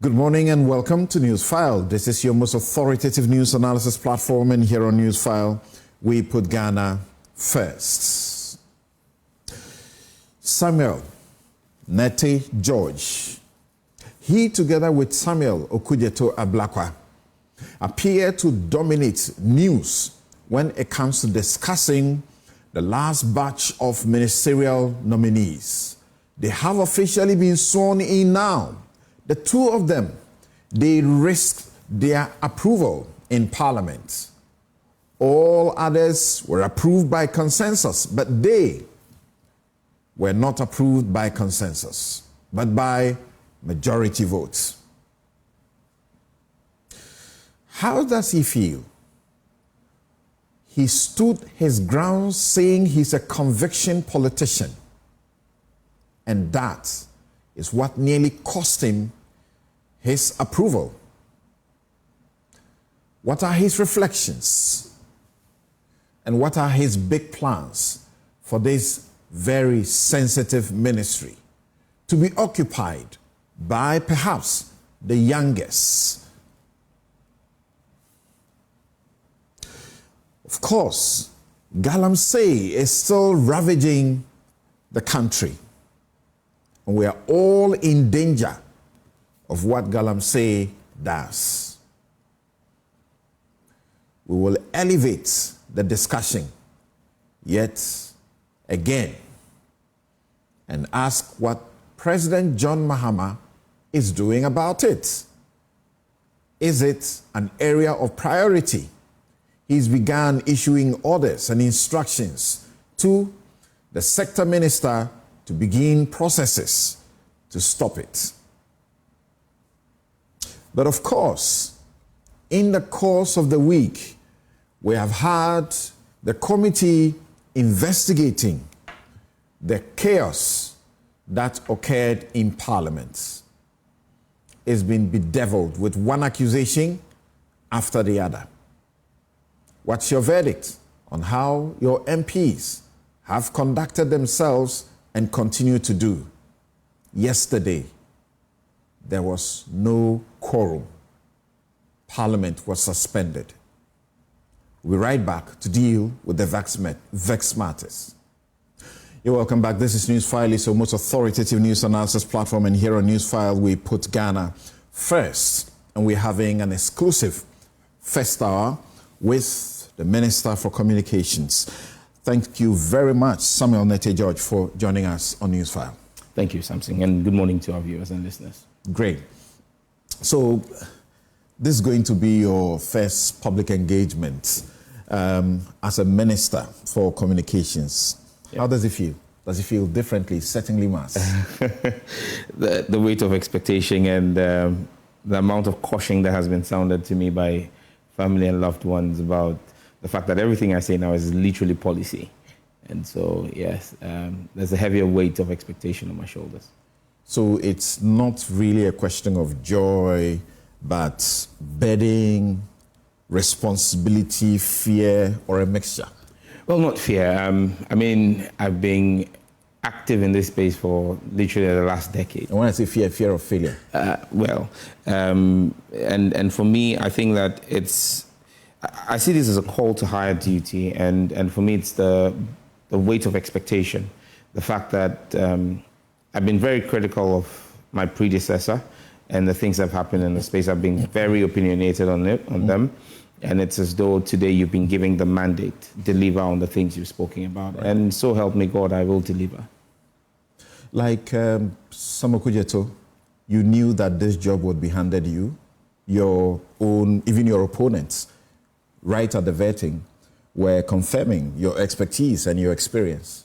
Good morning and welcome to Newsfile. This is your most authoritative news analysis platform, and here on Newsfile, we put Ghana first. Samuel Nete George, he together with Samuel Okudzeto Ablakwa appear to dominate news when it comes to discussing the last batch of ministerial nominees. They have officially been sworn in now. The two of them, they risked their approval in Parliament. All others were approved by consensus, but they were not approved by consensus, but by majority votes. How does he feel? He stood his ground saying he's a conviction politician, and that is what nearly cost him his approval. What are his reflections? And what are his big plans for this very sensitive ministry to be occupied by perhaps the youngest? Of course, Galamsey is still ravaging the country. And we are all in danger of what Galamsey does. We will elevate the discussion yet again and ask what President John Mahama is doing about it. Is it an area of priority? He's begun issuing orders and instructions to the sector minister to begin processes to stop it. But of course, in the course of the week, we have had the committee investigating the chaos that occurred in Parliament. It's been bedeviled with one accusation after the other. What's your verdict on how your MPs have conducted themselves and continue to do? Yesterday, there was no quorum. Parliament was suspended. We're right back to deal with the vexed matters. You're welcome back. This is Newsfile, it's your most authoritative news analysis platform, and here on Newsfile, we put Ghana first. And we're having an exclusive first hour with the Minister for Communications. Thank you very much, Samuel Nete George, for joining us on Newsfile. Thank you, Samson, and good morning to our viewers and listeners. Great. So, this is going to be your first public engagement as a Minister for Communications. Yep. How does it feel? Does it feel differently? Certainly must. The weight of expectation and the amount of caution that has been sounded to me by family and loved ones about the fact that everything I say now is literally policy. And so, yes, there's a heavier weight of expectation on my shoulders. So it's not really a question of joy, but burden, responsibility, fear, or a mixture? Well, not fear. I mean, I've been active in this space for literally the last decade. And when I say fear, fear of failure? And for me, I think that I see this as a call to higher duty, and for me, it's the weight of expectation. The fact that I've been very critical of my predecessor and the things that have happened in the space. I've been very opinionated on them, and it's as though today you've been giving the mandate, deliver on the things you've spoken about. Right. And so help me God, I will deliver. Like Samuel Okudzeto, you knew that this job would be handed you, even your opponents, right at the vetting, were confirming your expertise and your experience.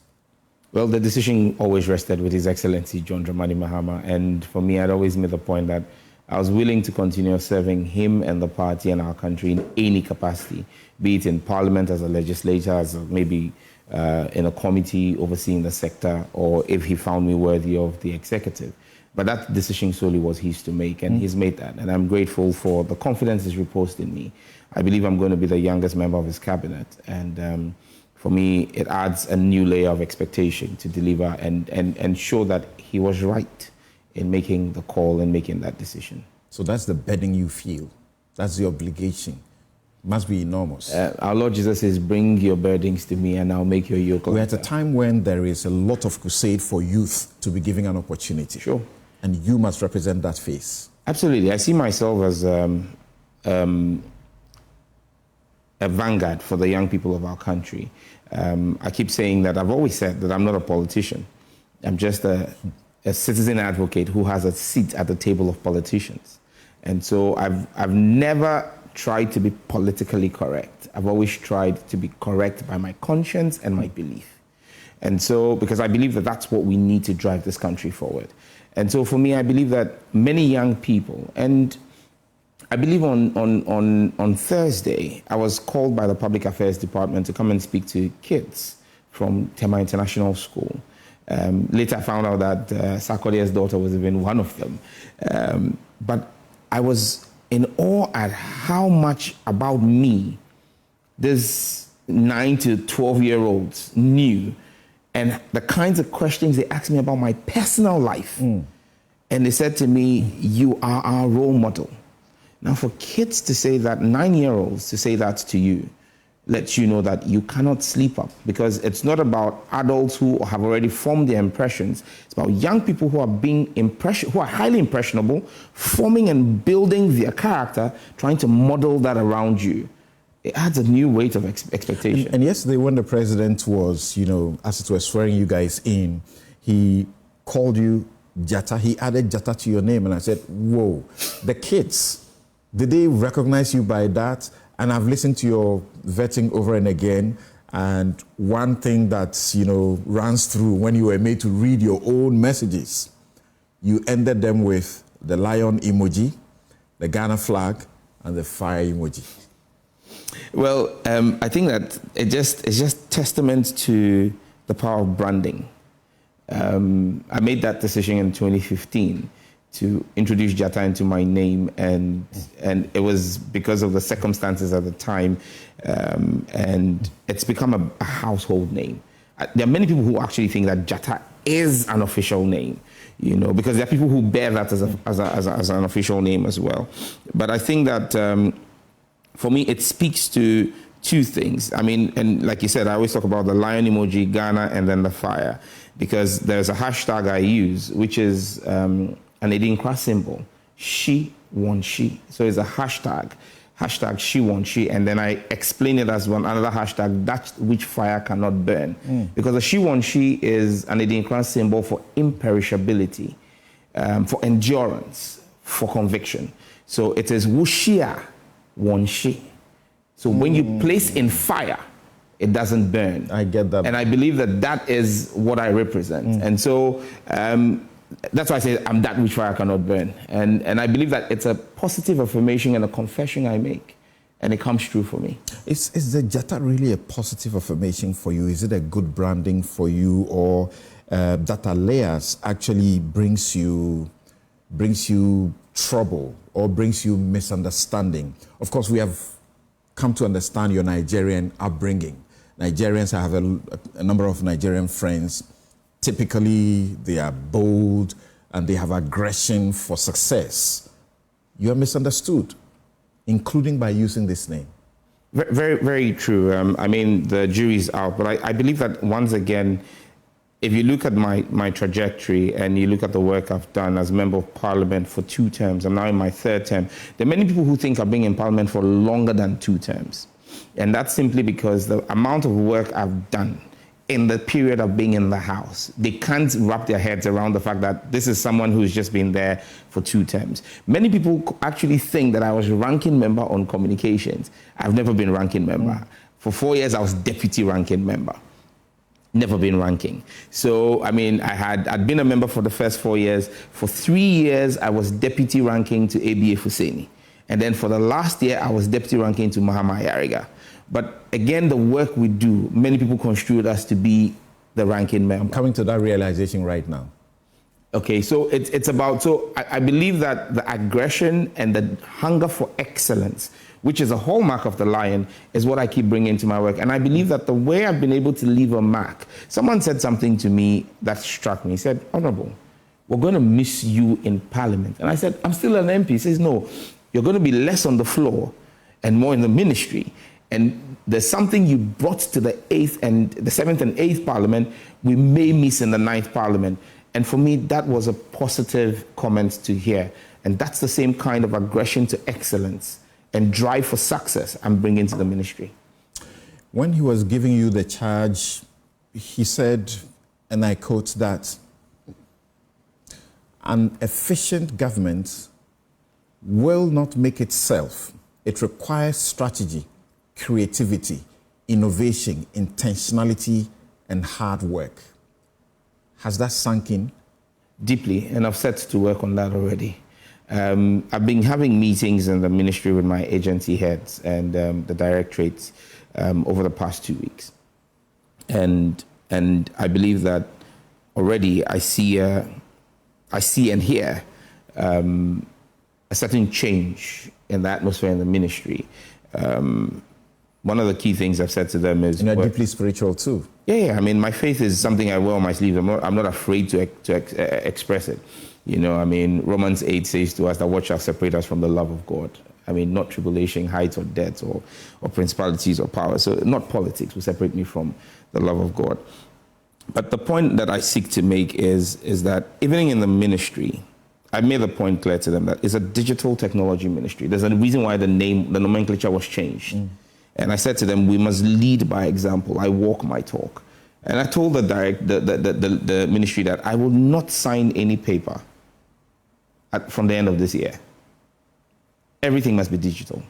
Well, the decision always rested with His Excellency John Dramani Mahama, and for me, I'd always made the point that I was willing to continue serving him and the party and our country in any capacity, be it in Parliament as a legislator, as maybe in a committee overseeing the sector, or if he found me worthy of the executive. But that decision solely was his to make, and he's made that. And I'm grateful for the confidence he's reposed in me. I believe I'm going to be the youngest member of his cabinet. And for me, it adds a new layer of expectation to deliver and show that he was right in making the call and making that decision. So that's the burden you feel. That's the obligation. Must be enormous. Our Lord Jesus says, bring your burdens to me and I'll make your yoke lighter. We're at a time when there is a lot of crusade for youth to be given an opportunity. Sure. And you must represent that face. Absolutely. I see myself as a vanguard for the young people of our country. I keep saying that, I've always said that I'm not a politician. I'm just a citizen advocate who has a seat at the table of politicians. And so I've never tried to be politically correct. I've always tried to be correct by my conscience and my belief. And so, because I believe that that's what we need to drive this country forward. And so for me, I believe that many young people, and I believe on Thursday, I was called by the Public Affairs Department to come and speak to kids from Tema International School. Later I found out that Sarkodie's daughter was even one of them. But I was in awe at how much about me these 9 to 12-year-olds knew, and the kinds of questions they asked me about my personal life. And they said to me, you are our role model. Now for kids to say that, 9-year-olds to say that to you, lets you know that you cannot sleep up, because it's not about adults who have already formed their impressions. It's about young people who are who are highly impressionable, forming and building their character, trying to model that around you. It adds a new weight of expectation. And yesterday when the president was, as it was swearing you guys in, he called you Jata. He added Jata to your name, and I said, whoa, the kids, did they recognize you by that? And I've listened to your vetting over and again, and one thing that, runs through when you were made to read your own messages, you ended them with the lion emoji, the Ghana flag, and the fire emoji. Well, I think that it's just testament to the power of branding. I made that decision in 2015. To introduce Jata into my name, and it was because of the circumstances at the time, and it's become a household name. There are many people who actually think that Jata is an official name, because there are people who bear that as an official name as well. But I think that for me, it speaks to two things. I mean, and like you said, I always talk about the lion emoji, Ghana, and then the fire, because there's a hashtag I use, which is an Edinkra symbol, she won she. So it's a hashtag she won she, and then I explain it as another hashtag, that which fire cannot burn. Because the she won she is an Edinkra symbol for imperishability, for endurance, for conviction. So it is wushia won she. So when you place in fire, it doesn't burn. I get that. And I believe that that is what I represent. And so that's why I say I'm that which fire cannot burn. And I believe that it's a positive affirmation and a confession I make. And it comes true for me. Is the Jata really a positive affirmation for you? Is it a good branding for you? Or that alias actually brings you trouble or brings you misunderstanding? Of course, we have come to understand your Nigerian upbringing. Nigerians, I have a number of Nigerian friends. Typically, they are bold and they have aggression for success. You are misunderstood, including by using this name. Very, very true. I mean, the jury's out, but I believe that once again, if you look at my trajectory and you look at the work I've done as Member of Parliament for 2 terms, I'm now in my 3rd term, there are many people who think I've been in Parliament for longer than 2 terms. And that's simply because the amount of work I've done in the period of being in the House, they can't wrap their heads around the fact that this is someone who's just been there for 2 terms. Many people actually think that I was ranking member on communications. I've never been ranking member. For 4 years, I was deputy ranking member. Never been ranking. So, I mean, I'd been a member for the first 4 years. For 3 years, I was deputy ranking to ABA Fuseni. And then for the last year, I was deputy ranking to Mahama Yariga. But again, the work we do, many people construed us to be the ranking member. I'm coming to that realization right now. Okay, so it's about, so I believe that the aggression and the hunger for excellence, which is a hallmark of the lion, is what I keep bringing to my work. And I believe that the way I've been able to leave a mark, someone said something to me that struck me. He said, Honorable, we're going to miss you in Parliament. And I said, I'm still an MP. He says, no, you're going to be less on the floor and more in the ministry. And there's something you brought to the 8th and the 7th and 8th Parliament we may miss in the 9th Parliament. And for me, that was a positive comment to hear. And that's the same kind of aggression to excellence and drive for success I'm bringing to the ministry. When he was giving you the charge, he said, and I quote, that an efficient government will not make itself. It requires strategy, creativity, innovation, intentionality, and hard work. Has that sunk in? Deeply, and I've set to work on that already. I've been having meetings in the ministry with my agency heads and the directorates over the past 2 weeks. And I believe that already I see and hear a certain change in the atmosphere in the ministry. One of the key things I've said to them is... And you're deeply spiritual too. Yeah. I mean, my faith is something I wear on my sleeve. I'm not afraid to express it. You know, I mean, Romans 8 says to us that what shall separate us from the love of God? I mean, not tribulation, height or depth or principalities or power. So not politics will separate me from the love of God. But the point that I seek to make is that even in the ministry, I made the point clear to them that it's a digital technology ministry. There's a reason why the nomenclature was changed. And I said to them, we must lead by example. I walk my talk. And I told the ministry that I will not sign any paper from the end of this year. Everything must be digital.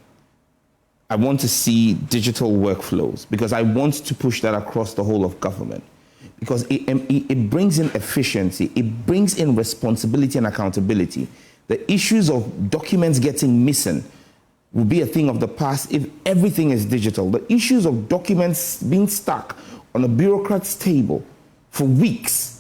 I want to see digital workflows because I want to push that across the whole of government. Because it brings in efficiency, it brings in responsibility and accountability. The issues of documents getting missing will be a thing of the past if everything is digital. The issues of documents being stuck on a bureaucrat's table for weeks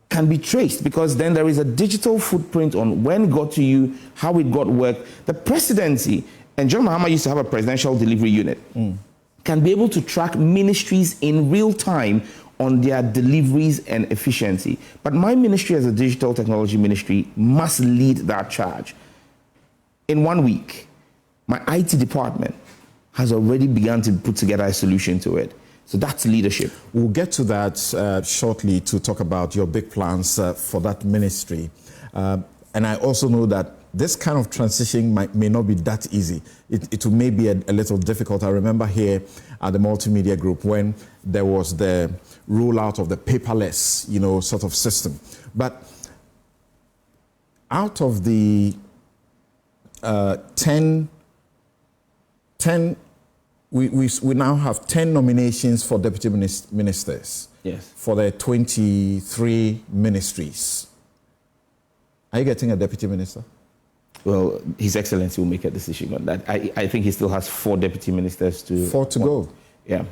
can be traced because then there is a digital footprint on when it got to you, how it got worked. The presidency, and John Mahama used to have a presidential delivery unit, can be able to track ministries in real time on their deliveries and efficiency. But my ministry as a digital technology ministry must lead that charge. In 1 week, my IT department has already begun to put together a solution to it. So that's leadership. We'll get to that shortly to talk about your big plans for that ministry. And I also know that this kind of transition may not be that easy. It may be a little difficult. I remember here at the multimedia group when there was the rollout of the paperless, sort of system. But out of the 10, we now have 10 nominations for deputy ministers. Yes. For the 23 ministries. Are you getting a deputy minister? Well, His Excellency will make a decision on that. I think he still has 4 deputy ministers to... 4 to go. Yeah.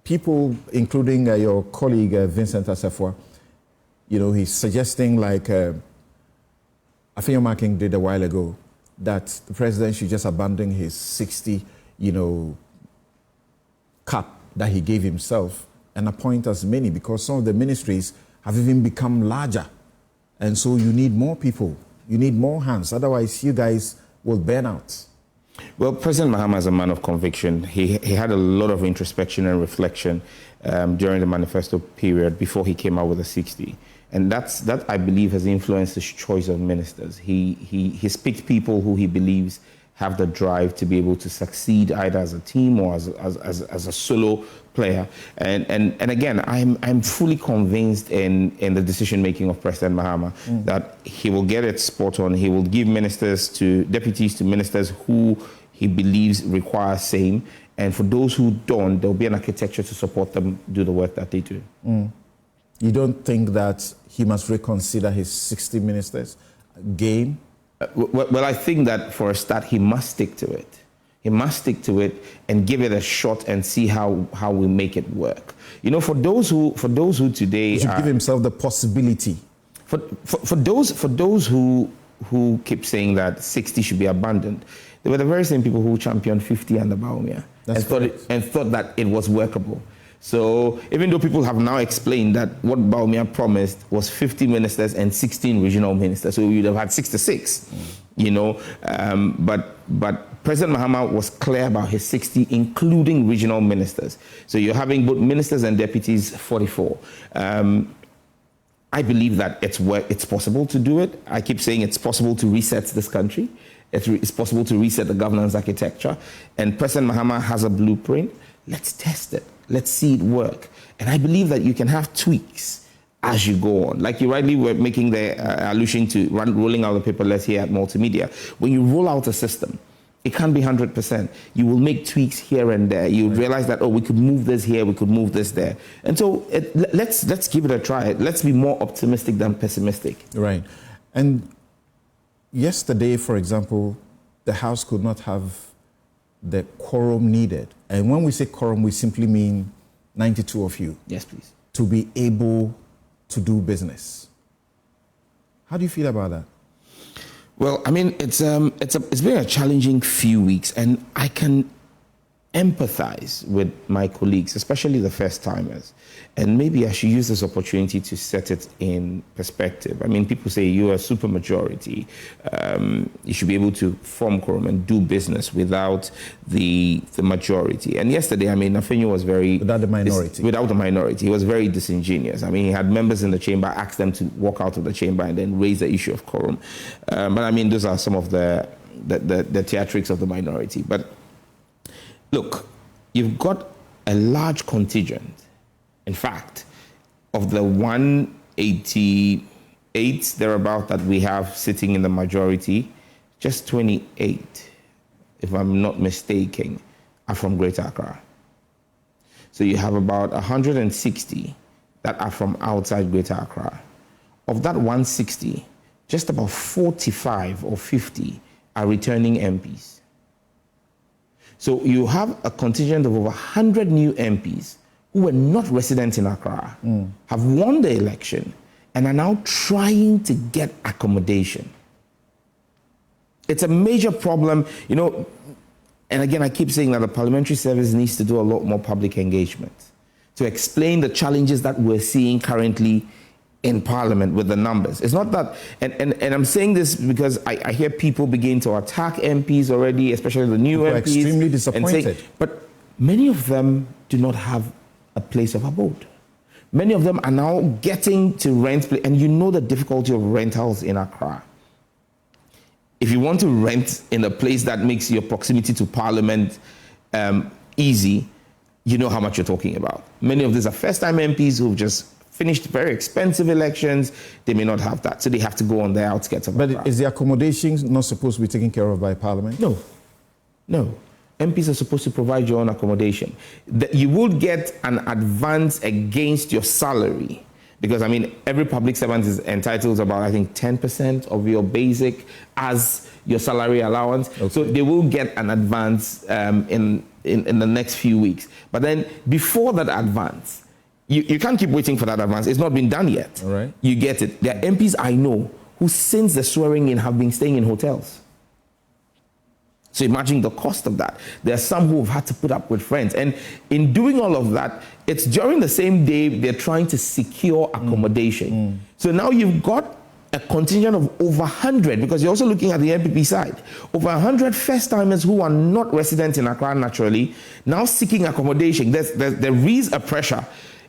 People, including your colleague Vincent Assefuah, he's suggesting like Afenyo-Markin did a while ago, that the president should just abandon his 60, cap that he gave himself and appoint as many because some of the ministries have even become larger. And so you need more people. You need more hands. Otherwise, you guys will burn out. Well, President Mahama is a man of conviction. He had a lot of introspection and reflection during the manifesto period before he came out with the 60. And that I believe has influenced his choice of ministers. He's picked people who he believes have the drive to be able to succeed either as a team or as a solo player. And again, I'm fully convinced in the decision making of President Mahama that he will get it spot on. He will give deputies to ministers who he believes require same. And for those who don't, there'll be an architecture to support them do the work that they do. You don't think that he must reconsider his 60 ministers game? Well, I think that for a start, he must stick to it. He must stick to it and give it a shot and see how we make it work. For those who today he should give himself the possibility. For those who keep saying that 60 should be abandoned, they were the very same people who championed 50 under Baumia and thought that it was workable. So even though people have now explained that what Bawumia promised was 50 ministers and 16 regional ministers, so we would have had 66, you know, but President Mahama was clear about his 60, including regional ministers. So you're having both ministers and deputies, 44. I believe that it's possible to do it. I keep saying it's possible to reset this country. It's possible to reset the governance architecture. And President Mahama has a blueprint. Let's test it. Let's see it work. And I believe that you can have tweaks as you go on. Like you rightly were making the allusion to rolling out the paperless here at Multimedia. When you roll out a system, it can't be 100%. You will make tweaks here and there. You realize that, oh, we could move this here, we could move this there. And so let's give it a try. Let's be more optimistic than pessimistic. Right. And yesterday, for example, the House could not have the quorum needed. And when we say quorum, we simply mean 92 of you. Yes, please. To be able to do business. How do you feel about that? Well, I mean, it's been a challenging few weeks, and I can empathize with my colleagues, especially the first-timers. And maybe I should use this opportunity to set it in perspective. I mean, people say you're a supermajority. You should be able to form quorum and do business without the majority. And yesterday, I mean, Afenyo was very... Without the minority. Without the minority. He was very disingenuous. I mean, he had members in the chamber, asked them to walk out of the chamber and then raise the issue of quorum. But I mean, those are some of the theatrics of the minority. But look, you've got a large contingent, in fact, of the 188 thereabout that we have sitting in the majority, just 28, if I'm not mistaken, are from Greater Accra. So you have about 160 that are from outside Greater Accra. Of that 160, just about 45 or 50 are returning MPs. So you have a contingent of over 100 new MPs who were not resident in Accra, have won the election, and are now trying to get accommodation. It's a major problem, you know, and again, I keep saying that the Parliamentary Service needs to do a lot more public engagement to explain the challenges that we're seeing currently in Parliament with the numbers. It's not that, and I'm saying this because I hear people begin to attack MPs already, especially the new MPs. Extremely disappointed. But many of them do not have a place of abode. Many of them are now getting to rent, and you know the difficulty of rentals in Accra. If you want to rent in a place that makes your proximity to Parliament easy, you know how much you're talking about. Many of these are first-time MPs who've just finished very expensive elections. They may not have that, so they have to go on the outskirts of Accra. But is the accommodation not supposed to be taken care of by Parliament? No. MPs are supposed to provide your own accommodation. You would get an advance against your salary, because I mean, every public servant is entitled to about, I think, 10% of your basic as your salary allowance. Okay. So they will get an advance in the next few weeks. But then before that advance, you can't keep waiting for that advance. It's not been done yet. All right. You get it. There are MPs I know who, since the swearing in, have been staying in hotels. So imagine the cost of that. There are some who have had to put up with friends. And in doing all of that, it's during the same day they're trying to secure accommodation. So now you've got a contingent of over 100, because you're also looking at the MPP side, over 100 first-timers who are not resident in Accra naturally, now seeking accommodation. There is a pressure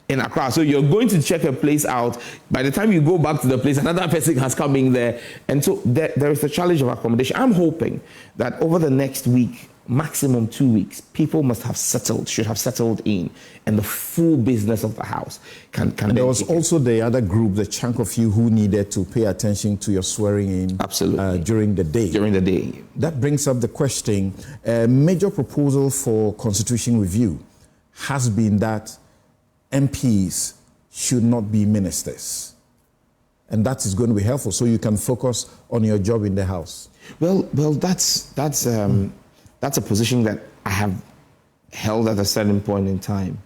in Accra. So you're going to check a place out. By the time you go back to the place, another person has come in there. And so there is the challenge of accommodation. I'm hoping that over the next week, maximum 2 weeks, people should have settled in, and the full business of the House can there was also the other group, the chunk of you who needed to pay attention to your swearing in. Absolutely. During the day. During the day. That brings up the question, a major proposal for constitution review has been that MPs should not be ministers. And that is going to be helpful, so you can focus on your job in the House. Well, that's a position that I have held at a certain point in time.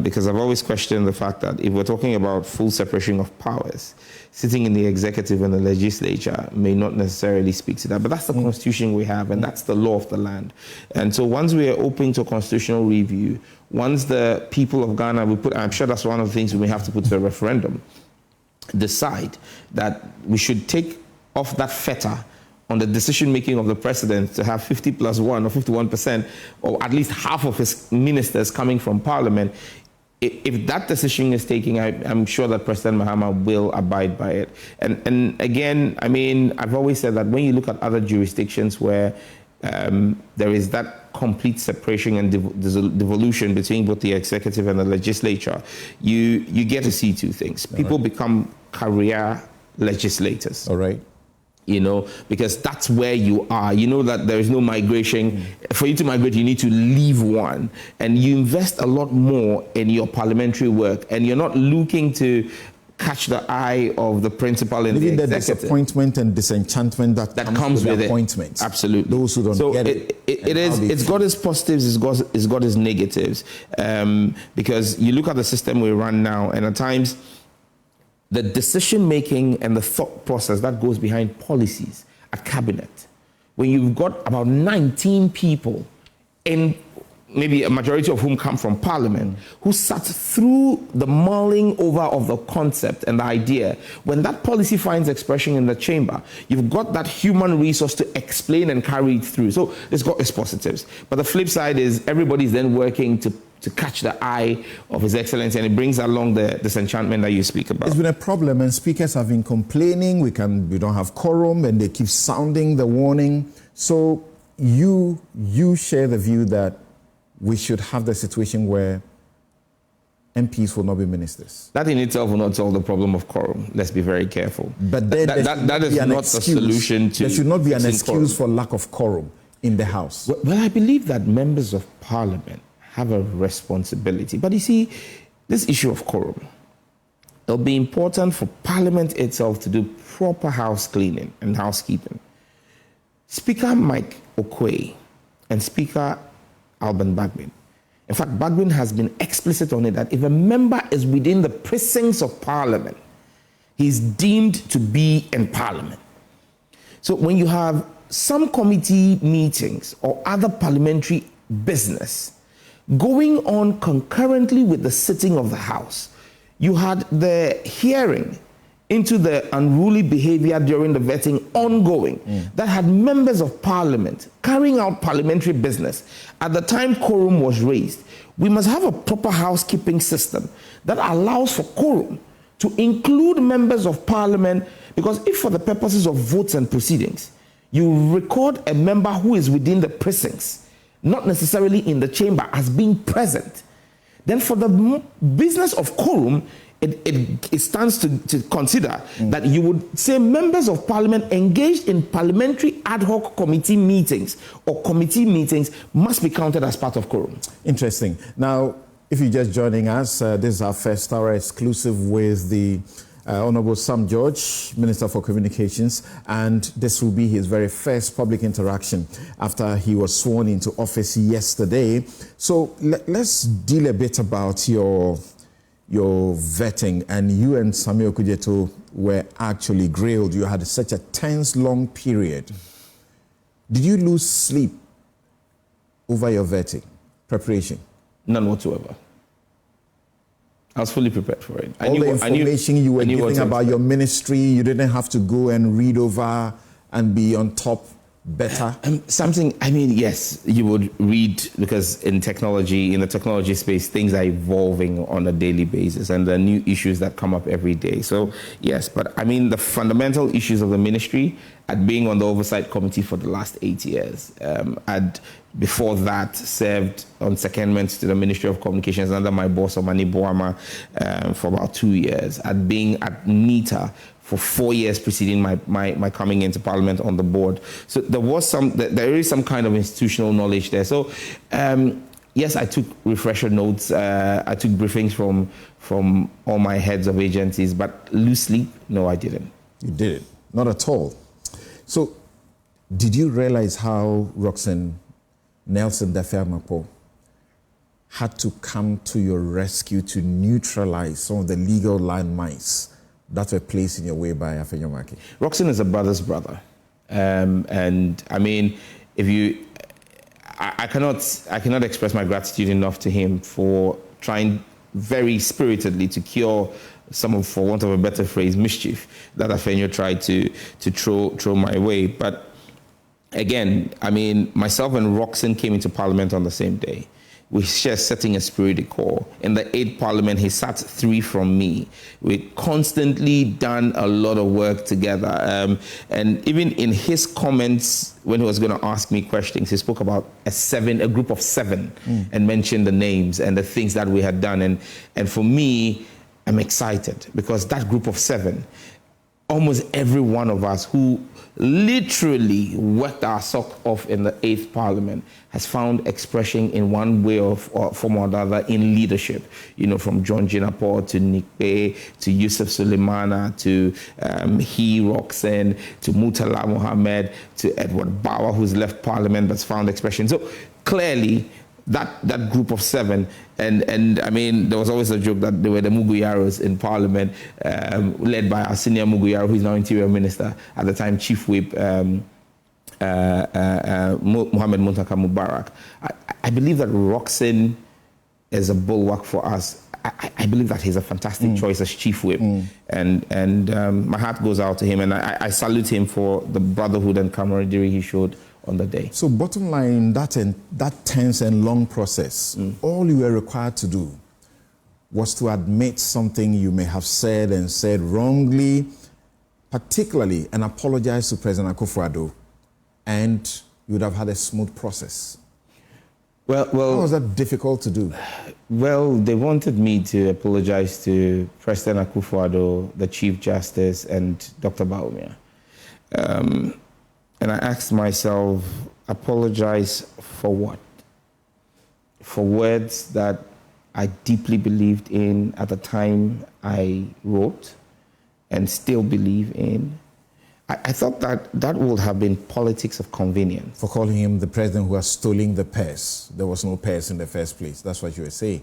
because I've always questioned the fact that if we're talking about full separation of powers, sitting in the executive and the legislature may not necessarily speak to that, but that's the constitution we have, and that's the law of the land. And so once we are open to constitutional review, once the people of Ghana, I'm sure that's one of the things we may have to put to a referendum, decide that we should take off that fetter on the decision-making of the president to have 50 plus 1 or 51%, or at least half of his ministers coming from parliament. If that decision is taken, I'm sure that President Mahama will abide by it. And again, I mean, I've always said that when you look at other jurisdictions where there is that complete separation and devolution between both the executive and the legislature, you get to see two things. People become career legislators. All right. You know, because that's where you are. You know that there is no migration. For you to migrate, you need to leave one. And you invest a lot more in your parliamentary work. And you're not looking to catch the eye of the principal in even the the executive. Disappointment and disenchantment that comes with appointments. Absolutely. Those who don't get it. It's got its positives, it's got its negatives. Because you look at the system we run now, and at times, the decision-making and the thought process that goes behind policies at cabinet, when you've got about 19 people, in maybe a majority of whom come from parliament, who sat through the mulling over of the concept and the idea, when that policy finds expression in the chamber, you've got that human resource to explain and carry it through. So it's got its positives. But the flip side is everybody's then working to catch the eye of His Excellency, and it brings along the disenchantment that you speak about. It's been a problem, and speakers have been complaining. We don't have quorum, and they keep sounding the warning. So you share the view that we should have the situation where MPs will not be ministers. That in itself will not solve the problem of quorum. Let's be very careful. But then that is not the solution to. There should not be an excuse for lack of quorum in the House. Well, I believe that members of Parliament have a responsibility. But you see, this issue of quorum, it'll be important for Parliament itself to do proper house cleaning and housekeeping. Speaker Mike Okoye and Speaker Alban Bagbin. In fact, Bagbin has been explicit on it that if a member is within the precincts of Parliament, he's deemed to be in Parliament. So when you have some committee meetings or other parliamentary business going on concurrently with the sitting of the House, you had the hearing into the unruly behavior during the vetting ongoing that had members of Parliament carrying out parliamentary business. At the time quorum was raised, we must have a proper housekeeping system that allows for quorum to include members of Parliament, because if for the purposes of votes and proceedings, you record a member who is within the precincts, not necessarily in the chamber, as being present, then for the business of quorum, it stands to consider that you would say members of Parliament engaged in parliamentary ad hoc committee meetings or committee meetings must be counted as part of quorum. Interesting. Now, if you're just joining us, this is our first hour exclusive with the Honorable Sam George, Minister for Communications, and this will be his very first public interaction after he was sworn into office yesterday. So let's deal a bit about your vetting, and you and Samuel Kujeto were actually grilled. You had such a tense, long period. Did you lose sleep over your vetting preparation? None whatsoever. I was fully prepared for it. All the information you were giving about your ministry, you didn't have to go and read over and be on top better? Something, I mean, yes, you would read, because in the technology space, things are evolving on a daily basis, and there are new issues that come up every day. So, yes, but I mean, the fundamental issues of the ministry, at being on the oversight committee for the last 8 years, before that served on secondment to the Ministry of Communications under my boss, Omani Boama, for about 2 years, at being at NITA for 4 years preceding my coming into Parliament on the board. So there is some kind of institutional knowledge there. So yes, I took refresher notes. I took briefings from all my heads of agencies, but lose sleep? No, I didn't. You didn't? Not at all. So did you realize how Roxanne Nelson Dafe-Amapo had to come to your rescue to neutralize some of the legal landmines that were placed in your way by Afenyo-Markin? Roxanne is a brother's brother. And I mean, I cannot express my gratitude enough to him for trying very spiritedly to cure some of, for want of a better phrase, mischief that Afenyo tried to throw my way. But again, I mean, myself and Roxanne came into Parliament on the same day. We share setting a spirit de corps. In the 8th Parliament, he sat 3 from me. We constantly done a lot of work together. And even in his comments, when he was going to ask me questions, he spoke about a group of 7, and mentioned the names and the things that we had done. And for me, I'm excited because that group of 7, almost every one of us who literally worked our sock off in the 8th Parliament has found expression in one way or form or another in leadership. You know, from John Jinapor to Nick Bay to Yusuf Suleimana to Roxanne to Murtala Mohammed to Edward Bauer, who's left Parliament, that's found expression. So clearly, that group of 7, and I mean, there was always a joke that they were the Muguyaros in Parliament, led by our senior Muguyaro, who is now Interior Minister, at the time Chief Whip Mohammed Muntaka Mubarak. I believe that Roxanne is a bulwark for us. I believe that he's a fantastic choice as Chief Whip, and my heart goes out to him, and I salute him for the brotherhood and camaraderie he showed on the day. So bottom line, that tense and long process, all you were required to do was to admit something you may have said and said wrongly, particularly, and apologize to President Akufo-Addo, and you would have had a smooth process. Well, how was that difficult to do? Well, they wanted me to apologize to President Akufo-Addo, the Chief Justice, and Dr. Bawumia. And I asked myself, apologize for what? For words that I deeply believed in at the time I wrote and still believe in. I thought that would have been politics of convenience. For calling him the president who has stolen the purse. There was no purse in the first place. That's what you were saying.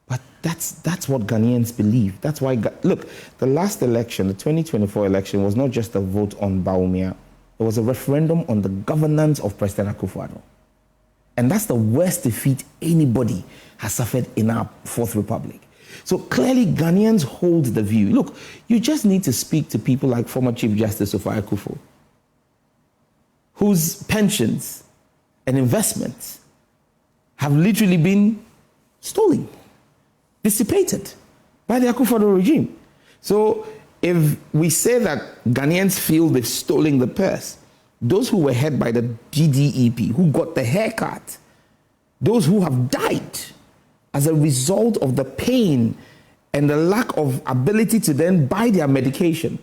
But that's what Ghanaians believe. That's why, look, the last election, the 2024 election, was not just a vote on Bawumia. It was a referendum on the governance of President Akufo-Addo. And that's the worst defeat anybody has suffered in our 4th Republic. So clearly Ghanaians hold the view. Look, you just need to speak to people like former Chief Justice Ofer Akufo, whose pensions and investments have literally been stolen, dissipated by the Akufo-Addo regime. So if we say that Ghanaians feel they've stolen the purse, those who were held by the GDEP, who got the haircut, those who have died as a result of the pain and the lack of ability to then buy their medication,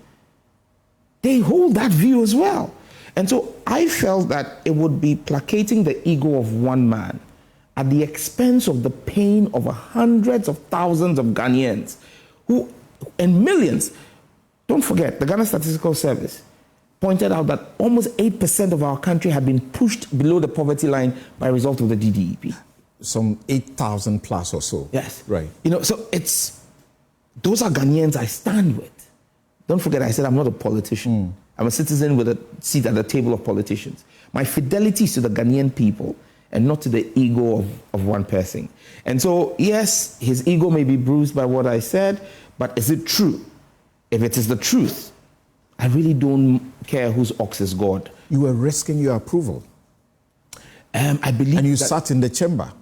they hold that view as well. And so I felt that it would be placating the ego of one man at the expense of the pain of hundreds of thousands of Ghanaians who, and millions. Don't forget, the Ghana Statistical Service pointed out that almost 8% of our country had been pushed below the poverty line by result of the GDP. Some 8,000 plus or so. Yes. Right. You know, so those are Ghanaians I stand with. Don't forget, I said I'm not a politician. I'm a citizen with a seat at the table of politicians. My fidelity is to the Ghanaian people and not to the ego of one person. And so, yes, his ego may be bruised by what I said, but is it true? If it is the truth, I really don't care whose ox is God. You were risking your approval. I believe. And you sat in the chamber.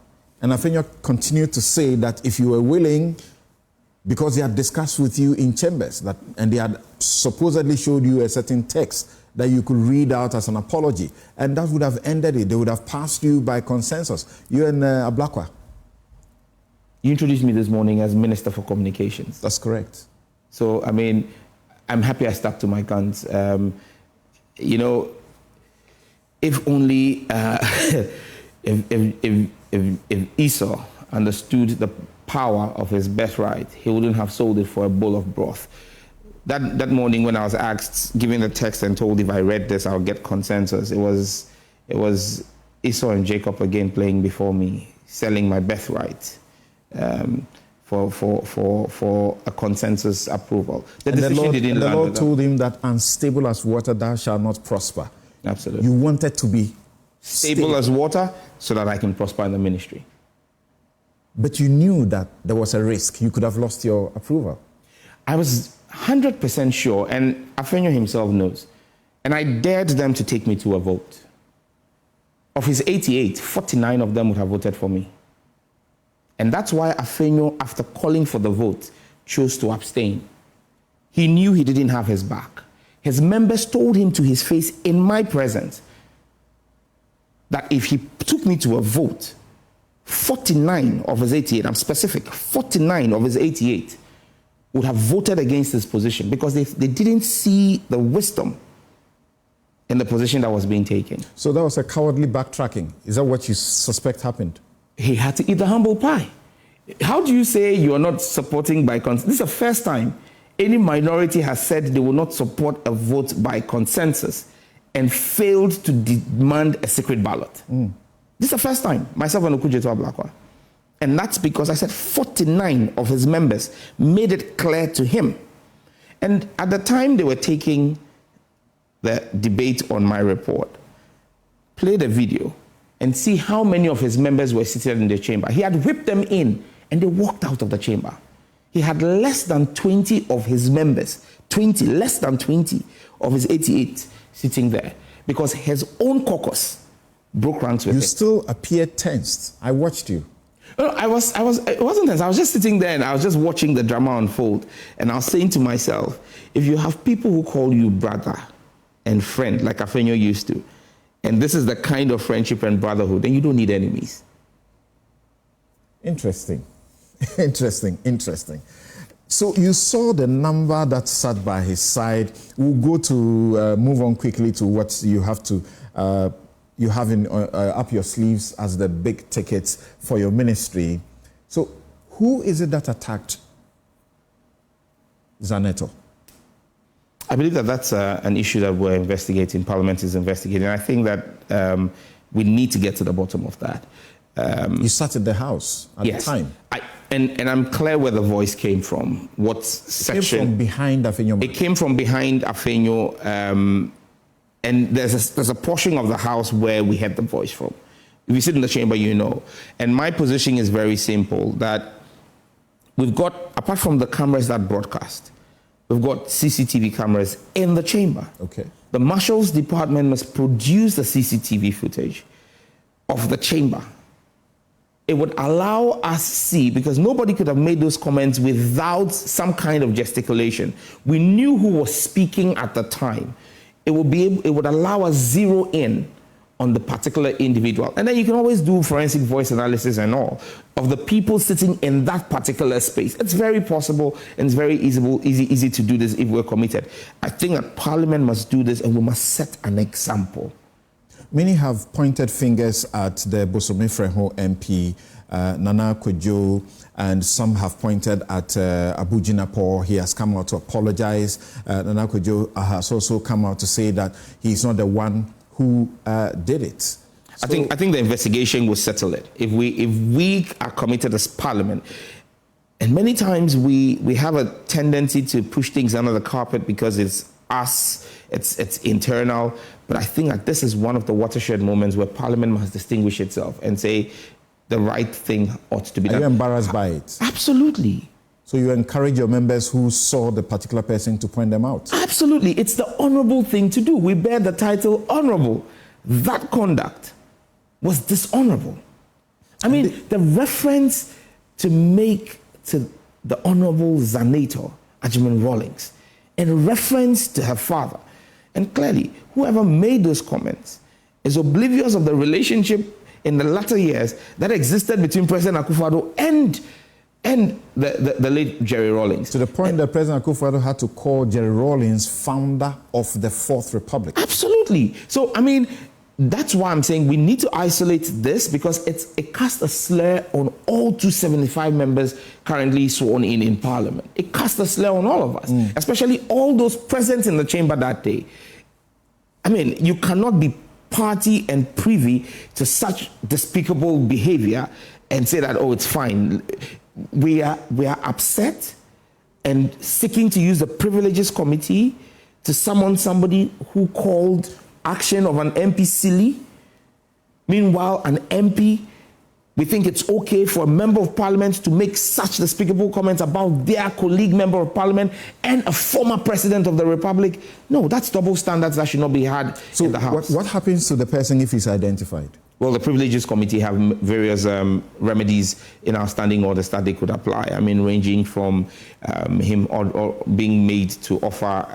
And Afenyo continued to say that if you were willing, because he had discussed with you in chambers, and they had supposedly showed you a certain text that you could read out as an apology, and that would have ended it. They would have passed you by consensus. You and Ablakwa. You introduced me this morning as Minister for Communications. That's correct. So, I mean, I'm happy I stuck to my guns. You know, if only if Esau understood the power of his birthright, he wouldn't have sold it for a bowl of broth. That morning when I was asked, given the text and told if I read this, I'll get consensus, it was Esau and Jacob again playing before me, selling my birthright. for a consensus approval. The and decision didn't the land Lord with told him that unstable as water thou shalt not prosper. Absolutely. You wanted to be stable as water so that I can prosper in the ministry. But you knew that there was a risk. You could have lost your approval. I was 100% sure, and Afenyo himself knows. And I dared them to take me to a vote. Of his 88, 49 of them would have voted for me. And that's why Afenyo, after calling for the vote, chose to abstain. He knew he didn't have his back. His members told him to his face in my presence that if he took me to a vote, 49 of his 88, I'm specific, 49 of his 88 would have voted against his position because they didn't see the wisdom in the position that was being taken. So that was a cowardly backtracking. Is that what you suspect happened? He had to eat the humble pie. How do you say you're not supporting by consensus? This is the first time any minority has said they will not support a vote by consensus and failed to demand a secret ballot. This is the first time, myself and Okujeto Ablakwa. And that's because I said 49 of his members made it clear to him. And at the time they were taking the debate on my report, play the video and see how many of his members were seated in the chamber. He had whipped them in and they walked out of the chamber. He had less than 20 of his members, less than 20 of his 88 sitting there because his own caucus broke ranks with You it. still appeared tensed. I watched you. No, it wasn't tense. I was just sitting there and I was just watching the drama unfold. And I was saying to myself, if you have people who call you brother and friend, like Afenyo used to, and this is the kind of friendship and brotherhood, then you don't need enemies. Interesting. Interesting. So you saw the number that sat by his side. We'll go to move on quickly to what you have to you have in up your sleeves as the big tickets for your ministry. So who is it that attacked Zaneto? I believe that that's an issue that we're investigating. Parliament is investigating. I think that we need to get to the bottom of that. You sat in the House at the time. And I'm clear where the voice came from. What section? It came from behind Afenyo-Markin. It came from behind Afenyo. And there's a portion of the House where we had the voice from. If you sit in the chamber, you know. And my position is very simple, that we've got, apart from the cameras that broadcast, we've got CCTV cameras in the chamber. Okay. The Marshal's Department must produce the CCTV footage of the chamber. It would allow us to see, because nobody could have made those comments without some kind of gesticulation. We knew who was speaking at the time. It would allow us zero in on the particular individual. And then you can always do forensic voice analysis and all of the people sitting in that particular space. It's very possible and it's very easy to do this if we're committed. I think that Parliament must do this and we must set an example. Many have pointed fingers at the Bosome Freho MP, Nana Kwejo, and some have pointed at Abu Jinapor. He has come out to apologize. Nana Kwejo has also come out to say that he's not the one who did it. So I think the investigation will settle it. If we are committed as Parliament, and many times we have a tendency to push things under the carpet because it's us, it's internal. But I think that this is one of the watershed moments where Parliament must distinguish itself and say the right thing ought to be done. Are you embarrassed by it? Absolutely. So you encourage your members who saw the particular person to point them out? Absolutely. It's the honorable thing to do. We bear the title honorable. That conduct was dishonorable. I mean, the reference to make to the Honorable Zaneto Ajiman Rawlings in reference to her father. And clearly, whoever made those comments is oblivious of the relationship in the latter years that existed between President Akufo-Addo and the late Jerry Rawlings. To the point that President Akufo-Addo had to call Jerry Rawlings founder of the Fourth Republic. Absolutely. So, I mean, that's why I'm saying we need to isolate this, because it casts a slur on all 275 members currently sworn in Parliament. It casts a slur on all of us, especially all those present in the chamber that day. I mean, you cannot be party and privy to such despicable behavior and say that, oh, it's fine. We are upset and seeking to use the Privileges Committee to summon somebody who called action of an MP silly. Meanwhile, an MP, we think it's okay for a member of parliament to make such despicable comments about their colleague member of parliament and a former president of the republic. No, that's double standards that should not be had in the House. What happens to the person if he's identified? Well, the Privileges Committee have various remedies in our standing orders that they could apply. I mean, ranging from him or being made to offer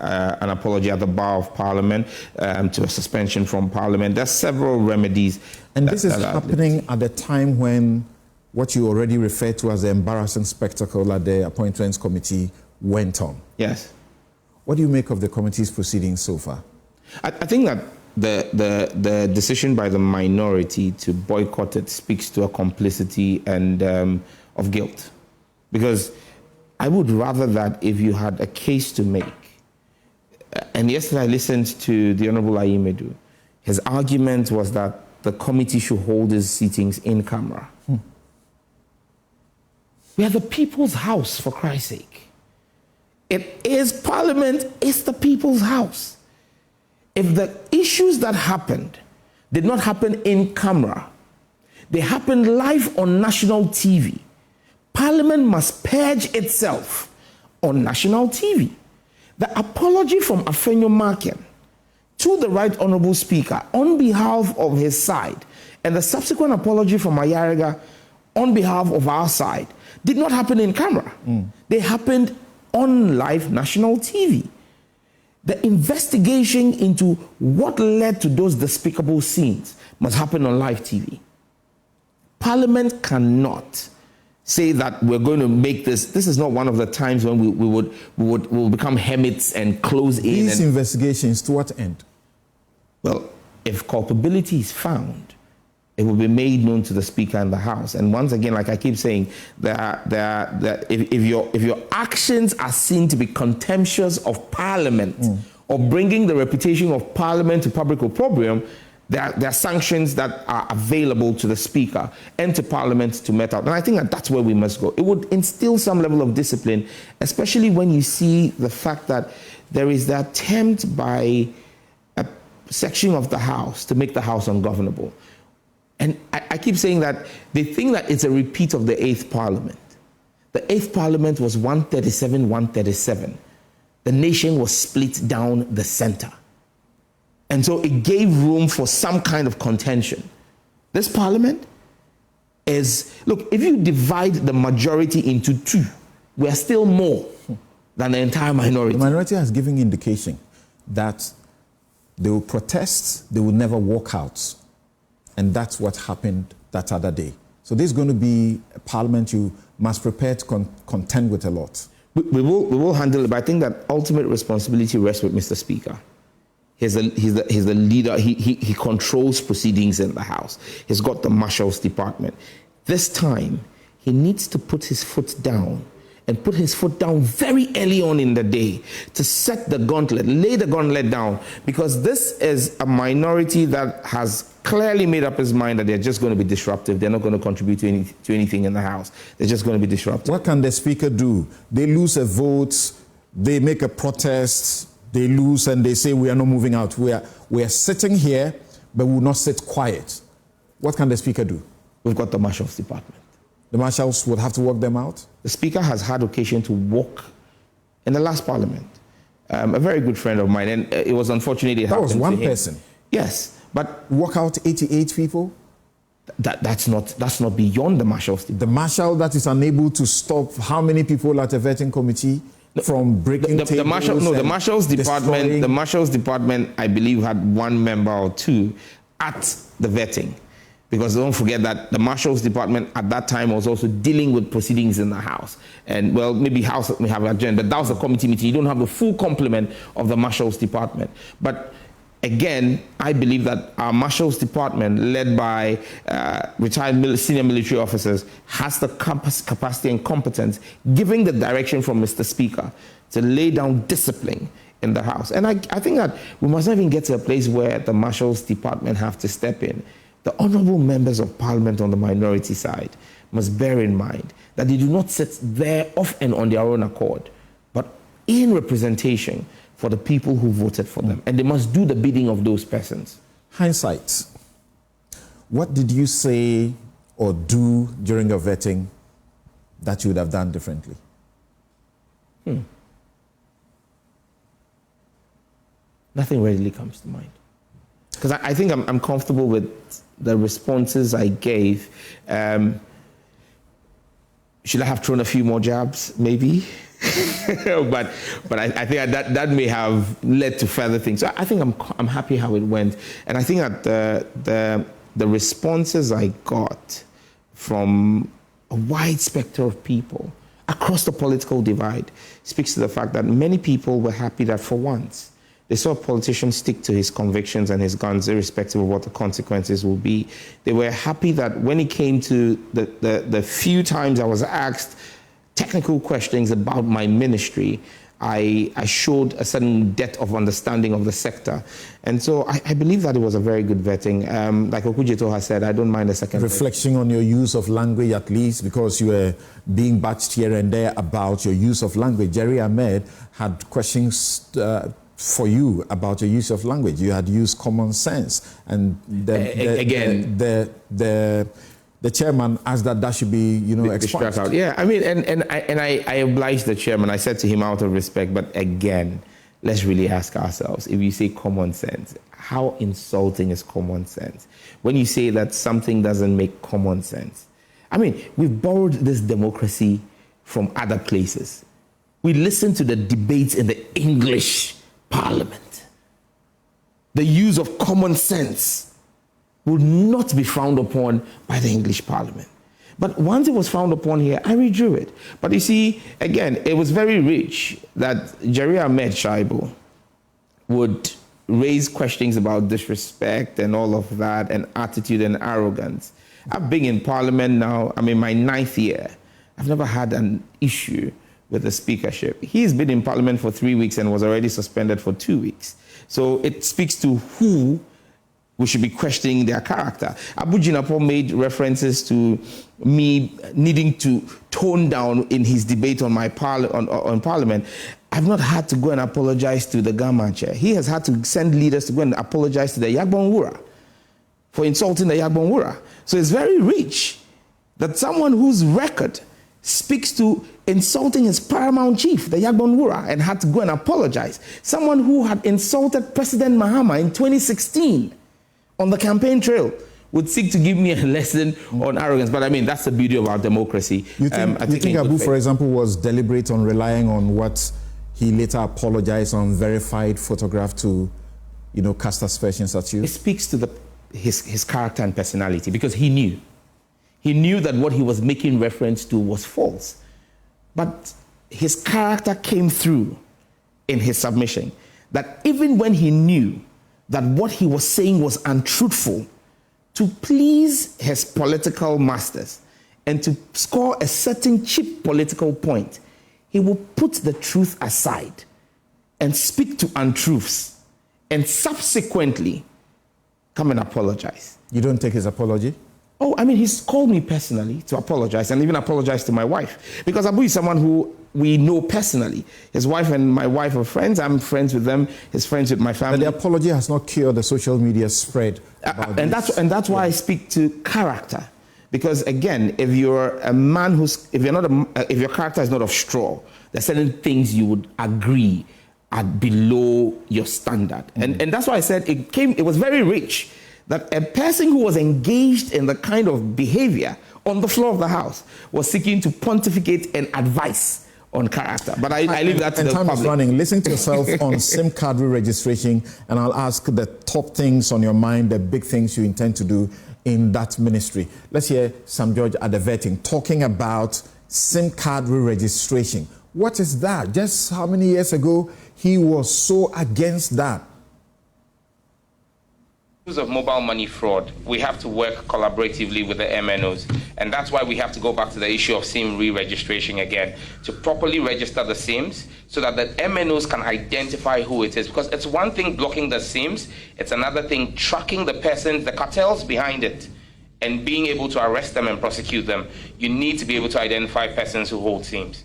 an apology at the bar of Parliament to a suspension from Parliament. There's several remedies. And this is happening at the time when what you already referred to as the embarrassing spectacle at the Appointments Committee went on. Yes. What do you make of the committee's proceedings so far? I think that the decision by the minority to boycott it speaks to a complicity and of guilt. Because I would rather that if you had a case to make, and yesterday I listened to the Honorable Ayimedu, his argument was that the committee should hold his sittings in camera. We are the people's house, for Christ's sake. It is Parliament, it's the people's house. If the issues that happened did not happen in camera, they happened live on national TV, Parliament must purge itself on national TV. The apology from Afenyo-Markin to the Right Honourable Speaker on behalf of his side and the subsequent apology from Ayariga on behalf of our side did not happen in camera. They happened on live national TV. The investigation into what led to those despicable scenes must happen on live TV. Parliament cannot say that we're going to make this. This is not one of the times when we will become hermits and close in. These investigations, to what end? Well, if culpability is found, it will be made known to the Speaker and the House. And once again, like I keep saying, if your actions are seen to be contemptuous of Parliament or bringing the reputation of Parliament to public opprobrium, there are sanctions that are available to the Speaker and to Parliament to met out. And I think that that's where we must go. It would instill some level of discipline, especially when you see the fact that there is the attempt by a section of the House to make the House ungovernable. And I keep saying that they think that it's a repeat of the 8th Parliament. The 8th Parliament was 137-137. The nation was split down the center. And so it gave room for some kind of contention. This Parliament is, look, if you divide the majority into two, we are still more than the entire minority. The minority has given indication that they will protest, they will never walk out. And that's what happened that other day. So this is going to be a Parliament you must prepare to contend with a lot. We will handle it, but I think that ultimate responsibility rests with Mr. Speaker. He's the leader. He controls proceedings in the House. He's got the Marshal's Department. This time, he needs to put his foot down and put his foot down very early on in the day to set the gauntlet, lay the gauntlet down, because this is a minority that has clearly made up his mind that they're just going to be disruptive. They're not going to contribute to anything in the House. They're just going to be disruptive. What can the Speaker do? They lose a vote, they make a protest, they lose, and they say, we are not moving out. We are sitting here, but we will not sit quiet. What can the Speaker do? We've got the Marshal's Department. The Marshals would have to walk them out? The Speaker has had occasion to walk in the last Parliament. A very good friend of mine, and it was unfortunate it happened to him. That was one person? Yes, but... Walk out 88 people? That's not beyond the Marshal's Department. The Marshal that is unable to stop how many people at a vetting committee from breaking tables? The Marshal's Department. The Marshal's Department, I believe, had one member or two at the vetting. Because don't forget that the Marshal's Department at that time was also dealing with proceedings in the House. And, well, maybe House may have an agenda, but that was a committee meeting. You don't have the full complement of the Marshal's Department. But, again, I believe that our Marshal's Department, led by retired senior military officers, has the capacity and competence, giving the direction from Mr. Speaker, to lay down discipline in the House. And I think that we must not even get to a place where the Marshal's Department have to step in. The honourable members of Parliament on the minority side must bear in mind that they do not sit there off and on their own accord, but in representation for the people who voted for them. And they must do the bidding of those persons. Hindsight. What did you say or do during your vetting that you would have done differently? Nothing readily comes to mind. Because I think I'm comfortable with the responses I gave. Should I have thrown a few more jabs? Maybe. but I think that may have led to further things. So I think I'm happy how it went. And I think that the responses I got from a wide spectrum of people across the political divide speaks to the fact that many people were happy that for once they saw a politician stick to his convictions and his guns, irrespective of what the consequences will be. They were happy that when it came to the few times I was asked technical questions about my ministry, I showed a certain depth of understanding of the sector. And so I believe that it was a very good vetting. Like Okujeto has said, I don't mind a second. Reflection on your use of language, at least, because you were being batched here and there about your use of language. Jerry Ahmed had questions for you about your use of language. You had used common sense. And the chairman asked that should be, expunged. Out. Yeah, I mean, and I obliged the chairman. I said to him out of respect, but again, let's really ask ourselves, if you say common sense, how insulting is common sense? When you say that something doesn't make common sense. I mean, we've borrowed this democracy from other places. We listen to the debates in the English Parliament. The use of common sense would not be frowned upon by the English Parliament. But once it was frowned upon here, I redrew it. But you see, again, it was very rich that Jerry Ahmed Shaibu would raise questions about disrespect and all of that, and attitude and arrogance. I've been in Parliament now, I'm in my 9th year. I've never had an issue with the speakership. He's been in Parliament for 3 weeks and was already suspended for 2 weeks. So it speaks to who we should be questioning their character. Abu Jinapo made references to me needing to tone down in his debate on my on Parliament. I've not had to go and apologize to the Gama chair. He has had to send leaders to go and apologize to the Yagbon Wura for insulting the Yagbon Wura. So it's very rich that someone whose record speaks to insulting his paramount chief, the Yagbon Wura, and had to go and apologize. Someone who had insulted President Mahama in 2016 on the campaign trail would seek to give me a lesson on arrogance. But I mean, that's the beauty of our democracy. You think Abu, for example, was deliberate on relying on what he later apologized on verified photograph to, cast aspersions at you? It speaks to his character and personality, because he knew. He knew that what he was making reference to was false. But his character came through in his submission, that even when he knew that what he was saying was untruthful, to please his political masters and to score a certain cheap political point, he will put the truth aside and speak to untruths and subsequently come and apologize. You don't take his apology? Oh, I mean, he's called me personally to apologize, and even apologize to my wife. Because Abu is someone who we know personally. His wife and my wife are friends. I'm friends with them. He's friends with my family. But the apology has not cured the social media spread. And that's why I speak to character. Because again, if you're a man if your character is not of straw, there's certain things you would agree are below your standard. And that's why I said it was very rich that a person who was engaged in the kind of behavior on the floor of the House was seeking to pontificate and advise on character. But I leave that to the public. Time is running. Listen to yourself on SIM card re-registration, and I'll ask the top things on your mind, the big things you intend to do in that ministry. Let's hear Sam George at the vetting talking about SIM card re-registration. What is that? Just how many years ago he was so against that? Of mobile money fraud, we have to work collaboratively with the MNOs, and that's why we have to go back to the issue of SIM re-registration again, to properly register the SIMs so that the MNOs can identify who it is, because it's one thing blocking the SIMs, it's another thing tracking the persons, the cartels behind it, and being able to arrest them and prosecute them, you need to be able to identify persons who hold SIMs.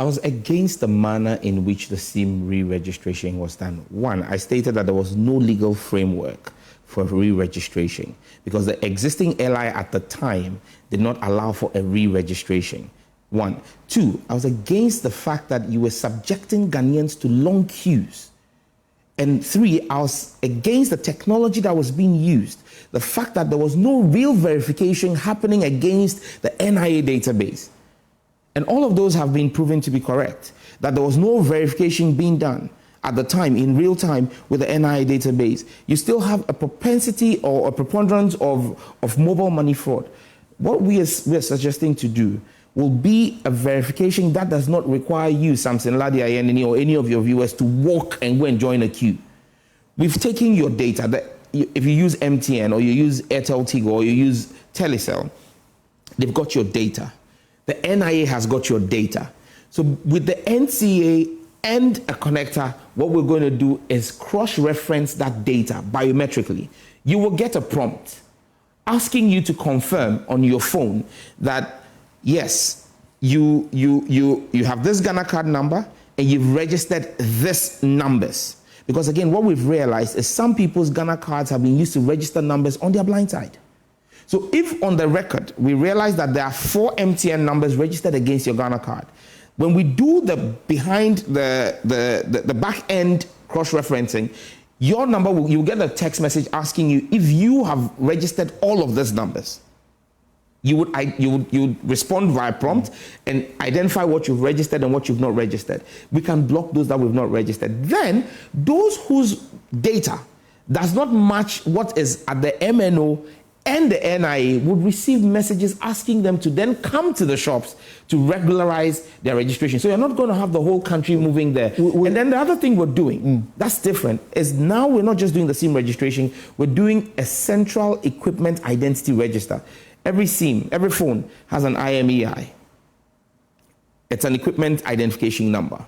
I was against the manner in which the SIM re-registration was done. One, I stated that there was no legal framework for re-registration because the existing LI at the time did not allow for a re-registration. One. Two, I was against the fact that you were subjecting Ghanaians to long queues. And three, I was against the technology that was being used. The fact that there was no real verification happening against the NIA database. And all of those have been proven to be correct. That there was no verification being done at the time, in real time, with the NIA database. You still have a propensity or a preponderance of mobile money fraud. What we are suggesting to do will be a verification that does not require you, Samson Lardy Anyenini, or any of your viewers to walk and go and join a queue. We've taken your data. If you use MTN or you use Airtel Tigo or you use Telecel, they've got your data. The NIA has got your data. So with the NCA and a connector, what we're going to do is cross-reference that data biometrically. You will get a prompt asking you to confirm on your phone that, yes, you have this Ghana card number and you've registered this numbers. Because again, what we've realized is some people's Ghana cards have been used to register numbers on their blind side. So if on the record, we realize that there are 4 MTN numbers registered against your Ghana card, when we do the behind the back end cross-referencing, your number, you'll get a text message asking you if you have registered all of these numbers. You would respond via prompt and identify what you've registered and what you've not registered. We can block those that we've not registered. Then, those whose data does not match what is at the MNO and the NIA would receive messages asking them to then come to the shops to regularize their registration. So you're not going to have the whole country moving there. And then the other thing we're doing, that's different, is now we're not just doing the SIM registration, we're doing a central equipment identity register. Every SIM, every phone has an IMEI. It's an equipment identification number.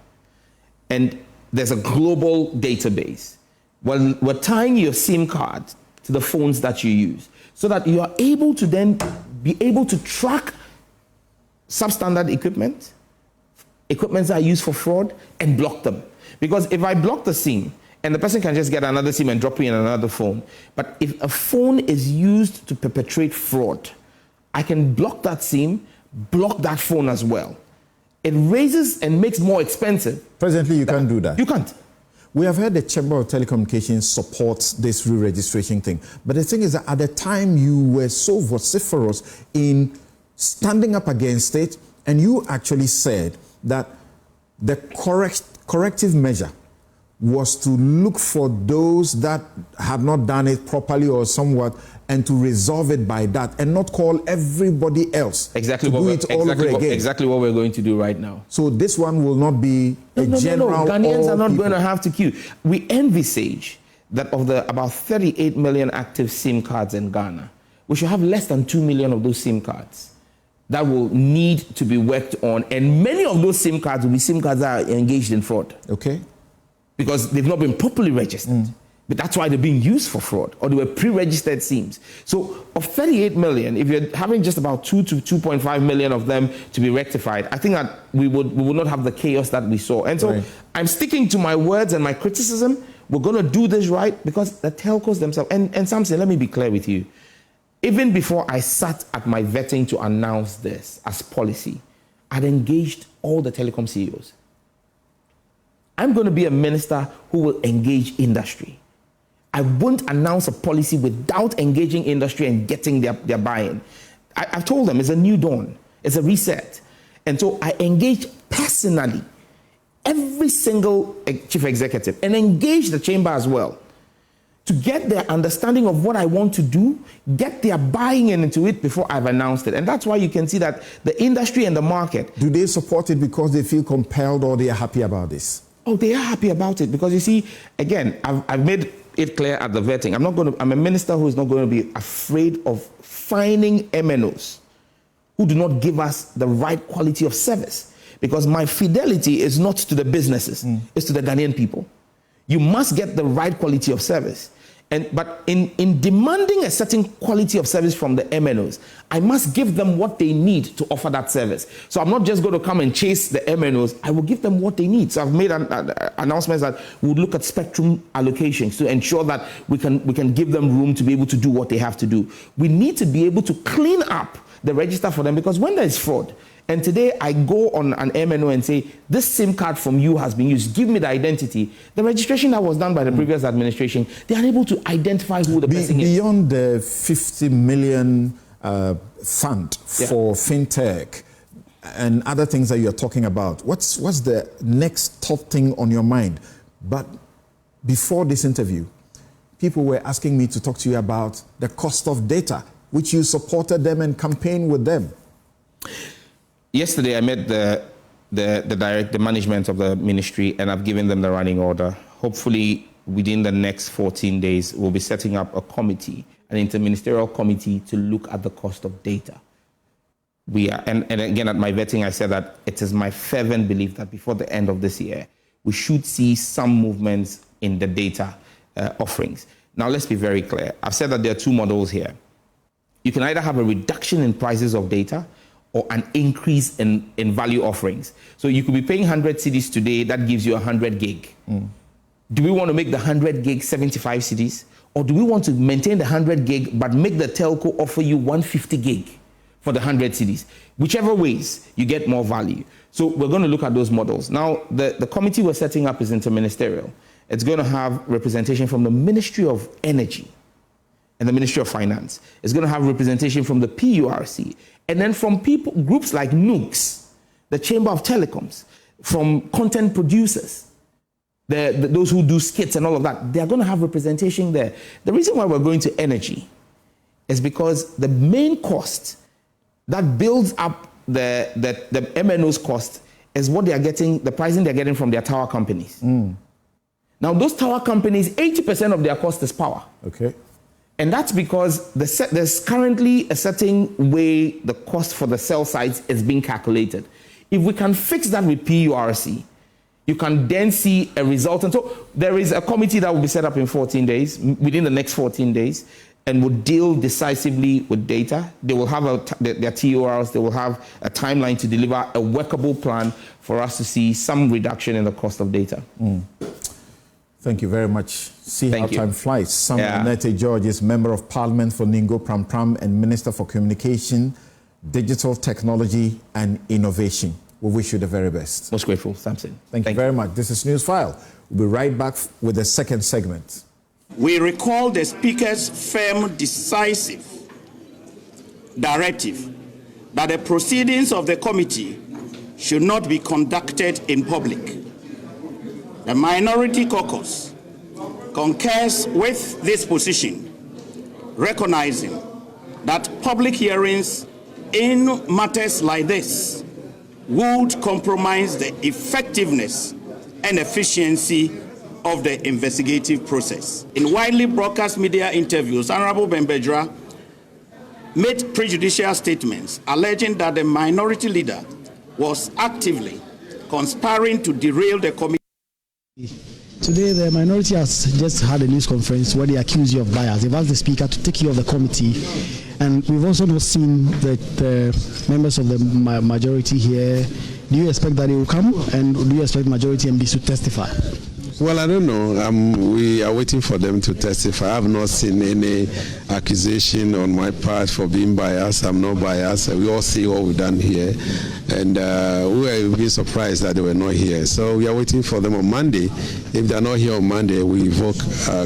And there's a global database. Well, we're tying your SIM card to the phones that you use so that you are able to then be able to track substandard equipment that are used for fraud, and block them. Because if I block the SIM, and the person can just get another SIM and drop it in another phone, but if a phone is used to perpetrate fraud, I can block that SIM, block that phone as well. It raises and makes more expensive. Presently, you can't do that. You can't. We have heard the Chamber of Telecommunications supports this re-registration thing. But the thing is that at the time you were so vociferous in standing up against it, and you actually said that the corrective measure was to look for those that had not done it properly or somewhat, and to resolve it by that, and not call everybody else exactly to do it all over again. Exactly what we're going to do right now. So this one will not be general. No. Ghanaians are not people. going to have to queue. We envisage that of the about 38 million active SIM cards in Ghana, we should have less than 2 million of those SIM cards that will need to be worked on, and many of those SIM cards will be SIM cards that are engaged in fraud. Okay. Because they've not been properly registered. But that's why they're being used for fraud, or they were pre-registered SIMs. So of 38 million, if you're having just about 2 to 2.5 million of them to be rectified, I think that we would not have the chaos that we saw. And so I'm sticking to my words and my criticism. We're going to do this right because the telcos themselves, and Samson, let me be clear with you. Even before I sat at my vetting to announce this as policy, I'd engaged all the telecom CEOs. I'm going to be a minister who will engage industry. I won't announce a policy without engaging industry and getting their buy-in. I've told them it's a new dawn. It's a reset. And so I engage personally every single chief executive and engage the chamber as well to get their understanding of what I want to do, get their buying into it before I've announced it. And that's why you can see that the industry and the market. Do they support it because they feel compelled, or they are happy about this? Oh, they are happy about it because, you see, again, I've made it clear at the vetting. I'm a minister who is not going to be afraid of fining MNOs who do not give us the right quality of service, because my fidelity is not to the businesses, it's to the Ghanaian people. You must get the right quality of service. But in demanding a certain quality of service from the MNOs, I must give them what they need to offer that service. So I'm not just going to come and chase the MNOs. I will give them what they need. So I've made announcements that we would look at spectrum allocations to ensure that we can give them room to be able to do what they have to do. We need to be able to clean up the register for them, because when there is fraud, and today I go on an MNO and say, this SIM card from you has been used, give me the identity. The registration that was done by the previous administration, they are able to identify who the person is. Beyond the 50 million fund for fintech and other things that you're talking about, what's the next top thing on your mind? But before this interview, people were asking me to talk to you about the cost of data, which you supported them and campaigned with them. Yesterday, I met the management of the ministry, and I've given them the running order. Hopefully, within the next 14 days, we'll be setting up a committee, an interministerial committee, to look at the cost of data. And again, at my vetting, I said that it is my fervent belief that before the end of this year, we should see some movements in the data offerings. Now, let's be very clear. I've said that there are two models here. You can either have a reduction in prices of data, or an increase in value offerings. So you could be paying 100 cedis today, that gives you 100 gig. Do we want to make the 100 gig 75 cedis? Or do we want to maintain the 100 gig, but make the telco offer you 150 gig for the 100 cedis? Whichever ways, you get more value. So we're going to look at those models. Now, the committee we're setting up is interministerial. It's going to have representation from the Ministry of Energy and the Ministry of Finance. It's going to have representation from the PURC, and then from groups like NUCS, the Chamber of Telecoms, from content producers, those who do skits and all of that. They are going to have representation there. The reason why we're going to energy is because the main cost that builds up the MNO's cost is what they are getting, the pricing they're getting from their tower companies. Now, those tower companies, 80% of their cost is power. Okay. And that's because there's currently a certain way the cost for the cell sites is being calculated. If we can fix that with PURC, you can then see a result. And so there is a committee that will be set up in 14 days, within the next 14 days, and will deal decisively with data. They will have their TORs, they will have a timeline to deliver a workable plan for us to see some reduction in the cost of data. Thank you very much. See how time flies. Samuel George is Member of Parliament for Ningo Pram Pram and Minister for Communication, Digital Technology and Innovation. We wish you the very best. Most grateful, Samson. Thank you very much. This is Newsfile. We'll be right back with the second segment. We recall the Speaker's firm, decisive directive that the proceedings of the committee should not be conducted in public. The Minority Caucus concurs with this position, recognizing that public hearings in matters like this would compromise the effectiveness and efficiency of the investigative process. In widely broadcast media interviews, Honorable Bembedra made prejudicial statements alleging that the minority leader was actively conspiring to derail the committee. Today, the minority has just had a news conference where they accuse you of bias. They've asked the Speaker to take you off the committee. And we've also not seen the members of the majority here. Do you expect that they will come? And do you expect majority MPs to testify? Well, I don't know. We are waiting for them to testify. I have not seen any accusation on my part for being biased. I'm not biased. We all see what we've done here. And we were even surprised that they were not here. So we are waiting for them on Monday. If they're not here on Monday, we invoke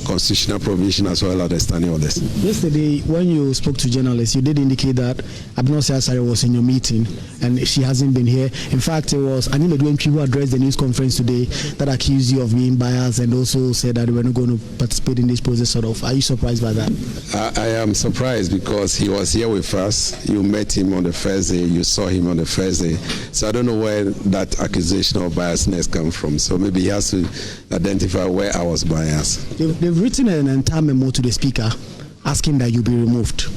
constitutional provision as well as the standing of this. Yesterday, when you spoke to journalists, you did indicate that Abnosia Asare was in your meeting and she hasn't been here. In fact, it was Anime Dwempi who addressed the news conference today that accused you of being biased and also said that we're not going to participate in this process. Are you surprised by that? I am surprised because he was here with us. You met him on the first day, you saw him on the first day. So I don't know where that accusation of biasness comes from. So maybe he has to identify where I was biased. They've written an entire memo to the Speaker asking that you be removed.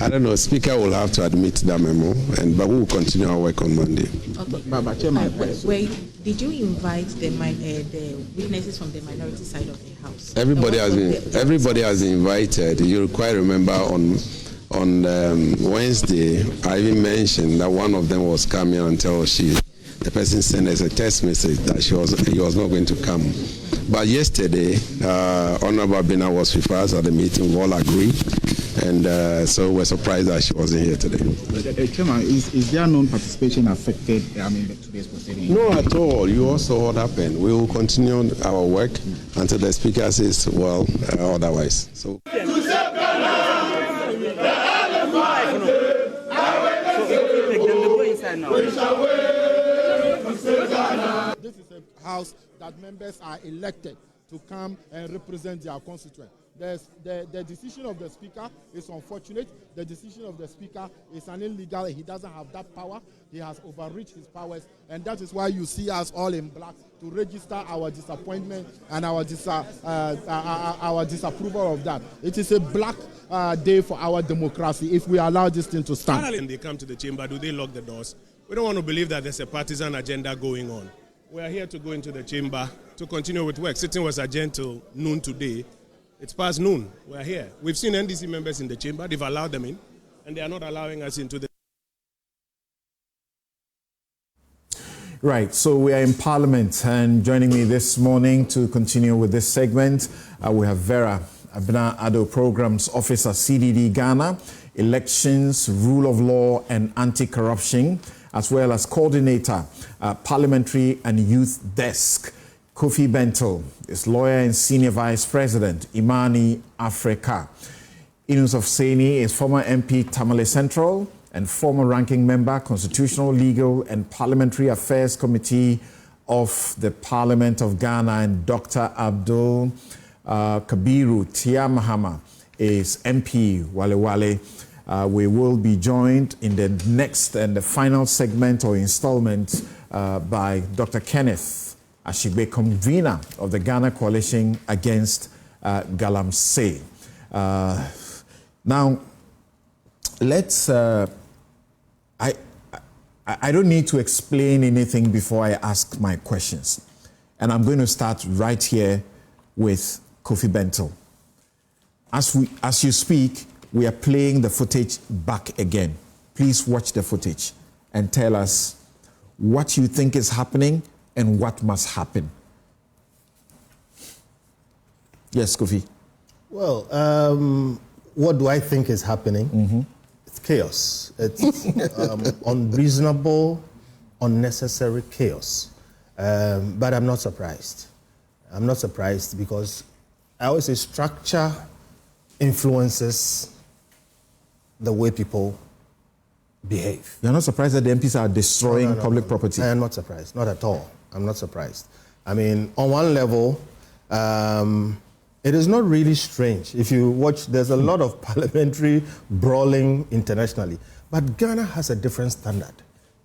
I don't know. Speaker will have to admit that memo, but we will continue our work on Monday. Okay. Chairman, did you invite the witnesses from the minority side of the House? Everybody has been invited. You quite remember on Wednesday, I even mentioned that one of them was coming until the person sent us a text message that he was not going to come. But yesterday, Honorable Bina was with us at the meeting. We all agreed, and so we're surprised that she wasn't here today. Chairman, is their non-participation affected today's proceeding? No, at all. You also what happened. We will continue our work until the Speaker says, well, otherwise. So. This is a house that members are elected to come and represent their constituent. The decision of the Speaker is unfortunate. The decision of the Speaker is an illegal. He doesn't have that power. He has overreached his powers, and that is why you see us all in black to register our disappointment and our disapproval of that. It is a black day for our democracy if we allow this thing to stand. When they come to the chamber, do they lock the doors? We don't want to believe that there's a partisan agenda going on. We are here to go into the chamber to continue with work. Sitting was adjourned till noon today. It's past noon. We are here. We've seen NDC members in the chamber. They've allowed them in, and they are not allowing us into the... Right, so we are in Parliament, and joining me this morning to continue with this segment, we have Vera Abena Ado, Programs Officer, CDD Ghana, Elections, Rule of Law and Anti-Corruption, as well as Coordinator, Parliamentary and Youth Desk, Kofi Bentil, is Lawyer and Senior Vice President, Imani Africa. Inus of Seni is former MP, Tamale Central, and former ranking member, Constitutional, Legal and Parliamentary Affairs Committee of the Parliament of Ghana, and Dr. Abdul Kabiru Tia Mahama is MP, Wale Wale. We will be joined in the next and the final segment or installment by Dr. Kenneth Ashigbe, convener of the Ghana Coalition Against Galamsey. Now, let's... I don't need to explain anything before I ask my questions. And I'm going to start right here with Kofi Bentil. As you speak, we are playing the footage back again. Please watch the footage and tell us what you think is happening and what must happen. Yes, Kofi. Well, what do I think is happening? Mm-hmm. It's chaos. It's unreasonable, unnecessary chaos. But I'm not surprised. I'm not surprised because I always say structure influences the way people behave. You're not surprised that the MPs are destroying public property? I am not surprised. Not at all. I'm not surprised. I mean, on one level, it is not really strange. If you watch, there's a lot of parliamentary brawling internationally. But Ghana has a different standard.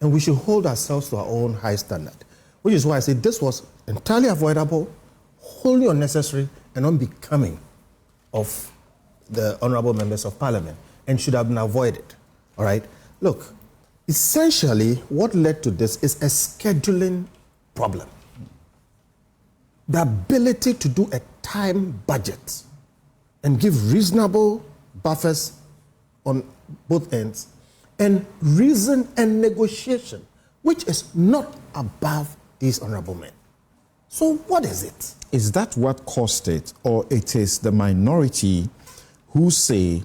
And we should hold ourselves to our own high standard. Which is why I say this was entirely avoidable, wholly unnecessary, and unbecoming of the honorable members of parliament, and should have been avoided. All right? Look, essentially, what led to this is a scheduling problem. The ability to do a time budget and give reasonable buffers on both ends, and reason and negotiation, which is not above these honorable men. So what is it? Is that what caused it, or it is the minority who say,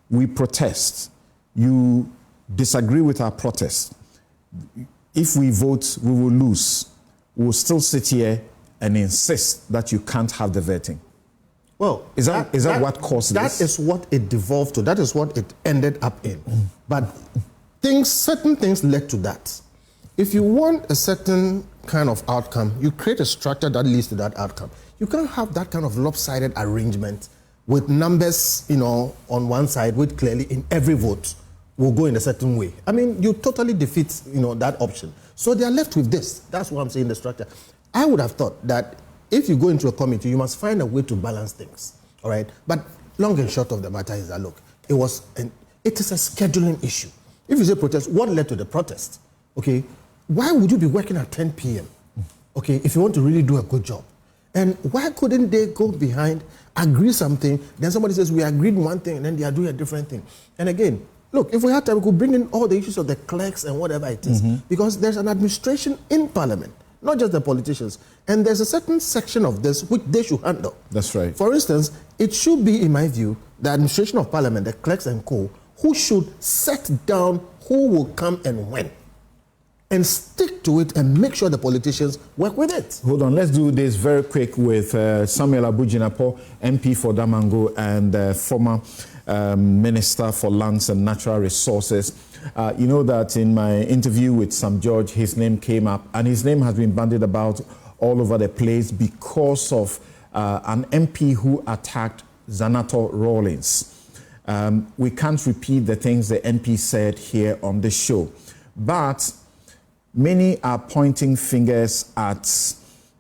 we protest, you disagree with our protest, if we vote, we will lose, we will still sit here and insist that you can't have the vetting? Well, is that what caused this? That is what it devolved to. That is what it ended up in. But certain things led to that. If you want a certain kind of outcome, you create a structure that leads to that outcome. You can't have that kind of lopsided arrangement with numbers, on one side, which clearly in every vote will go in a certain way. I mean, you totally defeat, that option. So they are left with this. That's what I'm saying, the structure. I would have thought that if you go into a committee, you must find a way to balance things, all right? But long and short of the matter is that, look, it was It is a scheduling issue. If you say protest, what led to the protest? Okay, why would you be working at 10 p.m.? Okay, if you want to really do a good job. And why couldn't they go behind, agree something, then somebody says we agreed one thing and then they are doing a different thing. And again, look, if we had time, we could bring in all the issues of the clerks and whatever it is, because there's an administration in Parliament, not just the politicians. And there's a certain section of this which they should handle. That's right. For instance, it should be, in my view, the administration of Parliament, the clerks and co, who should set down who will come and when, and stick to it and make sure the politicians work with it. Hold on, let's do this very quick with Samuel Abu-Jinapor, MP for Damango and former Minister for Lands and Natural Resources. You know that in my interview with Sam George, his name came up, and his name has been bandied about all over the place because of an MP who attacked Zanato Rawlings. We can't repeat the things the MP said here on the show, but many are pointing fingers at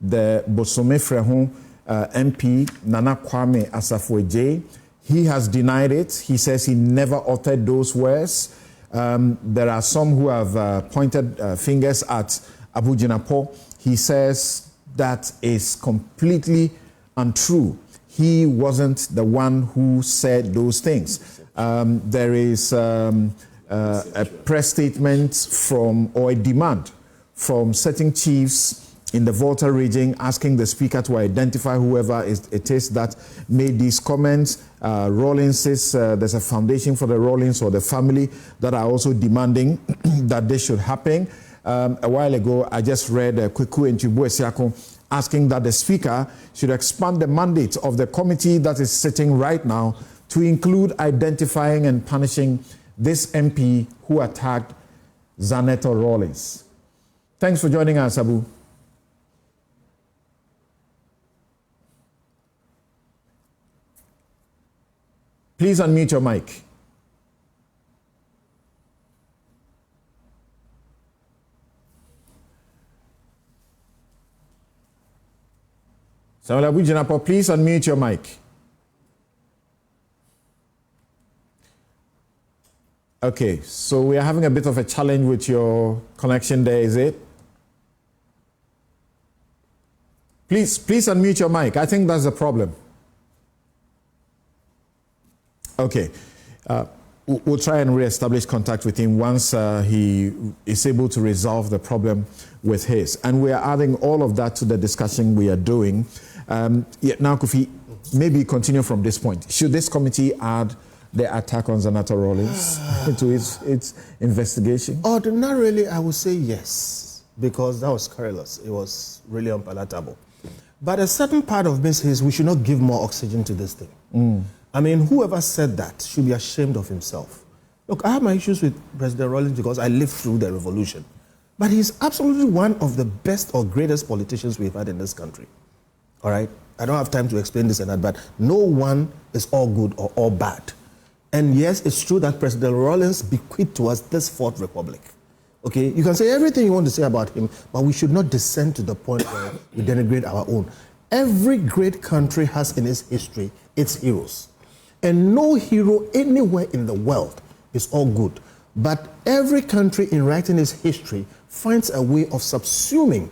the Bosome Frehu MP, Nana Kwame Asafo-Adjei. He has denied it. He says he never uttered those words. There are some who have pointed fingers at Abu-Jinapor. He says that is completely untrue. He wasn't the one who said those things. There is a press statement from, or a demand from certain chiefs in the Volta region asking the speaker to identify whoever it is that made these comments. Rawlings says there's a foundation for the Rawlings or the family that are also demanding that this should happen. A while ago, I just read Kweku Ntibu asking that the speaker should expand the mandate of the committee that is sitting right now to include identifying and punishing this MP who attacked Zanato Rawlings. Thanks for joining us, Abu. Please unmute your mic. Samuel Abu-Jinapor, please unmute your mic. Okay, so we are having a bit of a challenge with your connection there, is it? Please unmute your mic. I think that's the problem. Okay, we'll try and re-establish contact with him once he is able to resolve the problem with his. And we are adding all of that to the discussion we are doing. Now, Kofi, maybe continue from this point. Should this committee add the attack on Zanato Rawlings into its investigation? Ordinarily, I would say yes, because that was scurrilous. It was really unpalatable. But a certain part of me says we should not give more oxygen to this thing. I mean, whoever said that should be ashamed of himself. Look, I have my issues with President Rawlings because I lived through the revolution. But he's absolutely one of the best or greatest politicians we've had in this country. All right? I don't have time to explain this and that, but no one is all good or all bad. And yes, it's true that President Rawlings bequeathed to us this Fourth Republic. Okay? You can say everything you want to say about him, but we should not descend to the point where we denigrate our own. Every great country has in its history its heroes. And no hero anywhere in the world is all good. But every country in writing its history finds a way of subsuming,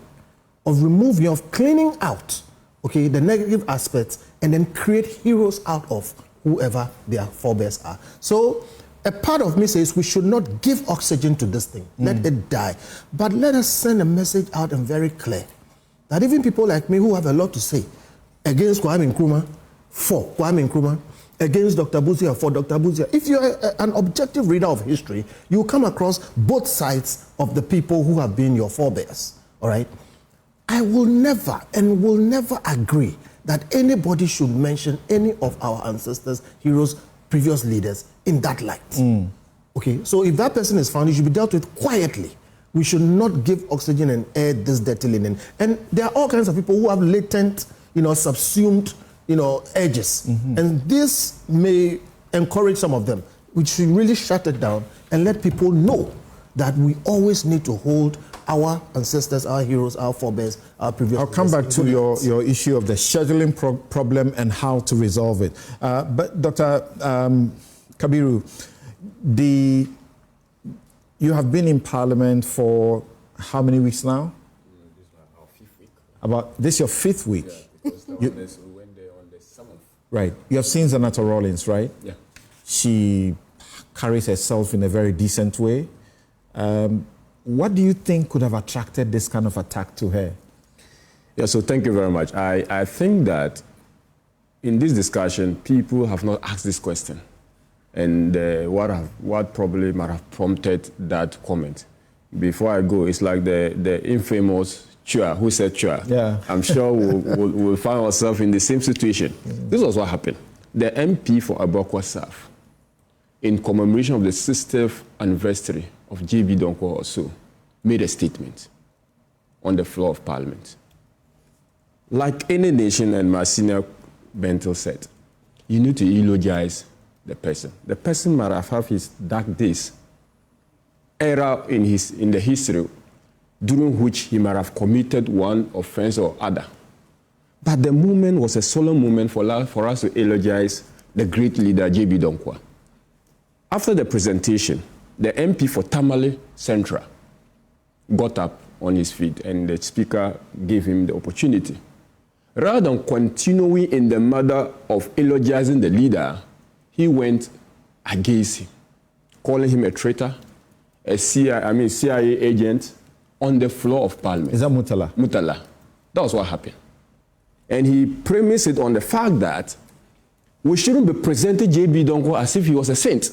of removing, of cleaning out, okay, the negative aspects, and then create heroes out of whoever their forebears are. So a part of me says we should not give oxygen to this thing. Let it die. But let us send a message out and very clear that even people like me who have a lot to say against Kwame Nkrumah, for Kwame Nkrumah, against Dr. Buzia, for Dr. Buzia. If you're an objective reader of history, you come across both sides of the people who have been your forebears, all right? I will never and will never agree that anybody should mention any of our ancestors, heroes, previous leaders in that light. Okay, so if that person is found, he should be dealt with quietly. We should not give oxygen and air this dirty linen. And there are all kinds of people who have latent, subsumed, edges. And this may encourage some of them. We should really shut it down and let people know that we always need to hold our ancestors, our heroes, our forebears, our previous... I'll come back to your issue of the scheduling problem and how to resolve it. But Dr. Kabiru, You have been in Parliament for how many weeks now? This is our 5th week. This is your 5th week? Yeah, because we went there on the 7th. Right. You have seen Senator Rawlings, right? Yeah. She carries herself in a very decent way. What do you think could have attracted this kind of attack to her? Yeah, so thank you very much. I think that in this discussion, people have not asked this question. And what probably might have prompted that comment. Before I go, it's like the infamous Chua, who said Chua. Yeah. I'm sure we'll find ourselves in the same situation. This was what happened. The MP for Abokwa South, in commemoration of the 60th anniversary of J.B. Donkwa also, made a statement on the floor of Parliament. Like any nation, and my senior Bentil said, you need to eulogize the person. The person might have had his dark days, era in the history during which he might have committed one offense or other. But the moment was a solemn moment for us to eulogize the great leader, J.B. Donkwa. After the presentation, the MP for Tamale Central got up on his feet and the speaker gave him the opportunity. Rather than continuing in the matter of eulogizing the leader, he went against him, calling him a traitor, a CIA agent on the floor of Parliament. Is that Mutala? Mutala. That was what happened. And he premised it on the fact that we shouldn't be presenting J.B. Donkwa as if he was a saint.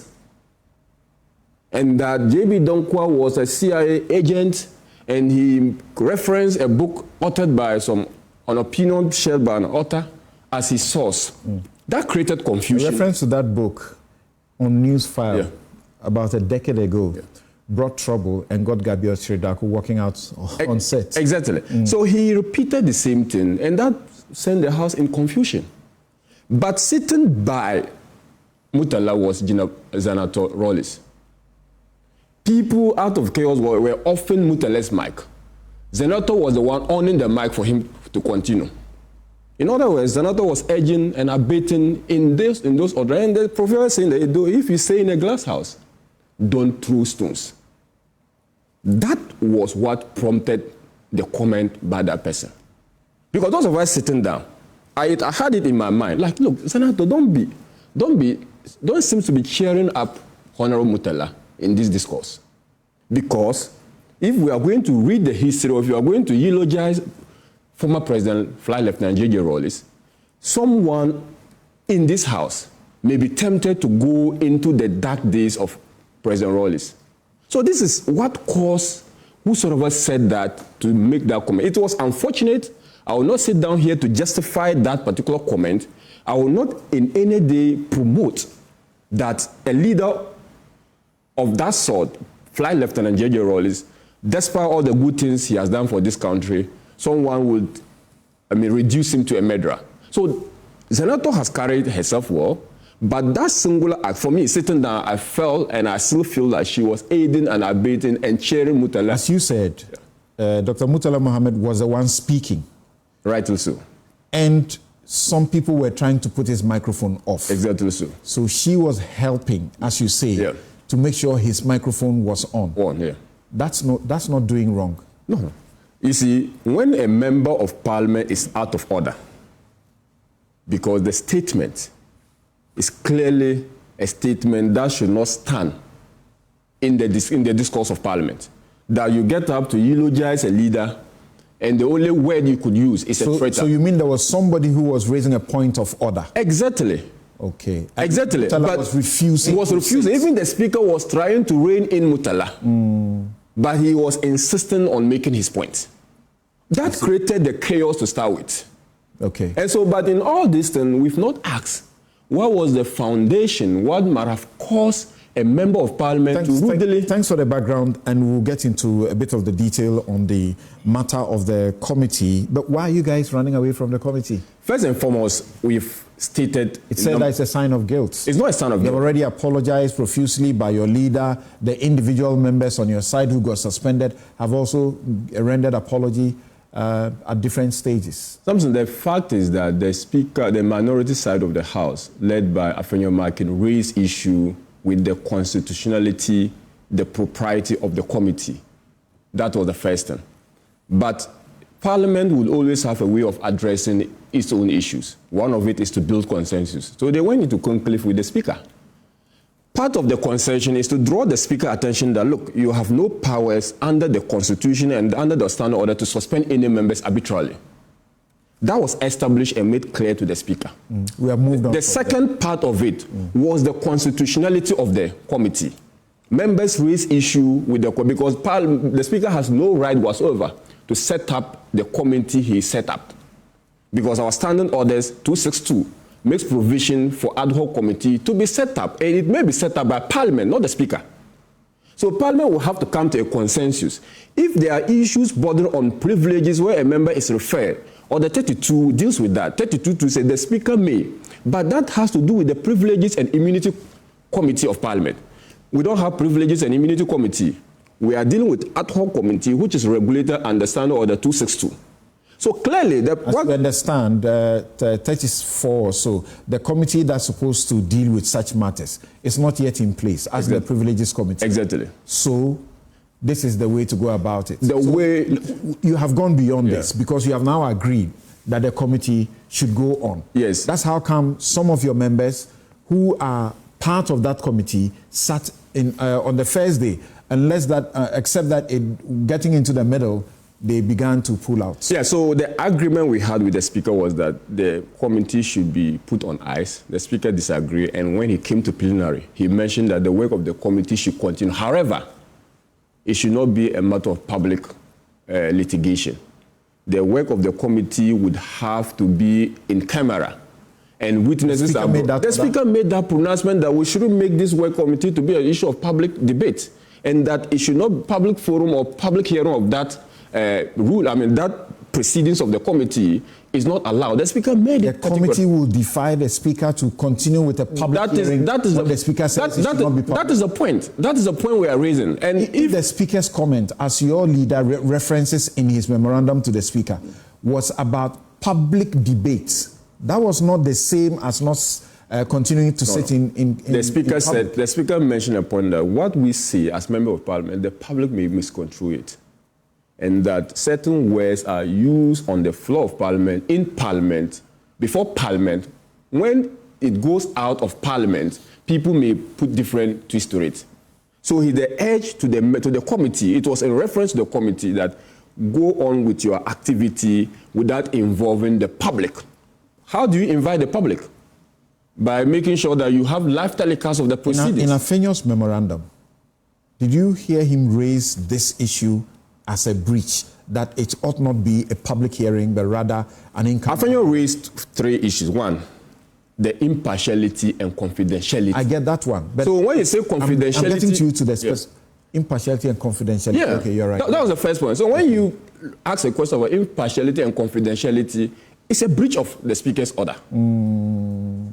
And that J.B. Donkwa was a CIA agent, and he referenced a book authored by an opinion shared by an author as his source. That created confusion. A reference to that book on Newsfile about a decade ago brought trouble and got Gabriel Shridaku walking out on set. Exactly. So he repeated the same thing, and that sent the House in confusion. But sitting by Mutala was Senator Rawlings. People out of chaos were offering Mutala's mic. Senator was the one owning the mic for him to continue. In other words, Senator was urging and abating in those orders. And the prophet saying that if you stay in a glass house, don't throw stones. That was what prompted the comment by that person. Because those of us sitting down, I had it in my mind, like, look, Senator, don't seem to be cheering up Honorable Mutala in this discourse. Because if we are going to read the history, or if you are going to eulogize former President Flight Lieutenant J.J. Rawlings, someone in this House may be tempted to go into the dark days of President Rawlings. So this is what caused whosoever said that to make that comment. It was unfortunate. I will not sit down here to justify that particular comment. I will not in any day promote that a leader of that sort, Flight Lieutenant J.J. Rawlings, despite all the good things he has done for this country, someone would, reduce him to a murderer. So Senator has carried herself well, but that singular act, for me, sitting down, I felt and I still feel that she was aiding and abetting and cheering Mutala. As you said, Dr. Murtala Mohammed was the one speaking. Rightly so. And some people were trying to put his microphone off. Exactly so. So she was helping, as you say, to make sure his microphone was on. That's not doing wrong. No. You see, when a member of parliament is out of order, because the statement is clearly a statement that should not stand in the discourse of parliament, that you get up to eulogize a leader and the only word you could use is a traitor. So you mean there was somebody who was raising a point of order? Exactly. Okay. Exactly. Mutala was refusing. He was refusing. Even the speaker was trying to rein in Mutala. But he was insisting on making his point. That created the chaos to start with. Okay. And so, but in all this thing, we've not asked what was the foundation, what might have caused a member of parliament to rudely... Thanks for the background, and we'll get into a bit of the detail on the matter of the committee. But why are you guys running away from the committee? First and foremost, we've stated... It said that it's a sign of guilt. It's not a sign of guilt. You've already apologized profusely by your leader. The individual members on your side who got suspended have also rendered apology at different stages. Samson, the fact is that the speaker, the minority side of the House, led by Afenyo-Markin, raised issue with the constitutionality, the propriety of the committee. That was the first thing. But Parliament will always have a way of addressing its own issues. One of it is to build consensus. So they went into conclave with the Speaker. Part of the concession is to draw the Speaker attention that, look, you have no powers under the Constitution and under the standing order to suspend any members arbitrarily. That was established and made clear to the Speaker. We have moved on. The second part of it was the constitutionality of the committee. Members raised issue with the because the Speaker has no right whatsoever to set up the committee he set up. Because our standing orders 262 makes provision for ad hoc committee to be set up, and it may be set up by Parliament, not the Speaker. So Parliament will have to come to a consensus. If there are issues bordering on privileges where a member is referred, or the 32 deals with that. 32 to say the Speaker may, but that has to do with the Privileges and Immunity Committee of Parliament. We don't have Privileges and Immunity Committee. We are dealing with ad hoc committee, which is regulated under Standing Order 262. So clearly, as we understand, 34 or so, the committee that's supposed to deal with such matters is not yet in place as the Privileges Committee. Exactly. So this is the way to go about it. Way you have gone beyond this because you have now agreed that the committee should go on. Yes. That's how come some of your members who are part of that committee sat in on the first day, unless that, except that getting into the middle, they began to pull out. Yeah, so the agreement we had with the Speaker was that the committee should be put on ice. The Speaker disagreed, and when he came to plenary, he mentioned that the work of the committee should continue. However, it should not be a matter of public litigation. The work of the committee would have to be in camera. And witnesses the Speaker made that pronouncement that we shouldn't make this work committee to be an issue of public debate, and that it should not be public forum or public hearing of that that proceedings of the committee is not allowed. The Speaker made it. The committee will defy the Speaker to continue with a public hearing. The Speaker says it should not be public. That is the point. That is the point we are raising. And if the Speaker's comment, as your leader references in his memorandum to the Speaker, was about public debate, that was not the same as not continuing to sit in the Speaker said. The Speaker mentioned a point that what we see as Member of Parliament, the public may misconstrue it, and that certain words are used on the floor of Parliament, in Parliament, before Parliament. When it goes out of Parliament, people may put different twists to it. So the urge to the committee, it was in reference to the committee that go on with your activity without involving the public. How do you invite the public? By making sure that you have live telecast of the proceedings. In Afenyo's memorandum, did you hear him raise this issue as a breach, that it ought not be a public hearing, but rather an in-camera? Afenyo raised three issues. One, the impartiality and confidentiality. I get that one. But so when you say confidentiality... I'm getting to you to the impartiality and confidentiality. Yeah, okay, you're right. That was the first point. So when you ask a question about impartiality and confidentiality, it's a breach of the Speaker's order.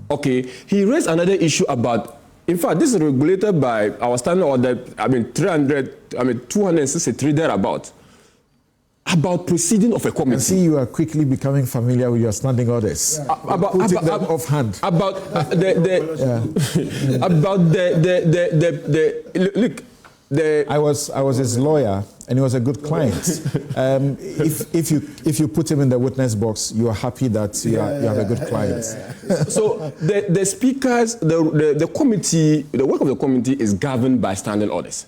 Okay, he raised another issue about, in fact, this is regulated by our standing order, 263 thereabout, about proceeding of a committee. I see you are quickly becoming familiar with your standing orders. Offhand. I was his lawyer, and he was a good client. If you put him in the witness box, you are happy that you have a good client. So the speakers, the committee, the work of the committee is governed by standing orders,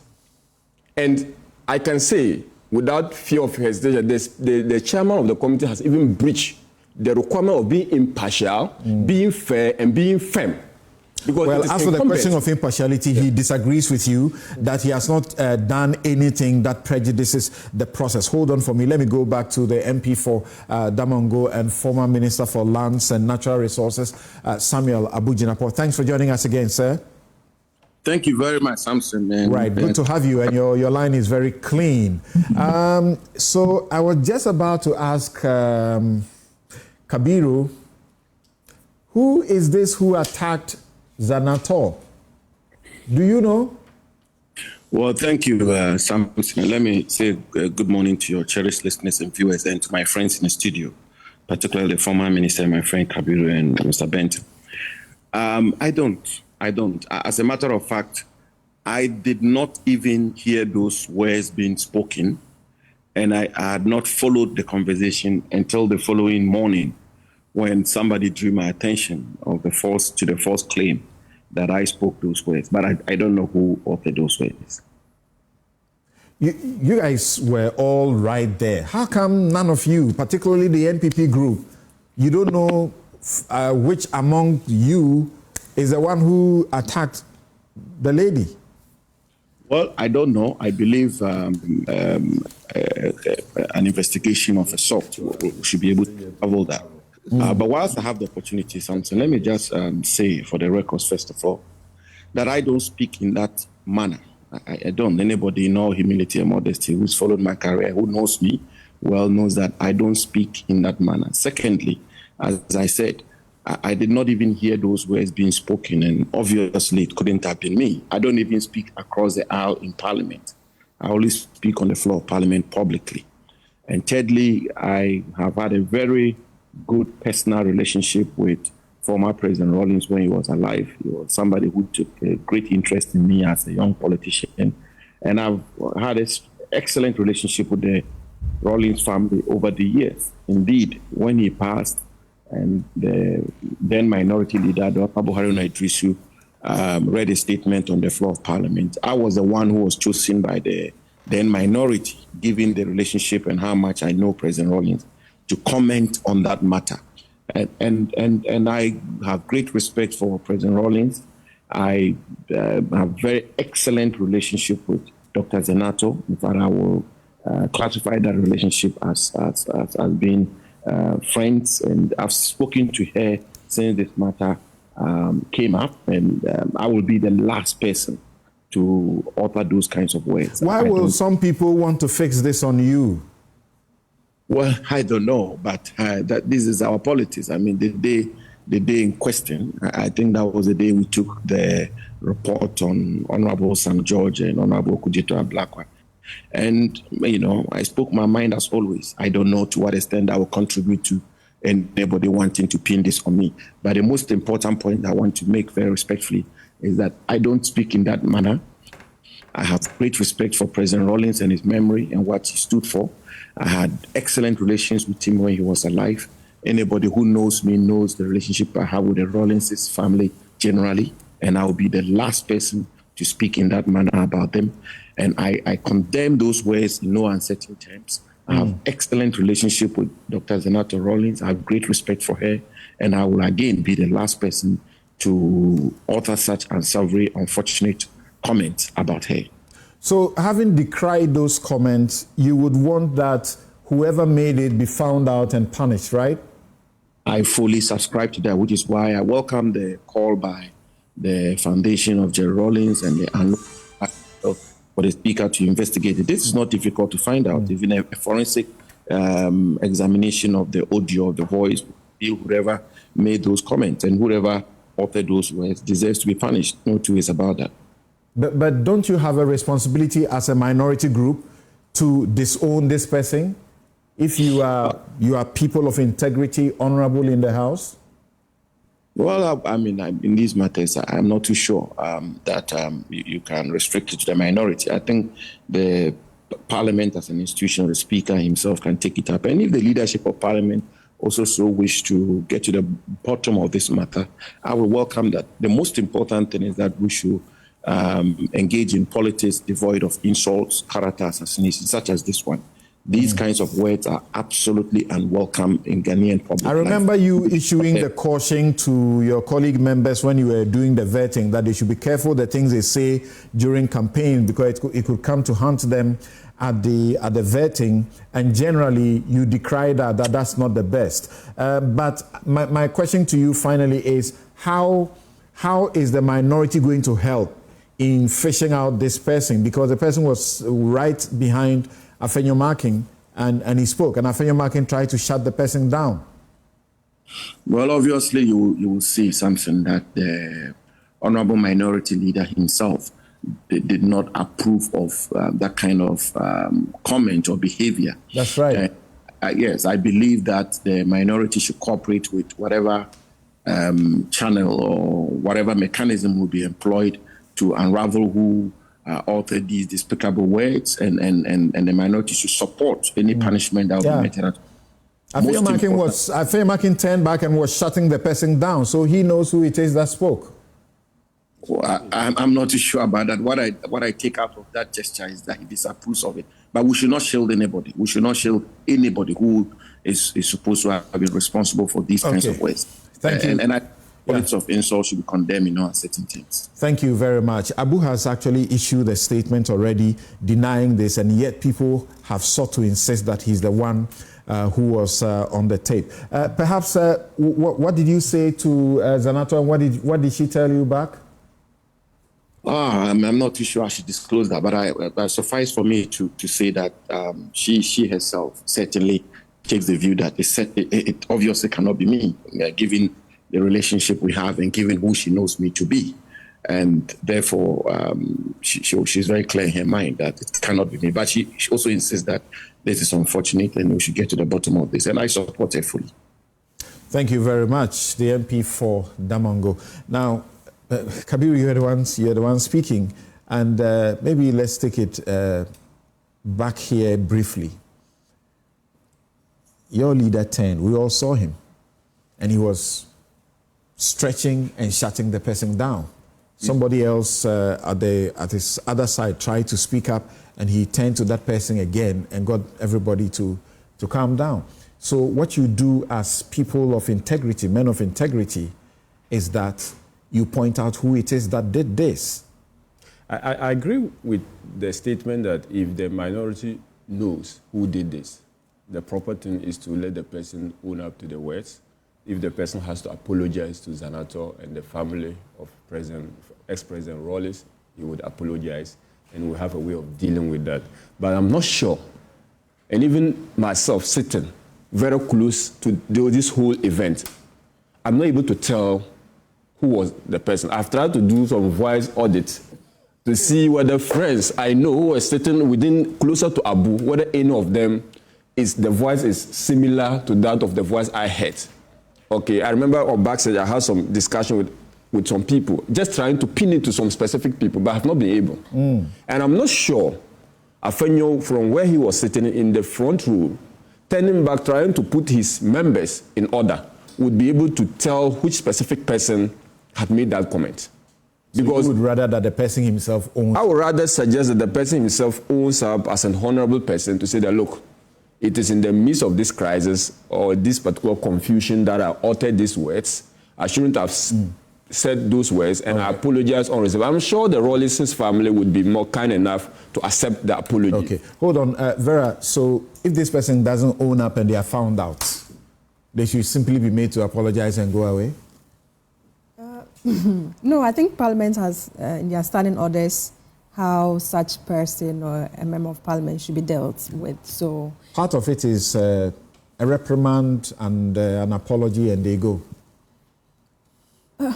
and I can say without fear of hesitation, the chairman of the committee has even breached the requirement of being impartial, being fair, and being firm. Well, as for the question of impartiality, he disagrees with you that he has not done anything that prejudices the process. Hold on for me. Let me go back to the MP for Damongo and former Minister for Lands and Natural Resources, Samuel Abujinapo. Thanks for joining us again, sir. Thank you very much, Samson. Right, good to have you, and your line is very clean. So I was just about to ask Kabiru, who is this who attacked Zanator? Do you know? Well, thank you, Samson. Let me say good morning to your cherished listeners and viewers, and to my friends in the studio, particularly the former minister, my friend Kabiru and Mr. Benton. I don't. I don't. As a matter of fact, I did not even hear those words being spoken, and I had not followed the conversation until the following morning when somebody drew my attention to the false claim that I spoke those words. But I don't know who authored those words. You guys were all right there. How come none of you, particularly the NPP group, you don't know which among you is the one who attacked the lady? Well, I don't know. I believe an investigation of a sort should be able to cover that. But whilst I have the opportunity, Samson, let me just say for the records, first of all, that I don't speak in that manner. I don't. Anybody in all humility and modesty who's followed my career, who knows me well, knows that I don't speak in that manner. Secondly, as I said, I did not even hear those words being spoken, and obviously it couldn't have been me. I don't even speak across the aisle in Parliament. I only speak on the floor of Parliament publicly. And thirdly, I have had a very good personal relationship with former President Rawlings when he was alive. He was somebody who took a great interest in me as a young politician. And I've had an excellent relationship with the Rawlings family over the years. Indeed, when he passed, and the then minority leader, Dr. Haruna Idrisu, read a statement on the floor of Parliament, I was the one who was chosen by the then minority, given the relationship and how much I know President Rawlings, to comment on that matter. And I have great respect for President Rawlings. I have very excellent relationship with Dr. Zenato. In fact, I will classify that relationship as being friends, and I've spoken to her since this matter came up, and I will be the last person to utter those kinds of words. Why will some people want to fix this on you? Well, I don't know, but that this is our politics. I mean, the day in question, I think that was the day we took the report on Honorable St. George and Honorable Kudito Ablakwa. And, you know, I spoke my mind as always. I don't know to what extent I will contribute to anybody wanting to pin this on me. But the most important point I want to make very respectfully is that I don't speak in that manner. I have great respect for President Rawlings and his memory and what he stood for. I had excellent relations with him when he was alive. Anybody who knows me knows the relationship I have with the Rawlings' family generally, and I will be the last person to speak in that manner about them. And I condemn those words in no uncertain terms. I have excellent relationship with Dr. Zenato Rawlings. I have great respect for her. And I will again be the last person to utter such unsavory, unfortunate comments about her. So having decried those comments, you would want that whoever made it be found out and punished, right? I fully subscribe to that, which is why I welcome the call by the Foundation of Jerry Rawlings and the for the Speaker to investigate it. This is not difficult to find out. Even a forensic examination of the audio of the voice, whoever made those comments and whoever authored those words deserves to be punished. No two ways about that. But don't you have a responsibility as a minority group to disown this person if you are people of integrity, honorable in the House? Well, I mean, in these matters, I'm not too sure that you can restrict it to the minority. I think the Parliament as an institution, the Speaker himself can take it up. And if the leadership of Parliament also so wish to get to the bottom of this matter, I will welcome that. The most important thing is that we should engage in politics devoid of insults, character assassinations, such as this one. These kinds of words are absolutely unwelcome in Ghanaian public I remember life. you issuing the caution to your colleague members when you were doing the vetting that they should be careful the things they say during campaign because it could come to haunt them at the vetting, and generally you decry that's not the best. But my question to you finally is how is the minority going to help in fishing out this person? Because the person was right behind Afenyo-Markin and he spoke, and Afenyo-Markin tried to shut the person down. Well, obviously you will see, Samson, that the honorable minority leader himself did not approve of that kind of comment or behavior. That's right. Yes, I believe that the minority should cooperate with whatever channel or whatever mechanism will be employed to unravel who authored these despicable words, and the minority should support any punishment that will be meted out. Afenyo-Markin turned back and was shutting the person down, so he knows who it is that spoke. Well, I'm not too sure about that. What I take out of that gesture is that he disapproves of it. But we should not shield anybody. We should not shield anybody who is supposed to have been responsible for these kinds of ways. Thank you. And words of insult should be condemned on certain things. Thank you very much. Abu has actually issued a statement already denying this, and yet people have sought to insist that he's the one who was on the tape. Perhaps, what did you say to Zanato, and what did she tell you back? I'm not too sure I should disclose that, but suffice for me to say that she herself certainly takes the view that it obviously cannot be me, given the relationship we have and given who she knows me to be. And therefore, she's very clear in her mind that it cannot be me. But she also insists that this is unfortunate and we should get to the bottom of this. And I support her fully. Thank you very much, the MP for Damongo. Now, Kabiru, you're the one speaking, and maybe let's take it back here briefly. Your leader turned. We all saw him, and he was stretching and shutting the person down. Somebody else at his other side tried to speak up, and he turned to that person again and got everybody to calm down. So what you do as people of integrity, men of integrity, is that you point out who it is that did this. I agree with the statement that if the minority knows who did this, the proper thing is to let the person own up to the words. If the person has to apologize to Zanato and the family of ex-President Rawlings, he would apologize, and we'll have a way of dealing with that. But I'm not sure, and even myself sitting very close to this whole event, I'm not able to tell who was the person. I've tried to do some voice audit to see whether friends I know who are sitting within closer to Abu, whether any of them the voice is similar to that of the voice I heard. Okay, I remember on backstage I had some discussion with some people, just trying to pin it to some specific people, but I have not been able. And I'm not sure Afenyo, from where he was sitting in the front row, turning back, trying to put his members in order, would be able to tell which specific person had made that comment. So because you would rather that the person himself owns. I would rather suggest that the person himself owns up as an honorable person to say that, look, it is in the midst of this crisis or this particular confusion that I uttered these words. I shouldn't have said those words, and I apologize on reserve. I'm sure the Rawlings family would be more kind enough to accept the apology. Okay, hold on, Vera. So if this person doesn't own up and they are found out, they should simply be made to apologize and go away? No, I think Parliament has, in their standing orders, how such person or a member of Parliament should be dealt with. So part of it is a reprimand and an apology, and they go. I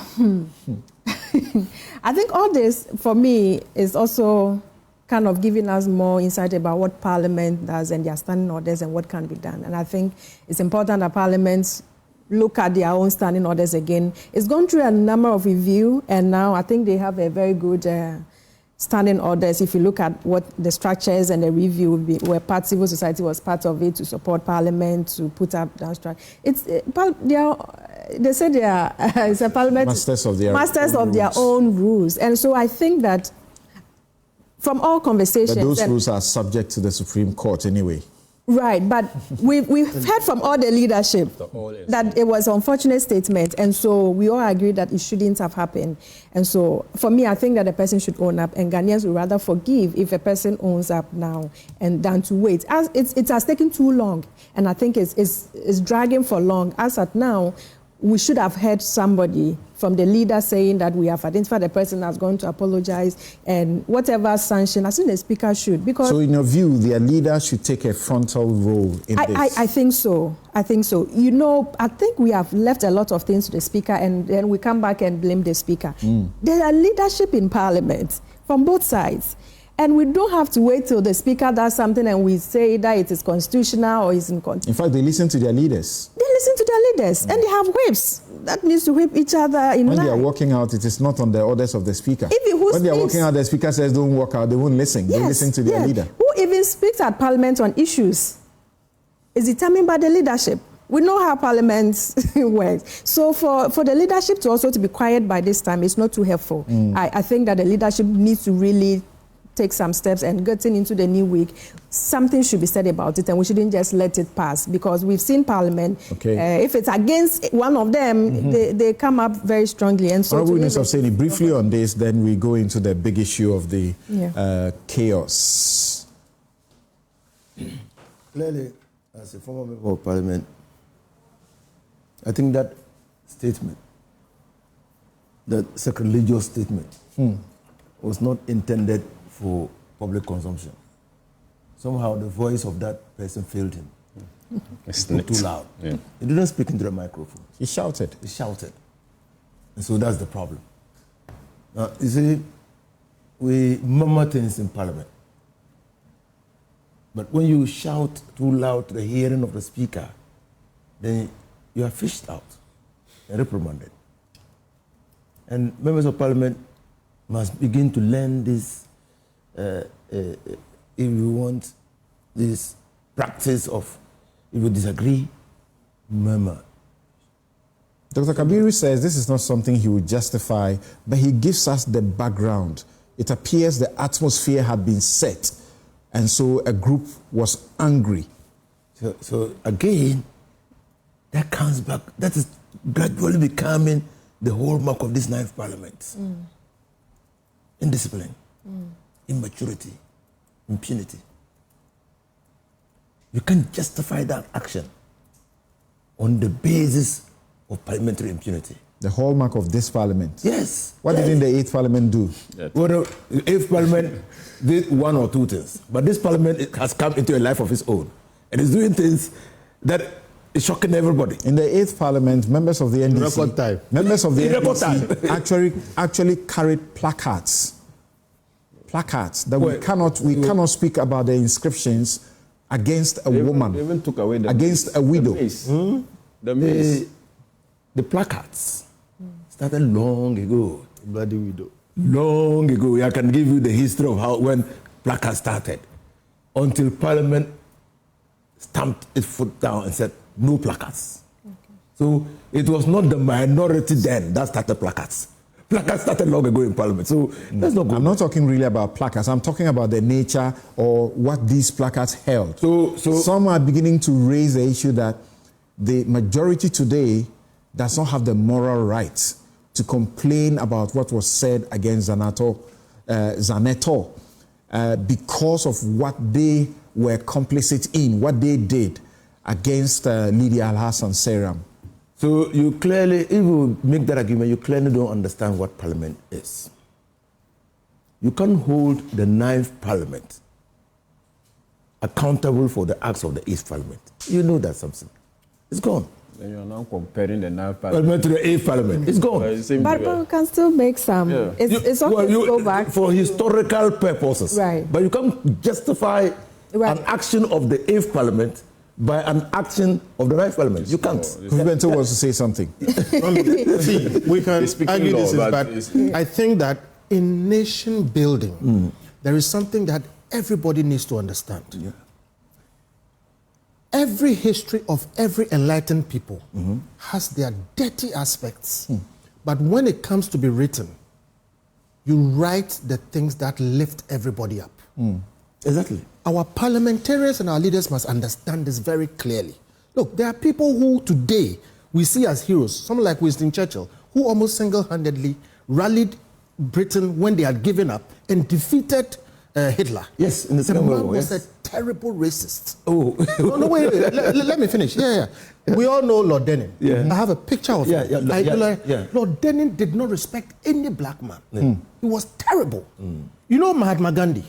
think all this, for me, is also kind of giving us more insight about what Parliament does and their standing orders and what can be done. And I think it's important that Parliament look at their own standing orders again. It's gone through a number of review, and now I think they have a very good standing orders. If you look at what the structures and the review would be, where civil society was part of it to support Parliament, to put up that structure. They say they are it's a Parliament masters of their own rules. And so I think that from all conversations, but those rules are subject to the Supreme Court anyway. Right, but we've heard from all the leadership that it was an unfortunate statement, and so we all agree that it shouldn't have happened. And so, for me, I think that the person should own up, and Ghanaians would rather forgive if a person owns up now and than to wait. As it has taken too long, and I think it's dragging for long. As at now, we should have heard somebody from the leader saying that we have identified the person that's going to apologize, and whatever sanction, as soon as the speaker should. Because so in your view, their leader should take a frontal role in this? I think so. I think so. You know, I think we have left a lot of things to the speaker, and then we come back and blame the speaker. There are leadership in Parliament from both sides. And we don't have to wait till the speaker does something and we say that it is constitutional or is in constitution. In fact, they listen to their leaders. They listen to their leaders, and they have whips. that needs to whip each other in When line. they are walking out, it is not on the orders of the speaker. When they are walking out, the speaker says, don't walk out, they won't listen. They listen to their leader. Who even speaks at Parliament on issues is determined by the leadership. We know how Parliament works. So for the leadership to also to be quiet by this time is not too helpful. I think that the leadership needs to really take some steps, and getting into the new week, something should be said about it, and we shouldn't just let it pass, because we've seen Parliament, if it's against one of them, they come up very strongly. And so, Honourable Minister of Seni, briefly on this, then we go into the big issue of the chaos. Clearly, as a former member of Parliament, I think that statement, that sacrilegious statement, was not intended for public consumption. Somehow the voice of that person failed him. It's too loud. He didn't speak into the microphone. He shouted. He shouted. And so that's the problem. Now, you see, we murmur things in Parliament. But when you shout too loud to the hearing of the speaker, then you are fished out and reprimanded. And members of Parliament must begin to learn this, if you want, this practice of, if you disagree, murmur. Dr. Kabiru says this is not something he would justify, but he gives us the background. It appears the atmosphere had been set, and so a group was angry. So again, that comes back, that is gradually becoming the hallmark of this 9th Parliament. Indiscipline, immaturity, impunity. You can't justify that action on the basis of parliamentary impunity. The hallmark of this Parliament? Yes. What didn't the 8th Parliament do? Well, the 8th Parliament did one or two things, but this Parliament has come into a life of its own and is doing things that is shocking everybody. In the 8th Parliament, members of the NDC, record time. members of the In record NDC actually carried placards that we cannot speak about the inscriptions against a woman, they even took away the against a widow. The placards started long ago. Bloody widow. Long ago. I can give you the history of how when placards started, until Parliament stamped its foot down and said no placards. So it was not the minority then that started placards. Placards started long ago in Parliament, so that's not good. I'm not talking really about placards. I'm talking about the nature or what these placards held. So some are beginning to raise the issue that the majority today does not have the moral right to complain about what was said against Zaneto because of what they were complicit in, what they did against Lydia Alhassan Seram. So you clearly, if you make that argument, you clearly don't understand what Parliament is. You can't hold the 9th Parliament accountable for the acts of the 8th Parliament. You know that, Samson. It's gone. Then you're now comparing the 9th Parliament to the 8th Parliament. It's gone. But we can still make some. It's okay to go back. For historical purposes. Right. But you can't justify an action of the 8th Parliament by an action of the 9th Parliament. You can't. Bento wants to say something. See, we can argue this, but I think that in nation building, there is something that everybody needs to understand. Yeah. Every history of every enlightened people has their dirty aspects. But when it comes to be written, you write the things that lift everybody up. Exactly. Our parliamentarians and our leaders must understand this very clearly. Look, there are people who today we see as heroes, someone like Winston Churchill, who almost single-handedly rallied Britain when they had given up and defeated Hitler. Yes, in the Second World War. Was a terrible racist. Oh, no, wait. Let me finish. Yeah. We all know Lord Denning. Yeah. I have a picture of him. Lord Denning did not respect any black man. He was terrible. You know Mahatma Gandhi.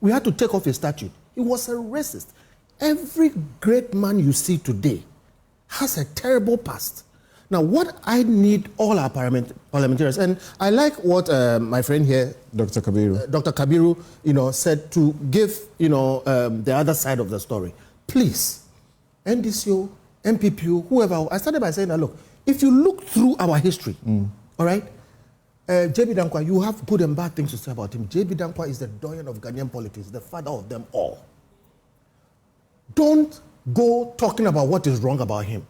We had to take off his statue. He was a racist. Every great man you see today has a terrible past. Now, what I need all our parliamentarians, and I like what my friend here, Dr. Kabiru, said to give, the other side of the story. Please, NDCO, MPPU, whoever. I started by saying that, look, if you look through our history, all right, J.B. Dankwa, you have good and bad things to say about him. J.B. Dankwa is the doyen of Ghanaian politics, the father of them all. Don't go talking about what is wrong about him.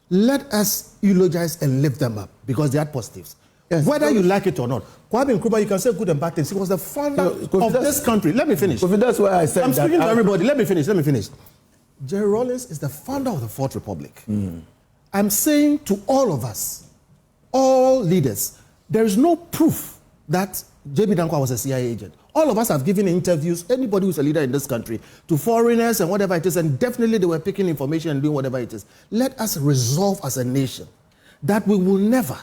Let us eulogize and lift them up because they are positives. Yes, whether you like it or not. Kwame Nkrumah, you can say good and bad things. He was the founder of this country. Let me finish. That's why I said I'm speaking to everybody. Let me finish. Jerry Rawlings is the founder of the Fourth Republic. I'm saying to all of us, all leaders, there is no proof that J.B. Dankwa was a CIA agent. All of us have given interviews, anybody who's a leader in this country, to foreigners and whatever it is, and definitely they were picking information and doing whatever it is. Let us resolve as a nation that we will never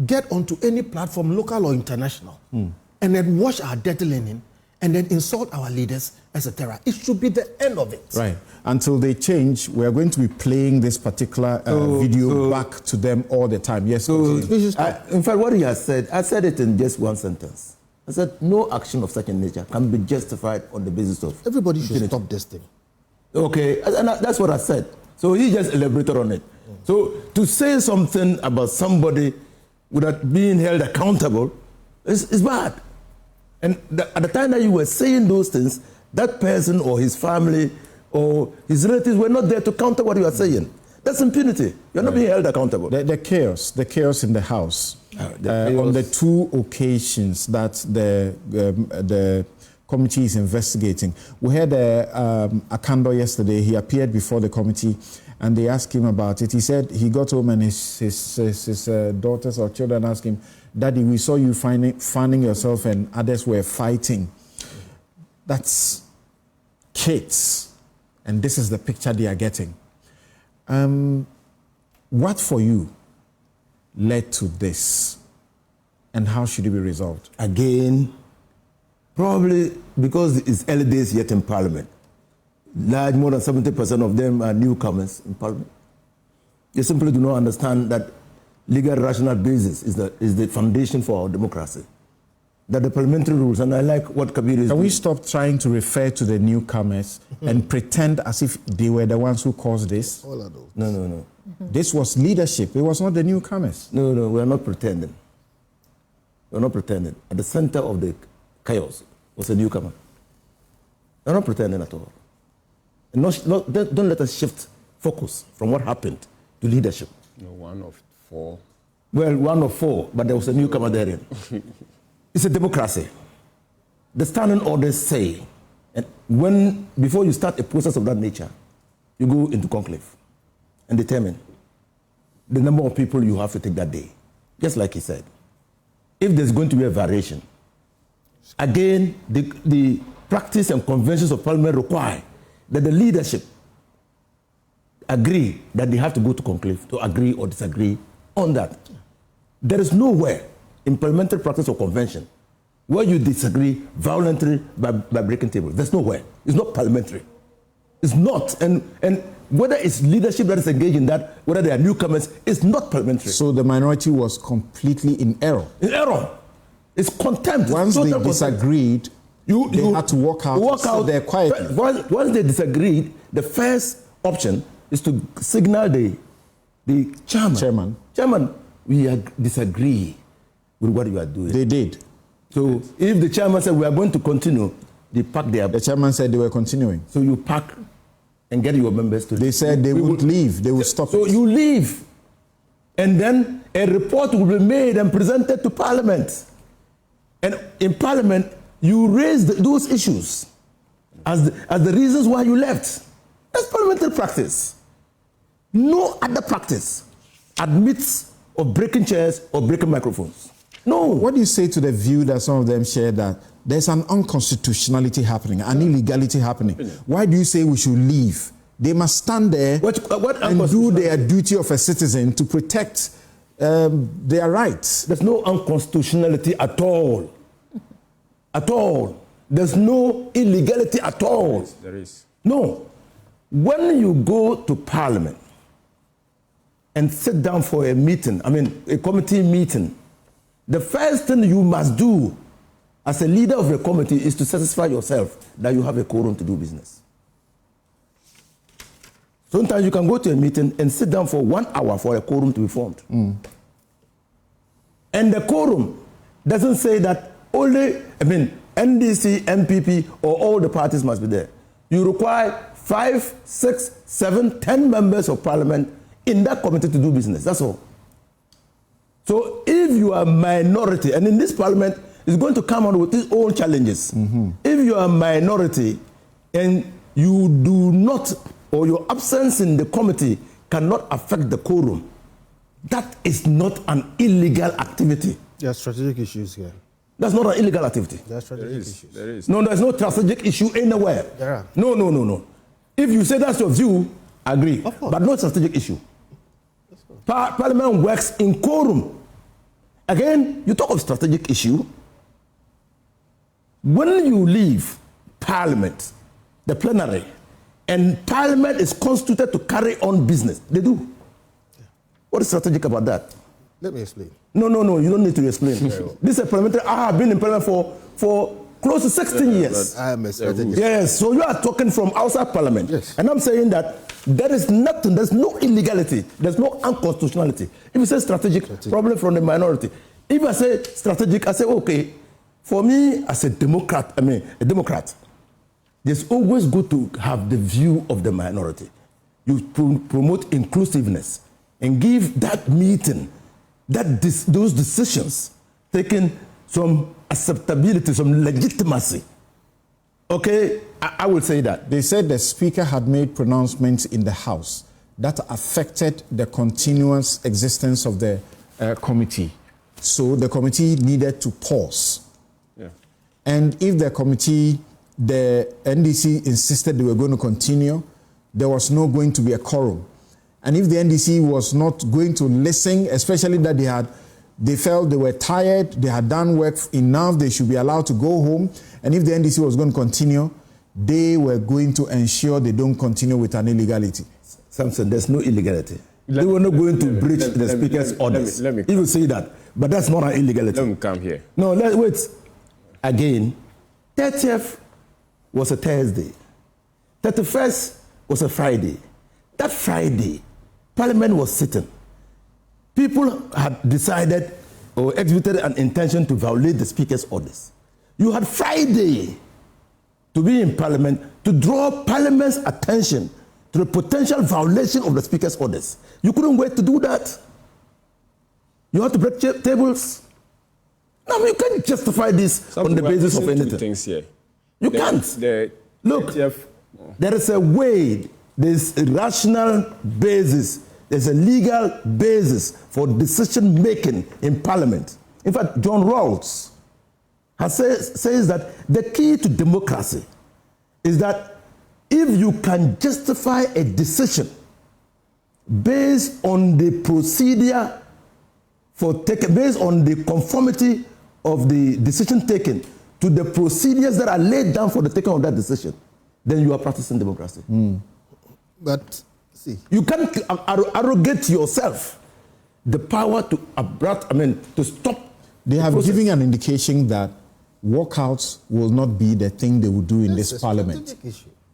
get onto any platform, local or international, and then wash our dirty linen and then insult our leaders, etc. It should be the end of it. Right. Until they change, we are going to be playing this particular video back to them all the time. Yes. In fact, what he has said, I said it in just one sentence. I said, no action of such a nature can be justified on the basis of... Everybody should stop this thing. Okay, and that's what I said. So he just elaborated on it. So to say something about somebody without being held accountable is bad. And at the time that you were saying those things, that person or his family or his relatives were not there to counter what you are saying. That's impunity. You're not being held accountable. The chaos in the House. On the two occasions that the committee is investigating. We had Akando yesterday. He appeared before the committee and they asked him about it. He said he got home and his daughters or children asked him, Daddy, we saw you fanning yourself and others were fighting. That's kids. And this is the picture they are getting. What for you led to this? And how should it be resolved? Again, probably because it's early days yet in Parliament. More than 70% of them are newcomers in Parliament. They simply do not understand that legal rational basis is the foundation for our democracy. That the parliamentary rules, and I like what Kabir is doing. Can we stop trying to refer to the newcomers and pretend as if they were the ones who caused this? All of those. No. This was leadership. It was not the newcomers. No, we are not pretending. We are not pretending. At the center of the chaos was a newcomer. We are not pretending at all. And don't let us shift focus from what happened to leadership. No, one of four. Well, one of four, but there was a newcomer there. It's a democracy. The standing orders say, and before you start a process of that nature, you go into conclave and determine the number of people you have to take that day. Just like he said. If there's going to be a variation, again, the practice and conventions of Parliament require that the leadership agree that they have to go to conclave to agree or disagree on that. There is nowhere in parliamentary practice or convention where you disagree violently by breaking tables. There's nowhere. It's not parliamentary. It's not. And whether it's leadership that is engaged in that, whether they are newcomers, it's not parliamentary. So the minority was completely in error. In error. It's contempt. Once they disagreed, they had to walk out there quietly. Once they disagreed, the first option is to signal the chairman. Chairman, we disagree with what you are doing. They did. So if the chairman said we are going to continue, they pack their... The chairman said they were continuing. So you pack and get your members to... They said they would leave. They would stop it. So you leave. And then a report will be made and presented to Parliament. And in Parliament, you raise those issues as the reasons why you left. That's parliamentary practice. No other practice admits of breaking chairs or breaking microphones. No. What do you say to the view that some of them share that there's an unconstitutionality happening, an illegality happening? Why do you say we should leave? They must stand there and do their duty of a citizen to protect their rights. There's no unconstitutionality at all. At all. There's no illegality at all. Yes, there is. No. When you go to Parliament and sit down for a meeting, a committee meeting, the first thing you must do as a leader of the committee is to satisfy yourself that you have a quorum to do business. Sometimes you can go to a meeting and sit down for 1 hour for a quorum to be formed. And the quorum doesn't say that only, NDC, MPP, or all the parties must be there. You require 5, 6, 7, 10 members of parliament in that committee to do business. That's all. So if you are a minority, and in this parliament, it's going to come out with its own challenges. If you are a minority and you do not, or your absence in the committee cannot affect the quorum, that is not an illegal activity. There are strategic issues here. That's not an illegal activity. There are strategic issues. There is. No, there's no strategic issue anywhere. There are. No. If you say that's your view, agree. But no strategic issue. Parliament works in quorum. Again, you talk of strategic issue. When you leave Parliament, the plenary, and Parliament is constituted to carry on business, they do. What is strategic about that? Let me explain. No, you don't need to explain. This is a parliamentary. I have been in Parliament for close to 16 years. I am a strategist. Yes, so you are talking from outside Parliament. Yes. And I'm saying that there is nothing, there's no illegality, there's no unconstitutionality. If you say strategic, problem from the minority. If I say strategic, I say, okay, for me as a Democrat, there's always good to have the view of the minority. You promote inclusiveness and give that meeting, those decisions taking some acceptability, some legitimacy. Okay, I will say that. They said the Speaker had made pronouncements in the House that affected the continuous existence of the committee. So the committee needed to pause. Yeah. And if the committee, the NDC insisted they were going to continue, there was not going to be a quorum. And if the NDC was not going to listen, especially that they felt they were tired, they had done work enough, they should be allowed to go home. And if the NDC was going to continue, they were going to ensure they don't continue with an illegality. Samson, there's no illegality. They were not going to breach the Speaker's orders. Let me you will say that, but that's not an illegality. Let me come here. No, wait. Again, 30th was a Thursday. 31st was a Friday. That Friday, Parliament was sitting. People had decided or exhibited an intention to violate the Speaker's orders. You had Friday to be in Parliament to draw Parliament's attention to the potential violation of the Speaker's orders. You couldn't wait to do that. You had to break tables. No, you can't justify this on the basis of anything. Things here. You can't. Look, there is a way, there's a rational basis, there's a legal basis for decision making in Parliament. In fact, John Rawls says that the key to democracy is that if you can justify a decision based on the procedure based on the conformity of the decision taken to the procedures that are laid down for the taking of that decision, then you are practicing democracy. But see, you can't arrogate yourself the power to stop. They have given an indication that walkouts will not be the thing they will do in this Parliament.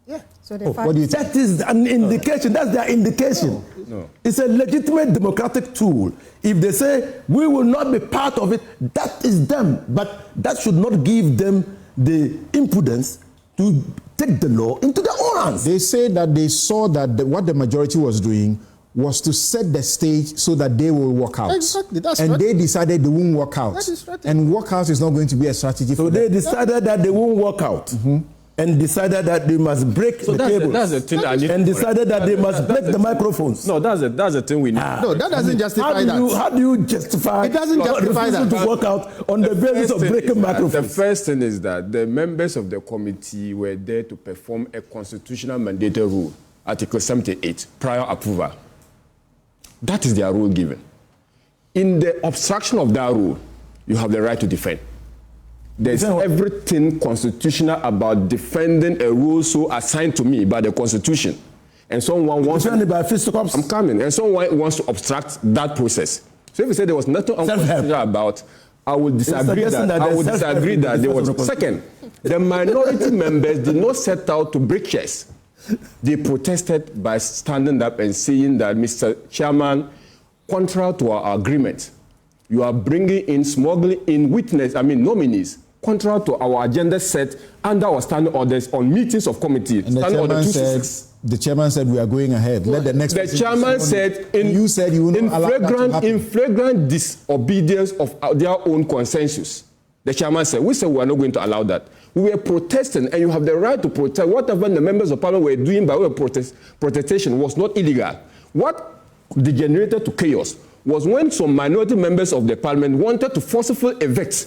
Yeah. So what do you think? That is an indication. That's their indication. No. It's a legitimate democratic tool. If they say we will not be part of it, that is them. But that should not give them the impudence to take the law into their own hands. They say that they saw that what the majority was doing was to set the stage so that they will walk out. Exactly, that's and strategy. they decided they won't walk out. That is strategy. And walk out is not going to be a strategy so for they them. decided that they won't walk out. And decided that they must break the tables. That's the thing. And decided that they must break the microphones. No, that's the thing we need. No, that doesn't justify that. How do you justify it doesn't justify that. to walk out on the basis of breaking microphones? The first thing is that the members of the committee were there to perform a constitutional mandatory rule, Article 78, prior approval. That is their rule given. In the obstruction of that rule, you have the right to defend. There's everything constitutional about defending a rule so assigned to me by the Constitution. And someone wants I'm coming. And someone wants to obstruct that process. So if you say there was nothing unconstitutional about, I would disagree that there was. Second, the minority members did not set out to break chairs. They protested by standing up and saying that, Mr. Chairman, contrary to our agreement, you are bringing in, smuggling in nominees, contrary to our agenda set under our standing orders on meetings of committee. And the chairman said we are going ahead. Let the next. The chairman said, you said you will not allow that to happen. In flagrant disobedience of their own consensus. The chairman said, we said we are not going to allow that. We were protesting, and you have the right to protest. Whatever the members of parliament were doing by way of protestation was not illegal. What degenerated to chaos was when some minority members of the parliament wanted to forcibly evict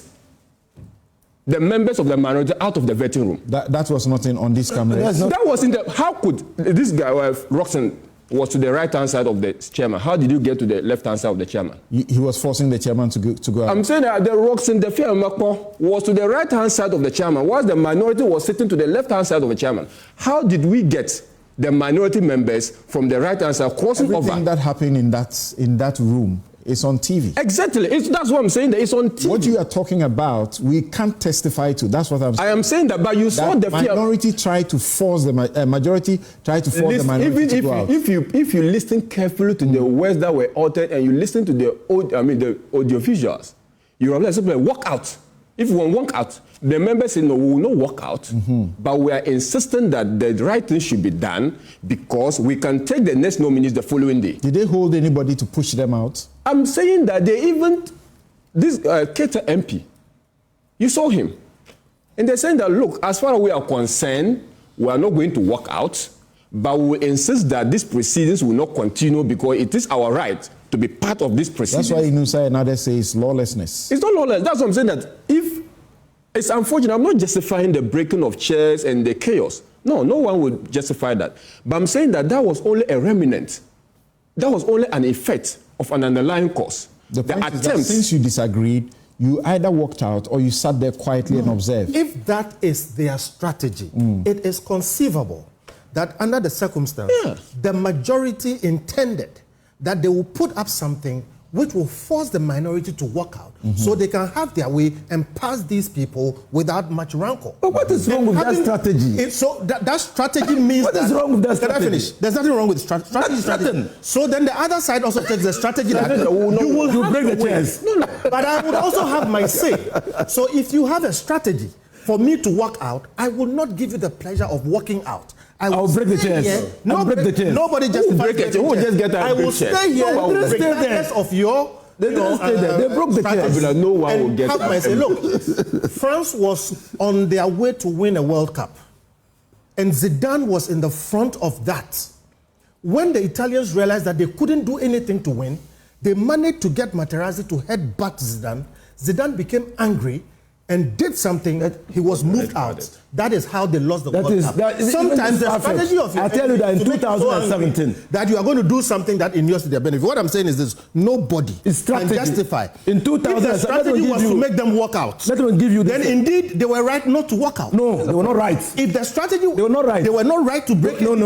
the members of the minority out of the vetting room. That was not on this camera. That was in the. How could this guy, Roxanne, was to the right-hand side of the chairman? How did you get to the left-hand side of the chairman? He was forcing the chairman to go out. I'm saying that the Roxanne, the Afenyo-Markin, was to the right-hand side of the chairman, whilst the minority was sitting to the left-hand side of the chairman. How did we get the minority members from the right-hand side crossing over? Everything that happened in that room is on TV. Exactly. That's what I'm saying. That it's on TV. What you are talking about, we can't testify to. That's what I'm saying. I am saying that, but you saw the minority try to force the majority try to force the minority to go out. If you listen carefully to the words that were uttered and you listen to the audio visuals, you realize simply walk out. If we want to walk out, the members say no, we will not walk out, but we are insisting that the right thing should be done because we can take the next nominees the following day. Did they hold anybody to push them out? I'm saying that they even, this Keita MP, you saw him. And they're saying that, look, as far as we are concerned, we are not going to walk out, but we will insist that these proceedings will not continue because it is our right to be part of this proceedings. That's why Inusa and others say it's lawlessness. It's not lawless. That's what I'm saying, that if, it's unfortunate, I'm not justifying the breaking of chairs and the chaos. No one would justify that. But I'm saying that that was only a remnant. That was only an effect of an underlying cause. The point is that since you disagreed, you either walked out or you sat there quietly and observed. If that is their strategy, it is conceivable that under the circumstance, the majority intended that they will put up something which will force the minority to walk out so they can have their way and pass these people without much rancor. But what is wrong with that strategy? So that strategy means what is wrong with that strategy? Can I finish? There's nothing wrong with strategy. So then the other side also takes the strategy that you break the chairs. No, but I would also have my say. So if you have a strategy for me to walk out, I will not give you the pleasure of walking out. I'll break the chairs. Nobody just break it. Who will just get out? I will stay here. Regardless of your. They broke the chairs. No one will get out. Look, France was on their way to win a World Cup, and Zidane was in the front of that. When the Italians realized that they couldn't do anything to win, they managed to get Materazzi to headbutt Zidane. Zidane became angry and did something that he was moved out. That is how they lost the World Cup. Sometimes the strategy of your I tell you that in 2017 that you are going to do something that inures to their benefit. What I'm saying is this: nobody can justify. In 2017, if the strategy was to make them walk out, then indeed they were right not to walk out. No, they were not right. If the strategy, they were not right. They were not right to break they were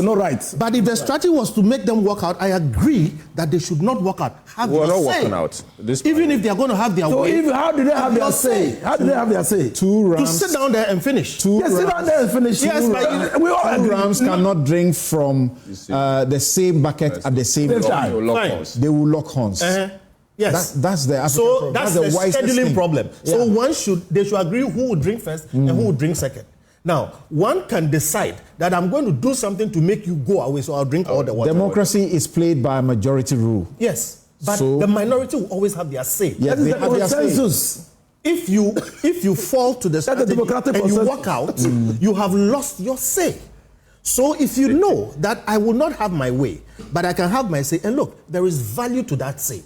not right. But if the strategy was to make them walk out, I agree that they should not walk out. We're not walking out. Even if they are going to have their way. So how did they have their say? How did they have their say? Two rams. To sit down there and finish. Sit down there and finish. Yes, but we all agree. Rams cannot drink from the same bucket at the same time. They will lock horns. Yes, that's the African so that's the scheduling problem. Yeah. So they should agree who would drink first and who would drink second. Now, one can decide that I'm going to do something to make you go away, so I'll drink all the water. Democracy is played by a majority rule. Yes, but the minority will always have their say. Yes, they have their say. If you fall to the strategy and you walk out, you have lost your say. So if you know that I will not have my way, but I can have my say, and look, there is value to that say.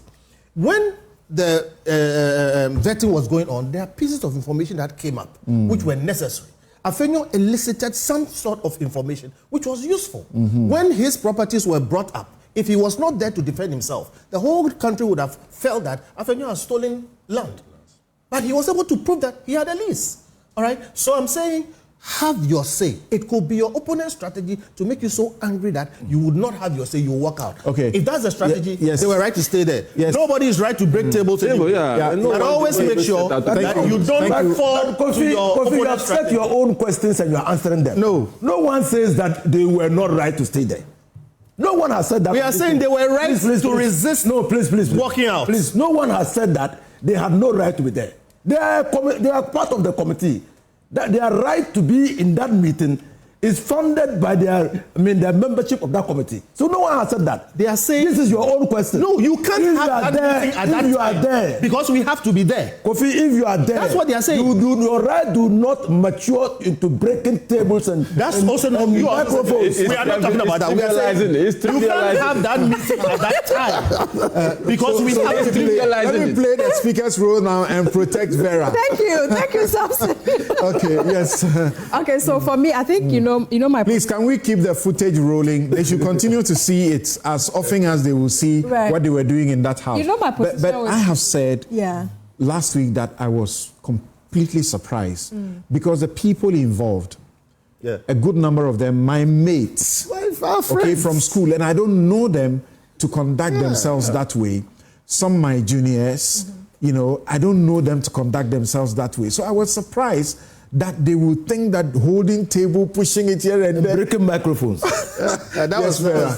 When the vetting was going on, there are pieces of information that came up which were necessary. Afenyo elicited some sort of information which was useful. When his properties were brought up, if he was not there to defend himself, the whole country would have felt that Afenyo has stolen land. But he was able to prove that he had a lease. All right? So I'm saying have your say. It could be your opponent's strategy to make you so angry that you would not have your say, you walk out. Okay. If that's the strategy, yes. they were right to stay there. Yes. Nobody is right to break tables. Yeah. But always make sure that you don't fall to your Kofi, you have opponent's set strategy. your own questions and you are answering them. No. No one says that they were not right to stay there. No one has said that. We are saying they were right to resist. No, please. Walking out. Please, no one has said that they have no right to be there. They are part of the committee. That their right to be in that meeting is funded by their membership of that committee. So no one has said that. They are saying this is your own question. No, you can't have that meeting at that time. You are there because we have to be there. Kofi, if you are there, that's what they are saying. Your right do not mature into breaking tables and that's also not you microphones. We are not talking about that. We are saying you can't have that meeting at that time because we have to be there. Let me play the speaker's role now and protect Vera. Thank you, Samson. Okay, yes. Okay, so for me, I think you know my. Please, can we keep the footage rolling? They should continue to see it as often as they will see what they were doing in that house. You know my position. But I have said last week that I was completely surprised because the people involved, a good number of them, my mates, from school, and I don't know them to conduct themselves that way. Some my juniors, I don't know them to conduct themselves that way. So I was surprised that they would think that holding table, pushing it here and there, breaking microphones. That was Vera.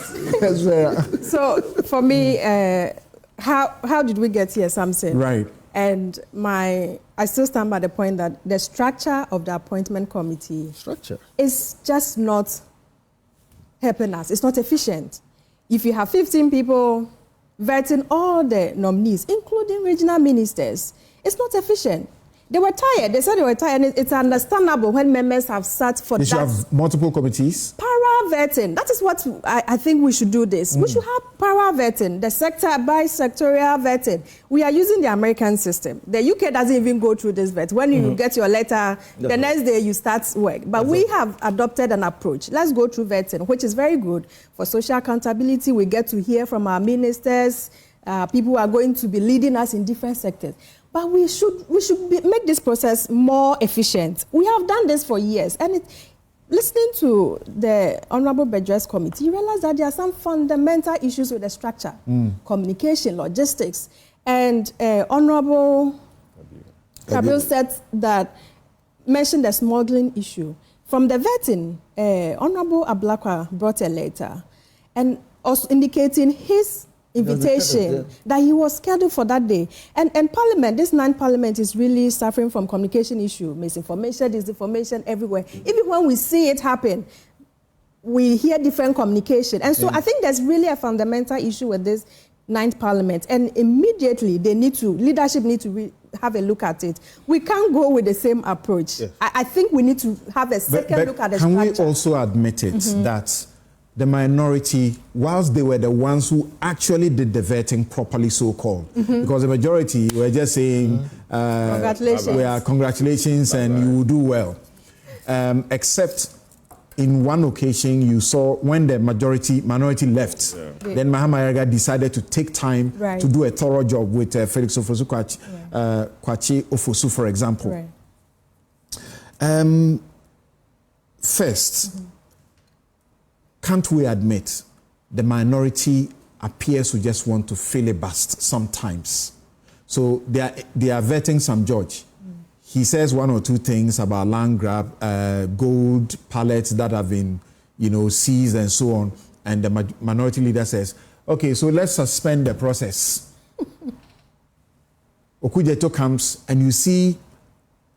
So for me, how did we get here, Samson? Right. And I still stand by the point that the structure of the appointment committee is just not helping us. It's not efficient. If you have 15 people vetting all the nominees, including regional ministers, it's not efficient. They were tired. They said they were tired. And it's understandable when members have sat for that. They should have multiple committees? Para vetting. That is what I think we should do this. We should have para vetting, the sector by sectorial vetting. We are using the American system. The UK doesn't even go through this vet. When you get your letter, the next day you start work. But we have adopted an approach. Let's go through vetting, which is very good for social accountability. We get to hear from our ministers. People who are going to be leading us in different sectors. But we should make this process more efficient. We have done this for years. And listening to the Honorable Bedres Committee, you realize that there are some fundamental issues with the structure, communication, logistics. And Honorable Kabil said that, mentioned the smuggling issue. From the vetting, Honorable Ablakwa brought a letter and also indicating his invitation that he was scheduled for that day. And Parliament, this non-Parliament is really suffering from communication issue, misinformation, disinformation everywhere. Even when we see it happen, we hear different communication. And so I think there's really a fundamental issue with this 9th Parliament. And immediately leadership need to have a look at it. We can't go with the same approach. I think we need to have a second look at the structure. Can we also admit it that the minority, whilst they were the ones who actually did the vetting properly, so-called, because the majority were just saying, congratulations and you will do well. Except in one occasion, you saw when the minority left, then Mahama decided to take time to do a thorough job with Felix Ofosu Kwachi Ofosu, for example. First, can't we admit the minority appears to just want to filibust sometimes? So they are vetting some judge. He says one or two things about land grab, gold pallets that have been, seized and so on. And the minority leader says, okay, so let's suspend the process. Okujeto comes and you see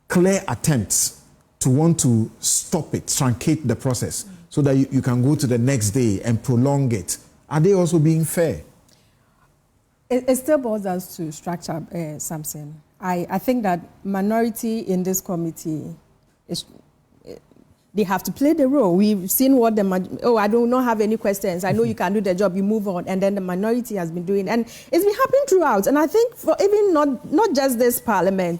clear attempts to want to stop it, truncate the process, so that you can go to the next day and prolong it. Are they also being fair? It still boils down to structure, Samson. I think that minority in this committee, they have to play the role. We've seen what I do not have any questions. I know you can do the job, you move on. And then the minority has been doing. And it's been happening throughout. And I think for even not just this parliament,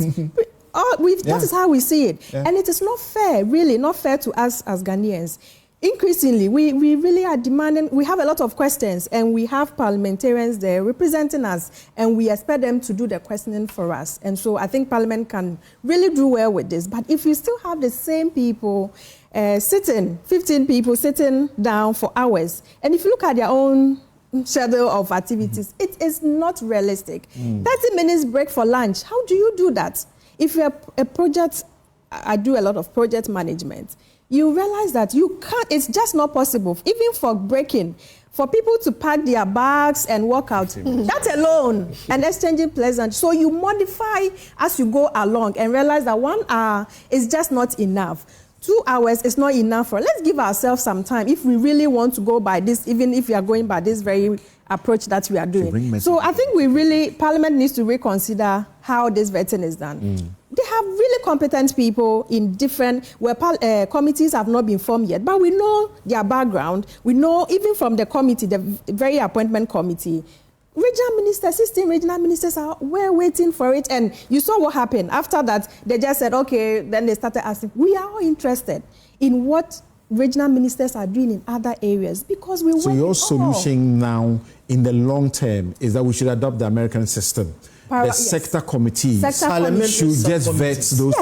that is how we see it. And it is not fair, really, not fair to us as Ghanaians. increasingly, we really are demanding, we have a lot of questions, and we have parliamentarians there representing us, and we expect them to do the questioning for us. And so I think Parliament can really do well with this. But if you still have the same people 15 people sitting down for hours, and if you look at their own schedule of activities, it is not realistic. 30 minutes break for lunch, how do you do that? If you're a project, I do a lot of project management, you realize that you can't, it's just not possible, even for breaking, for people to pack their bags and walk out. That alone, and exchanging pleasant. So you modify as you go along and realize that 1 hour is just not enough. 2 hours is not enough for. Let's give ourselves some time if we really want to go by this, even if we are going by this very approach that we are doing. So I think Parliament needs to reconsider how this vetting is done. They have really competent people in different, where committees have not been formed yet, but we know their background. We know even from the committee, the very appointment committee, regional ministers, 16 regional ministers were waiting for it. And you saw what happened. After that, they just said, okay, then they started asking, we are all interested in what regional ministers are doing in other areas because we want. So your solution now in the long term is that we should adopt the American system. The sector committees should just vet those.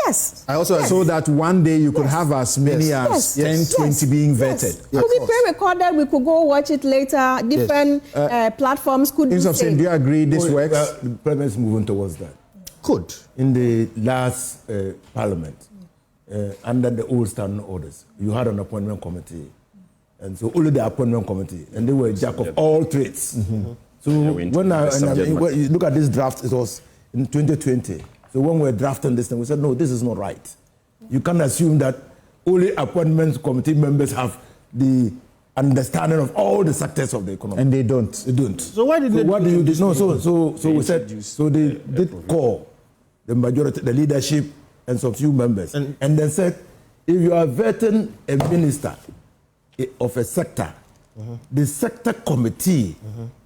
Yes. I also so that one day you could have as many as 10, 20 being vetted. It could be pre-recorded. We could go watch it later. Different platforms could. Do you agree this works? The Parliament is moving towards that. Good. In the last Parliament, under the old standing orders, you had an appointment committee, and so only the appointment committee, and they were jack of all trades. So when you look at this draft, it was in 2020. So when we were drafting this thing, we said, no, this is not right. You can't assume that only appointments committee members have the understanding of all the sectors of the economy. And they don't. They don't. So why did they what do you do? No, so we said, so they did call the majority, the leadership, and some few members, and then said, if you are vetting a minister of a sector, the sector committee,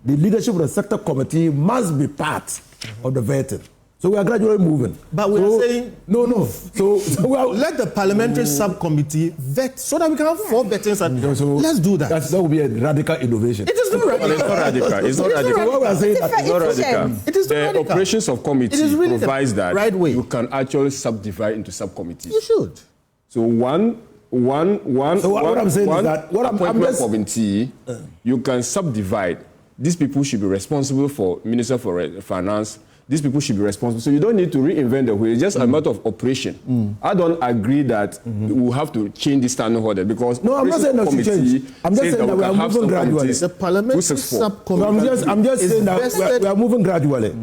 the leadership of the sector committee must be part of the vetting. So we are gradually moving. But we are saying no. So let the parliamentary subcommittee vet so that we can have 4 vettings. Let's do that. That would be a radical innovation. It is not radical. It's not radical. It's not radical. What we are saying it's not radical. It is not the radical. operations of committee really provides that right way. You can actually subdivide into subcommittees. You should. So one. So what I'm saying is that appointment committee, you can subdivide. These people should be responsible for Minister for Finance. These people should be responsible. So you don't need to reinvent the wheel. It's just a matter of operation. I don't agree that we have to change the standing order because I'm not saying that to change. I'm just saying that we are moving gradually. The parliamentary subcommittee. I'm just saying that we are moving gradually.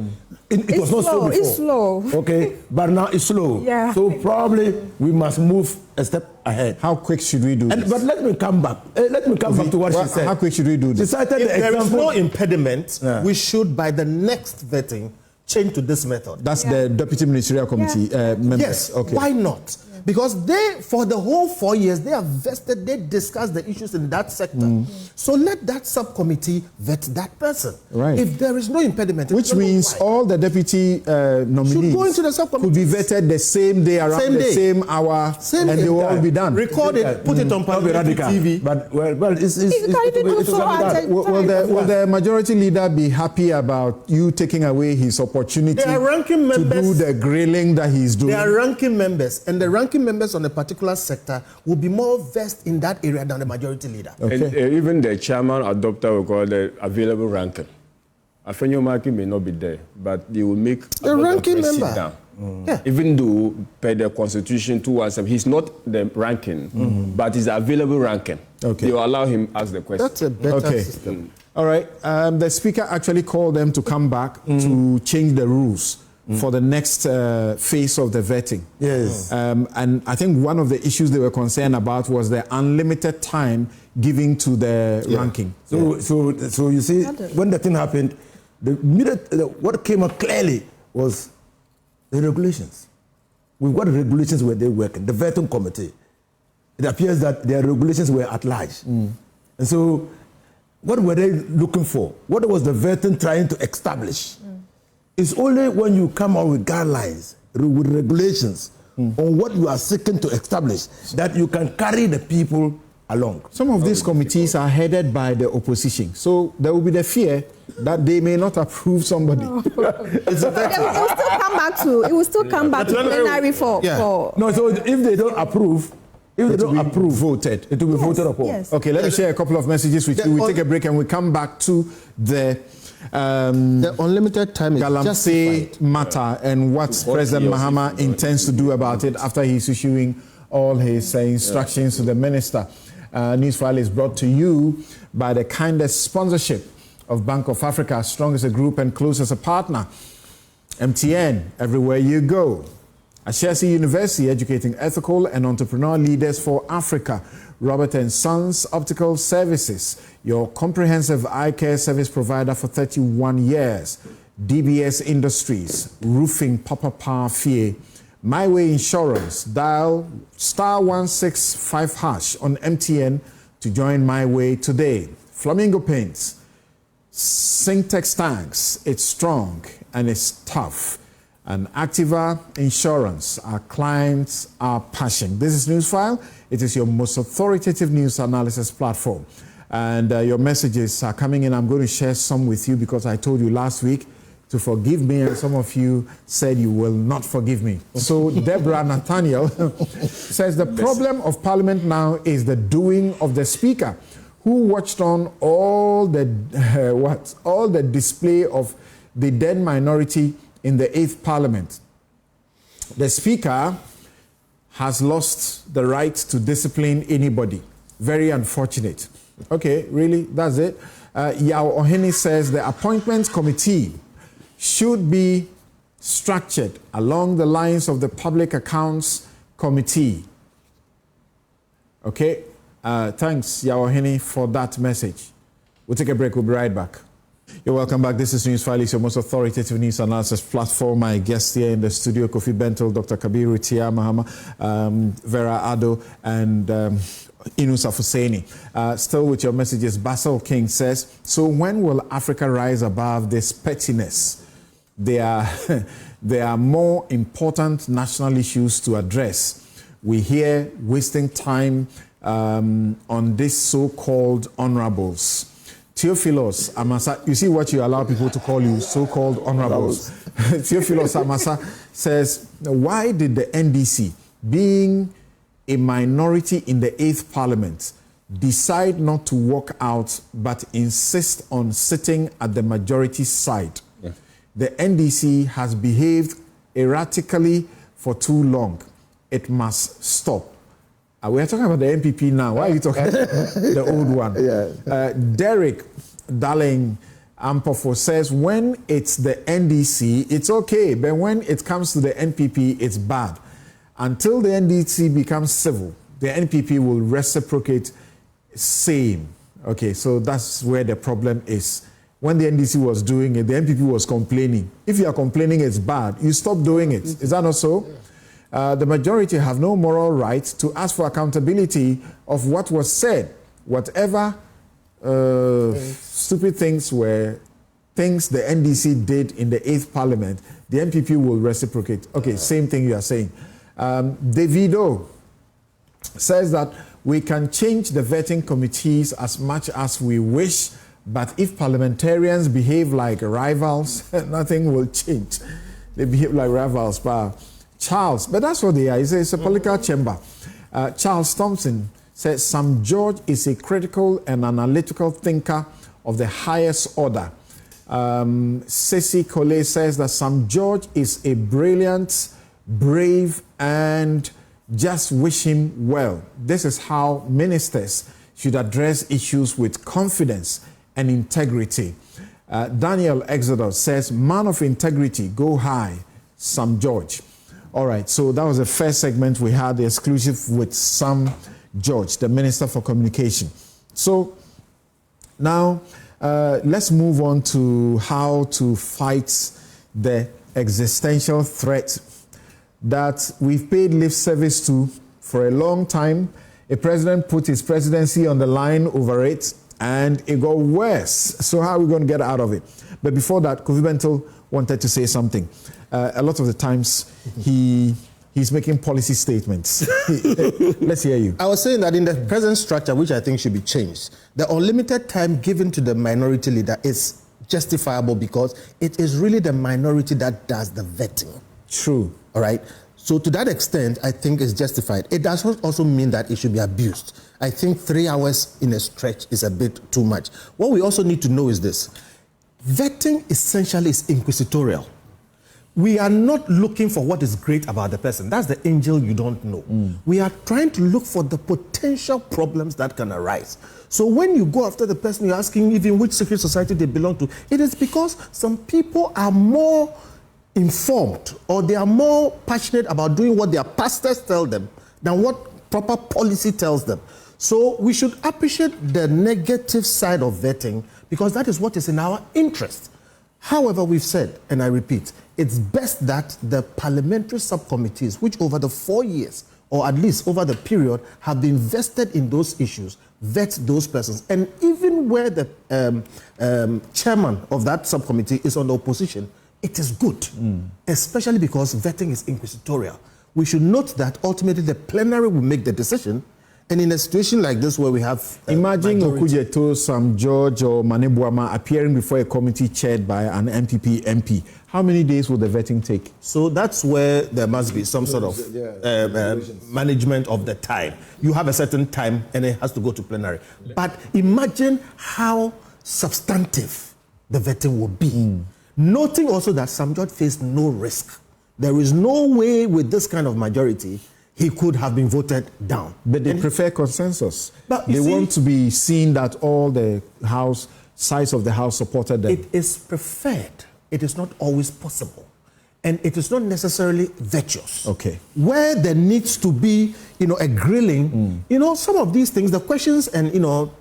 It was not slow before. It's slow. Okay, but now it's slow. Yeah. So probably we must move a step ahead. How quick should we do this? But let me come back. Let me come back to what she said. How quick should we do this? If there is no impediment, we should, by the next vetting, change to this method. That's the Deputy Ministerial Committee members. Yes, okay. Why not? Because they, for the whole 4 years, they have vested, they discuss the issues in that sector. So let that subcommittee vet that person. Right. If there is no impediment. Which means all the deputy nominees should go into the subcommittee. Could be vetted the same day, around the same hour, and they will all be done. Record it, put it on Parliamentary TV. But it's will the majority leader be happy about you taking away his opportunity to do the grilling that he's doing? They are ranking members, and the ranking members on a particular sector will be more versed in that area than the majority leader. Okay. And even the chairman adopter will call the available ranking. Afenyo-Markin may not be there, but they will make the ranking member sit down. Even though per the Constitution 217, he's not the ranking, but he's available ranking. Okay. They will allow him ask the question. That's a better system. All right. The Speaker actually called them to come back to change the rules for the next phase of the vetting. Yes. And I think one of the issues they were concerned about was the unlimited time given to the ranking. So you see, when the thing happened, what came out clearly was the regulations. With what regulations were they working? The vetting committee. It appears that their regulations were at large. And so what were they looking for? What was the vetting trying to establish? It's only when you come out with guidelines, with regulations on what you are seeking to establish that you can carry the people along. Some of these committees are headed by the opposition, so there will be the fear that they may not approve somebody. It will still come back to plenary for. No, so if they don't approve, voted. It will be voted upon. Yes. Okay, let me share a couple of messages with you. We take a break and we come back to the unlimited time is Galamsey justified. matter and what President Mahama intends to do about it after he's issuing all his instructions to the minister. Newsfile is brought to you by the kindest sponsorship of Bank of Africa, strong as a group and close as a partner. MTN, everywhere you go. Ashesi University, educating ethical and entrepreneurial leaders for Africa. Robert & Sons Optical Services, your comprehensive eye care service provider for 31 years. DBS Industries, roofing Papa Pa Fie. My Way Insurance, dial *165# on MTN to join My Way today. Flamingo Paints, Syntex Tanks, it's strong and it's tough. And Activa Insurance, our clients, our passion. This is Newsfile. It is your most authoritative news analysis platform. And your messages are coming in. I'm going to share some with you because I told you last week to forgive me, and some of you said you will not forgive me. So Deborah Nathaniel says the problem of Parliament now is the doing of the Speaker, who watched on all the display of the then minority in the 8th Parliament. The Speaker has lost the right to discipline anybody. Very unfortunate. Okay, really? That's it? Yao Ohene says the Appointments Committee should be structured along the lines of the Public Accounts Committee. Okay? Thanks, Yao Ohene, for that message. We'll take a break. We'll be right back. You're welcome back. This is Newsfile. It's your most authoritative news analysis platform. My guest here in the studio, Kofi Bentel, Dr. Kabiru Tia Mahama, Vera Ado, and Inus Afuseni. Still with your messages, Basil King says, so when will Africa rise above this pettiness? There are more important national issues to address. We here wasting time on these so-called honorables. Theophilos Amasa, you see what you allow people to call you, so-called honorables. Theophilos Amasa says, why did the NDC, being a minority in the 8th Parliament, decide not to walk out but insist on sitting at the majority side? Yeah. The NDC has behaved erratically for too long. It must stop. We are talking about the MPP now. Why are you talking about the old one? Yeah. Derek Darling Ampofo says, when it's the NDC, it's okay. But when it comes to the NPP, it's bad. Until the NDC becomes civil, the NPP will reciprocate same. Okay, so that's where the problem is. When the NDC was doing it, the NPP was complaining. If you are complaining it's bad, you stop doing it. Is that not so? Yeah. The majority have no moral right to ask for accountability of what was said. Whatever stupid things were things the NDC did in the 8th Parliament, the NPP will reciprocate. Okay, same thing you are saying. Davido says that we can change the vetting committees as much as we wish, but if parliamentarians behave like rivals, nothing will change. They behave like rivals, Charles, but that's what they are. It's a political chamber. Charles Thompson says Sam George is a critical and analytical thinker of the highest order. Ceci Collet says that Sam George is a brilliant, brave, and just wish him well. This is how ministers should address issues with confidence and integrity. Daniel Exodus says, man of integrity, go high, Sam George. All right, so that was the first segment we had, the exclusive with Sam George, the Minister for Communication. So now let's move on to how to fight the existential threat that we've paid lip service to for a long time. A president put his presidency on the line over it, and it got worse. So how are we going to get out of it? But before that, Kofi Bentel wanted to say something. A lot of the times he he's making policy statements. Let's hear you. I was saying that in the present structure, which I think should be changed, the unlimited time given to the minority leader is justifiable because it is really the minority that does the vetting. True. All right? So to that extent, I think it's justified. It does not also mean that it should be abused. I think 3 hours in a stretch is a bit too much. What we also need to know is this. Vetting essentially is inquisitorial. We are not looking for what is great about the person. That's the angel you don't know. We are trying to look for the potential problems that can arise. So when you go after the person, you're asking even which secret society they belong to. It is because some people are more informed or they are more passionate about doing what their pastors tell them than what proper policy tells them. So we should appreciate the negative side of vetting because that is what is in our interest. However, we've said, and I repeat, it's best that the parliamentary subcommittees, which over the 4 years, or at least over the period, have been vested in those issues, vet those persons. And even where the chairman of that subcommittee is on the opposition, it is good, especially because vetting is inquisitorial. We should note that ultimately the plenary will make the decision. And in a situation like this where we have... Imagine Okujeto, Sam George or Manebuama appearing before a committee chaired by an MPP MP. How many days will the vetting take? So that's where there must be some sort of management of the time. You have a certain time and it has to go to plenary. But imagine how substantive the vetting will be. Noting also that Sam George faced no risk. There is no way with this kind of majority he could have been voted down. But they prefer consensus. But they want to be seen that all the sides of the house supported them. It is preferred. It is not always possible. And it is not necessarily virtuous. Okay. Where there needs to be, a grilling, some of these things, the questions and,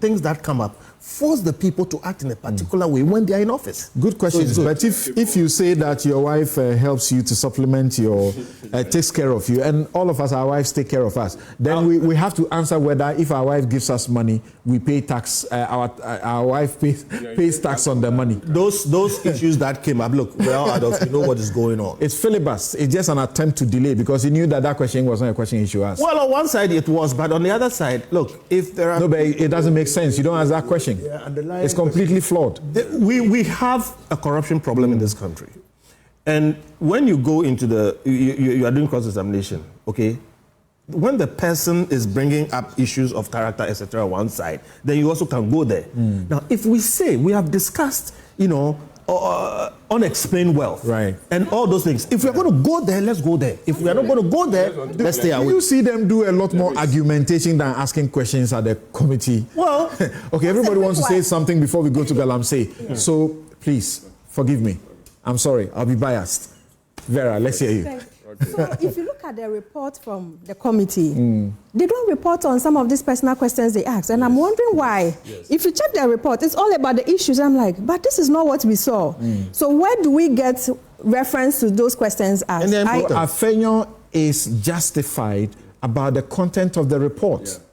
things that come up, force the people to act in a particular way when they are in office. Good question. So but if you say that your wife helps you to supplement your, takes care of you, and all of us, our wives take care of us, then we have to answer whether if our wife gives us money, we pay tax, our wife pays tax on the money. Those issues that came up, look, we're all adults, we know what is going on. It's filibuster. It's just an attempt to delay because he knew that question was not a question he should ask. Well, on one side it was, but on the other side, look, if there are... No, but it doesn't make sense. You don't ask that question. Yeah, it's completely flawed. We have a corruption problem in this country. And when you go into you are doing cross-examination, okay? When the person is bringing up issues of character, etc., on one side, then you also can go there. Now, if we say we have discussed, unexplained wealth, right, and all those things. If we are going to go there, let's go there. If we are not going to go there, let's stay away. You see them do a lot more argumentation than asking questions at the committee. Well, okay, everybody wants to say something before we go to Galamsey. Yeah. So please forgive me. I'm sorry. I'll be biased. Vera, let's hear you. So if you look at the report from the committee, they don't report on some of these personal questions they ask. And I'm wondering why. Yes. If you check their report, it's all about the issues. I'm like, but this is not what we saw. So where do we get reference to those questions asked? Afenyo is justified about the content of the report. Yeah.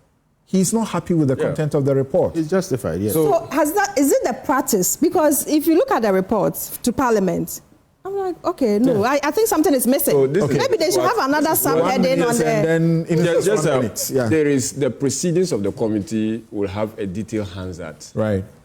He's not happy with the content of the report. It's justified, yes. So is it the practice? Because if you look at the reports to Parliament, I'm like, okay, no, I think something is missing. So maybe they should have another subheading on there. There is the proceedings of the committee will have a detailed Hansard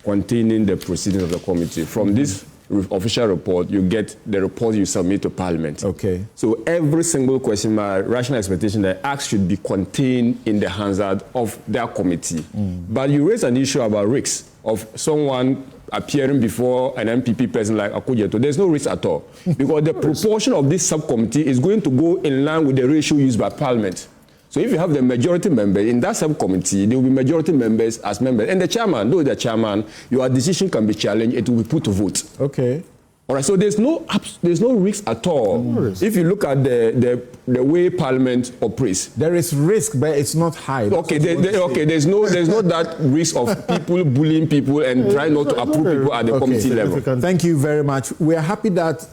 containing the proceedings of the committee. From this official report, you get the report you submit to Parliament. Okay. So every single question, my rational expectation, the act should be contained in the Hansard of their committee. But you raise an issue about risks of someone appearing before an MPP person like Akujeto. There's no risk at all because the proportion of this subcommittee is going to go in line with the ratio used by Parliament. So if you have the majority member in that subcommittee, there will be majority members as members. And the chairman, though the chairman, your decision can be challenged, it will be put to vote. Okay. All right, so there's no risk at all. If you look at the way Parliament operates, there is risk, but it's not high. Okay, there's no that risk of people bullying people and trying not to approve people at the committee level. Thank you very much. We are happy that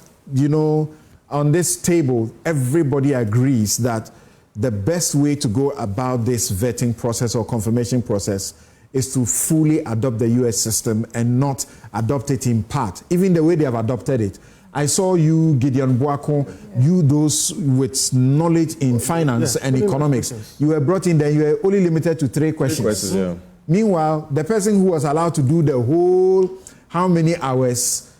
on this table everybody agrees that the best way to go about this vetting process or confirmation process is to fully adopt the US system and not adopt it in part. Even the way they have adopted it, I saw you, Gideon Boakon, you those with knowledge in finance and economics. You were brought in there, you were only limited to 3 questions. Meanwhile, the person who was allowed to do the whole how many hours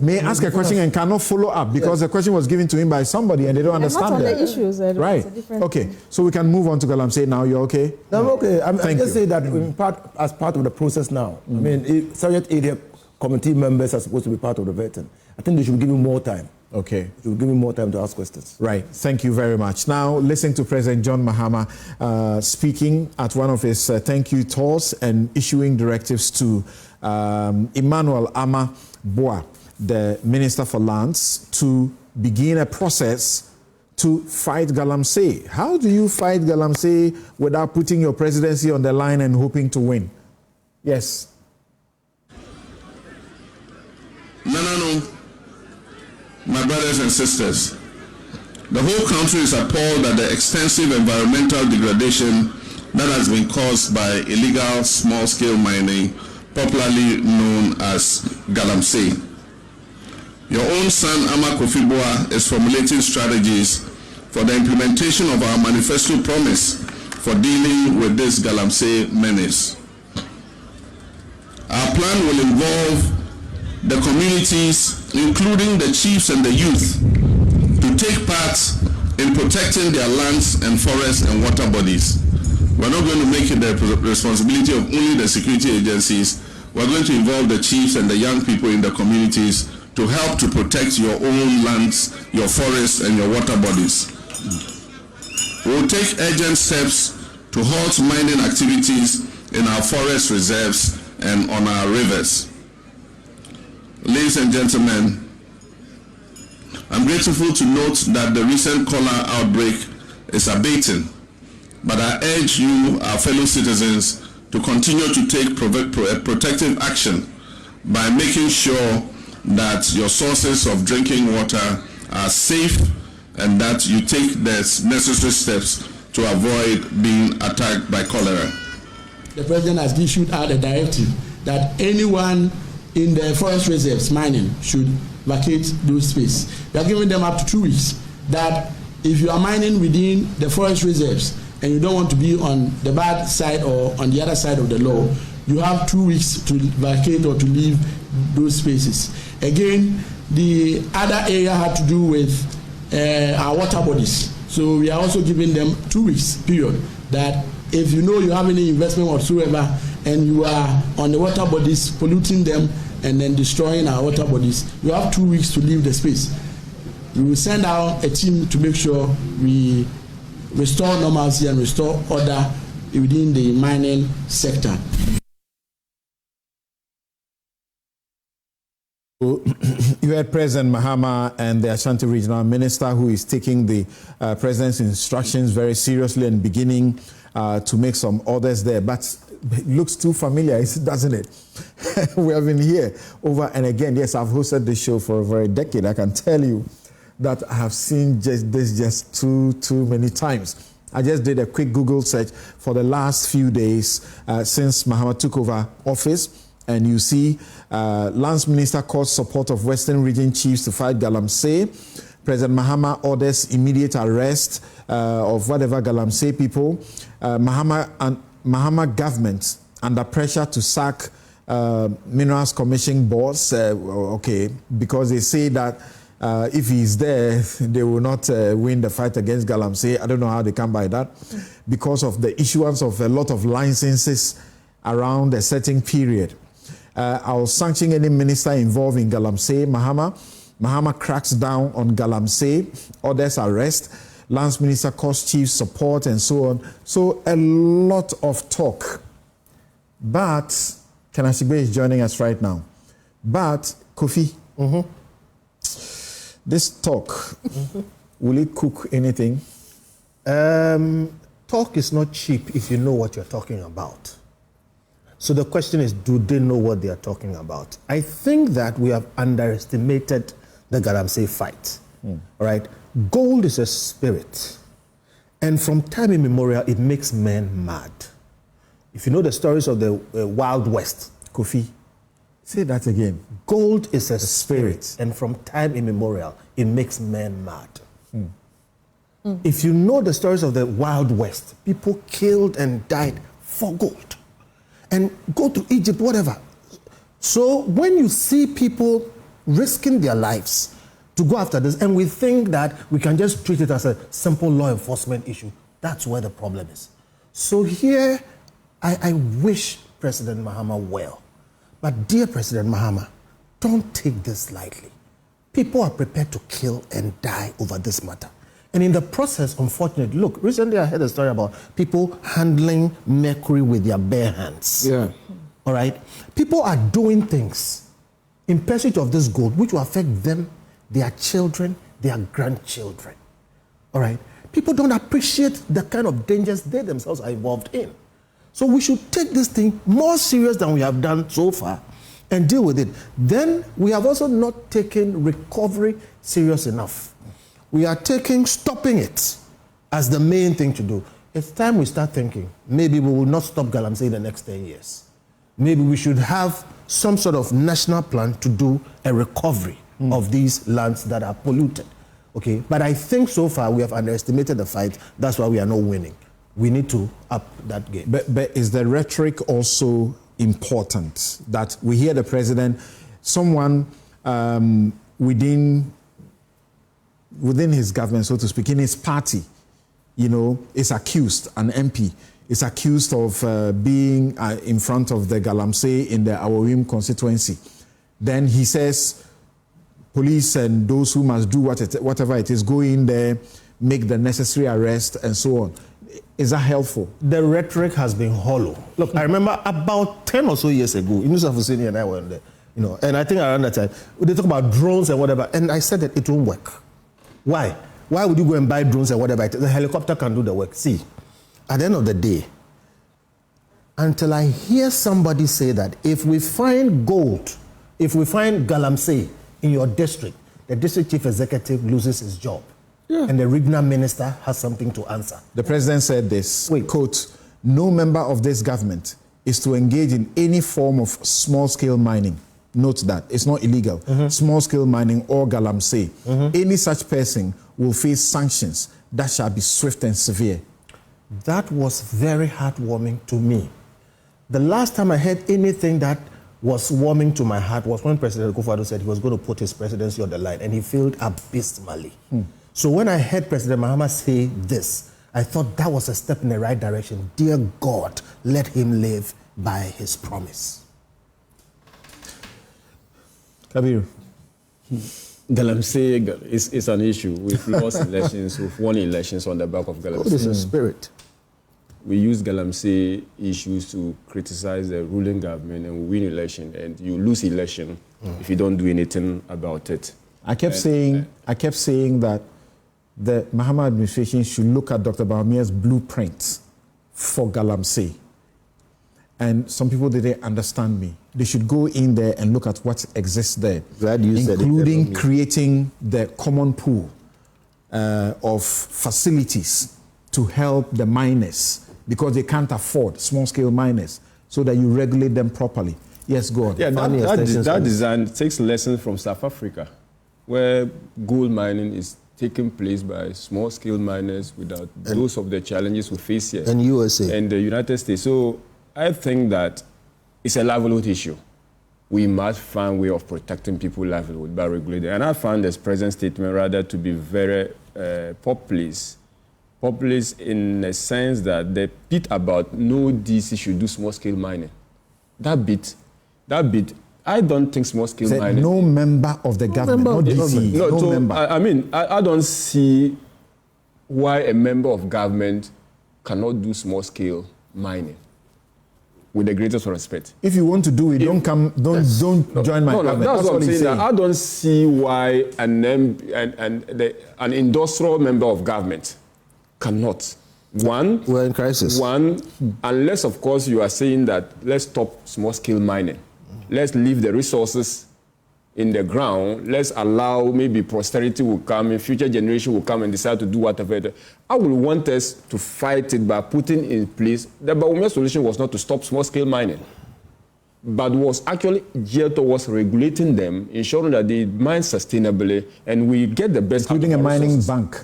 may ask a question and cannot follow up because the question was given to him by somebody and they don't understand not on that. the issues. Right. Okay. So we can move on to Galamsey now. You're okay? I'm okay. I'm just saying that as part of the process now. I mean, Subject Area Committee members are supposed to be part of the vetting. I think they should give him more time. Okay. They should give him more time to ask questions. Right. Thank you very much. Now, listen to President John Mahama speaking at one of his thank you tours and issuing directives to Emmanuel Ama Boa, the Minister for Lands, to begin a process to fight Galamsey. How do you fight Galamsey without putting your presidency on the line and hoping to win? Yes. No. My brothers and sisters, the whole country is appalled at the extensive environmental degradation that has been caused by illegal small-scale mining, popularly known as Galamsey. Your own son, Ama Kofi Boa, is formulating strategies for the implementation of our manifesto promise for dealing with this Galamsey menace. Our plan will involve the communities, including the chiefs and the youth, to take part in protecting their lands and forests and water bodies. We're not going to make it the responsibility of only the security agencies. We're going to involve the chiefs and the young people in the communities to help to protect your own lands, your forests, and your water bodies. We'll take urgent steps to halt mining activities in our forest reserves and on our rivers. Ladies and gentlemen, I'm grateful to note that the recent cholera outbreak is abating, but I urge you, our fellow citizens, to continue to take protective action by making sure that your sources of drinking water are safe and that you take the necessary steps to avoid being attacked by cholera. The President has issued out a directive that anyone in the forest reserves mining should vacate those spaces. We are giving them up to 2 weeks that if you are mining within the forest reserves and you don't want to be on the bad side or on the other side of the law, you have 2 weeks to vacate or to leave those spaces. Again, the other area had to do with our water bodies. So we are also giving them 2 weeks period that if you know you have any investment whatsoever and you are on the water bodies polluting them and then destroying our water bodies, you have 2 weeks to leave the space. We will send out a team to make sure we restore normalcy and restore order within the mining sector. You had President Mahama and the Ashanti Regional Minister who is taking the President's instructions very seriously and beginning to make some orders there. But it looks too familiar, doesn't it? We have been here over and again. Yes, I've hosted this show for over a decade. I can tell you that I have seen this too many times. I just did a quick Google search for the last few days since Mahama took over office. And you see, Lands Minister calls support of Western Region chiefs to fight Galamsey. President Mahama orders immediate arrest of whatever Galamsey people. Mahama government under pressure to sack Minerals Commission boss. Because they say that if he's there, they will not win the fight against Galamsey. I don't know how they come by that. Because of the issuance of a lot of licenses around a certain period. I'll sanction any minister involved in Galamsey. Mahama cracks down on Galamsey, orders arrest, Lands Minister calls chiefs support and so on. So a lot of talk. But Kenashigbe is joining us right now. But Kofi, this talk, will it cook anything? Talk is not cheap if you know what you're talking about. So the question is, do they know what they are talking about? I think that we have underestimated the Galamsey fight. All right? Gold is a spirit. And from time immemorial, it makes men mad. If you know the stories of the Wild West, Kofi, Say that again. Gold is a spirit, and from time immemorial, it makes men mad. If you know the stories of the Wild West, people killed and died for gold. And go to Egypt, whatever. So when you see people risking their lives to go after this, and we think that we can just treat it as a simple law enforcement issue, that's where the problem is. So here, I wish President Mahama well. But dear President Mahama, don't take this lightly. People are prepared to kill and die over this matter. And in the process, unfortunately, look, recently I heard a story about people handling mercury with their bare hands. Yeah. All right? People are doing things in pursuit of this gold, which will affect them, their children, their grandchildren. All right? People don't appreciate the kind of dangers they themselves are involved in. So we should take this thing more serious than we have done so far and deal with it. Then we have also not taken recovery serious enough. We are taking stopping it as the main thing to do. It's time we start thinking, maybe we will not stop Galamsey in the next 10 years. Maybe we should have some sort of national plan to do a recovery of these lands that are polluted. Okay, but I think so far we have underestimated the fight. That's why we are not winning. We need to up that game. But is the rhetoric also important? That we hear the president, someone within his government, so to speak, in his party, is accused, an MP is accused of being in front of the Galamsey in the Awawim constituency. Then he says, police and those who must do whatever it is, go in there, make the necessary arrest, and so on. Is that helpful? The rhetoric has been hollow. Look, I remember about 10 or so years ago, Yusuf Husseini and I were there, and I think around that time, they talk about drones and whatever, and I said that it won't work. Why? Why would you go and buy drones and whatever? The helicopter can do the work. See, at the end of the day, until I hear somebody say that if we find gold, if we find Galamsey in your district, the district chief executive loses his job. Yeah. And the regional minister has something to answer. The president said this, quote, no member of this government is to engage in any form of small-scale mining. Note that. It's not illegal. Small-scale mining or Galamsey. Any such person will face sanctions that shall be swift and severe. That was very heartwarming to me. The last time I heard anything that was warming to my heart was when President Akufo-Addo said he was going to put his presidency on the line, and he failed abysmally. So when I heard President Mahama say this, I thought that was a step in the right direction. Dear God, let him live by his promise. Kabir. Galamsey is an issue. We've lost elections, we've won elections on the back of Galamsey. God is a spirit. We use Galamsey issues to criticize the ruling government, and we win election, and you lose election if you don't do anything about it. I kept saying that the Mahama administration should look at Dr. Bawumia's blueprint for Galamsey. And some people didn't understand me. They should go in there and look at what exists there, including creating the common pool of facilities to help the miners, because they can't afford small-scale miners, so that you regulate them properly. Yes, go on. Yeah, that design takes lessons from South Africa, where gold mining is taking place by small-scale miners without those of the challenges we face here. And USA. And the United States. So I think that it's a livelihood issue. We must find a way of protecting people's livelihood by regulating. And I found this present statement rather to be very populist. Populist in the sense that the bit about no DC should do small-scale mining. That bit, I don't think small-scale mining... No member of the government, not DC. No member. I mean, I don't see why a member of government cannot do small-scale mining. With the greatest respect. If you want to do it, don't join my government. That's what I'm saying. I don't see why an industrial member of government cannot. We're in crisis. Unless, of course, you are saying that let's stop small-scale mining. Let's leave the resources in the ground. Let's allow maybe posterity will come, and future generation will come and decide to do whatever. I would want us to fight it by putting in place. The Bawumia solution was not to stop small-scale mining. but was actually geared towards regulating them, ensuring that they mine sustainably, and we get the best including out of a mining resources. bank.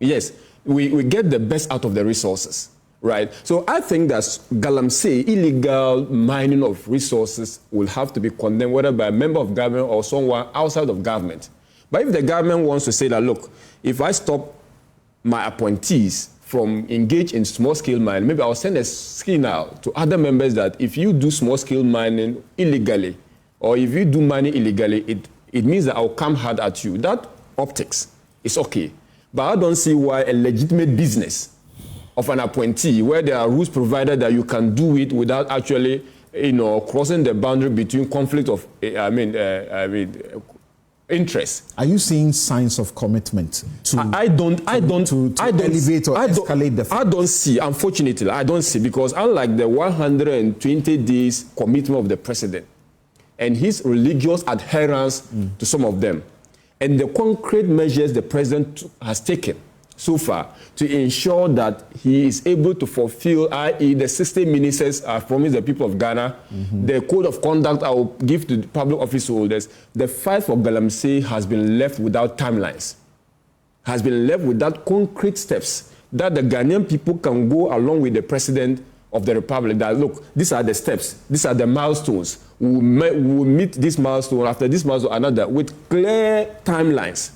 Yes, we get the best out of the resources, right? So I think that Galamsey, illegal mining of resources, will have to be condemned, whether by a member of government or someone outside of government. But if the government wants to say that, look, if I stop my appointees from engage in small-scale mining, maybe I'll send a signal to other members that if you do small-scale mining illegally, or if you do mining illegally, it means that I'll come hard at you. That optics is okay. But I don't see why a legitimate business of an appointee, where there are rules provided that you can do it without actually, crossing the boundary between conflict of, interest. Are you seeing signs of commitment to elevate or escalate the? I don't see, unfortunately, I don't see, because unlike the 120 days commitment of the president and his religious adherence to some of them, and the concrete measures the president has taken so far to ensure that he is able to fulfill, i.e. the 60 ministers I've promised the people of Ghana, the code of conduct I will give to the public office holders, the fight for Galamsey has been left without timelines, has been left without concrete steps that the Ghanaian people can go along with the president of the republic, that look, these are the steps, these are the milestones, we will meet this milestone, after this milestone, another, with clear timelines.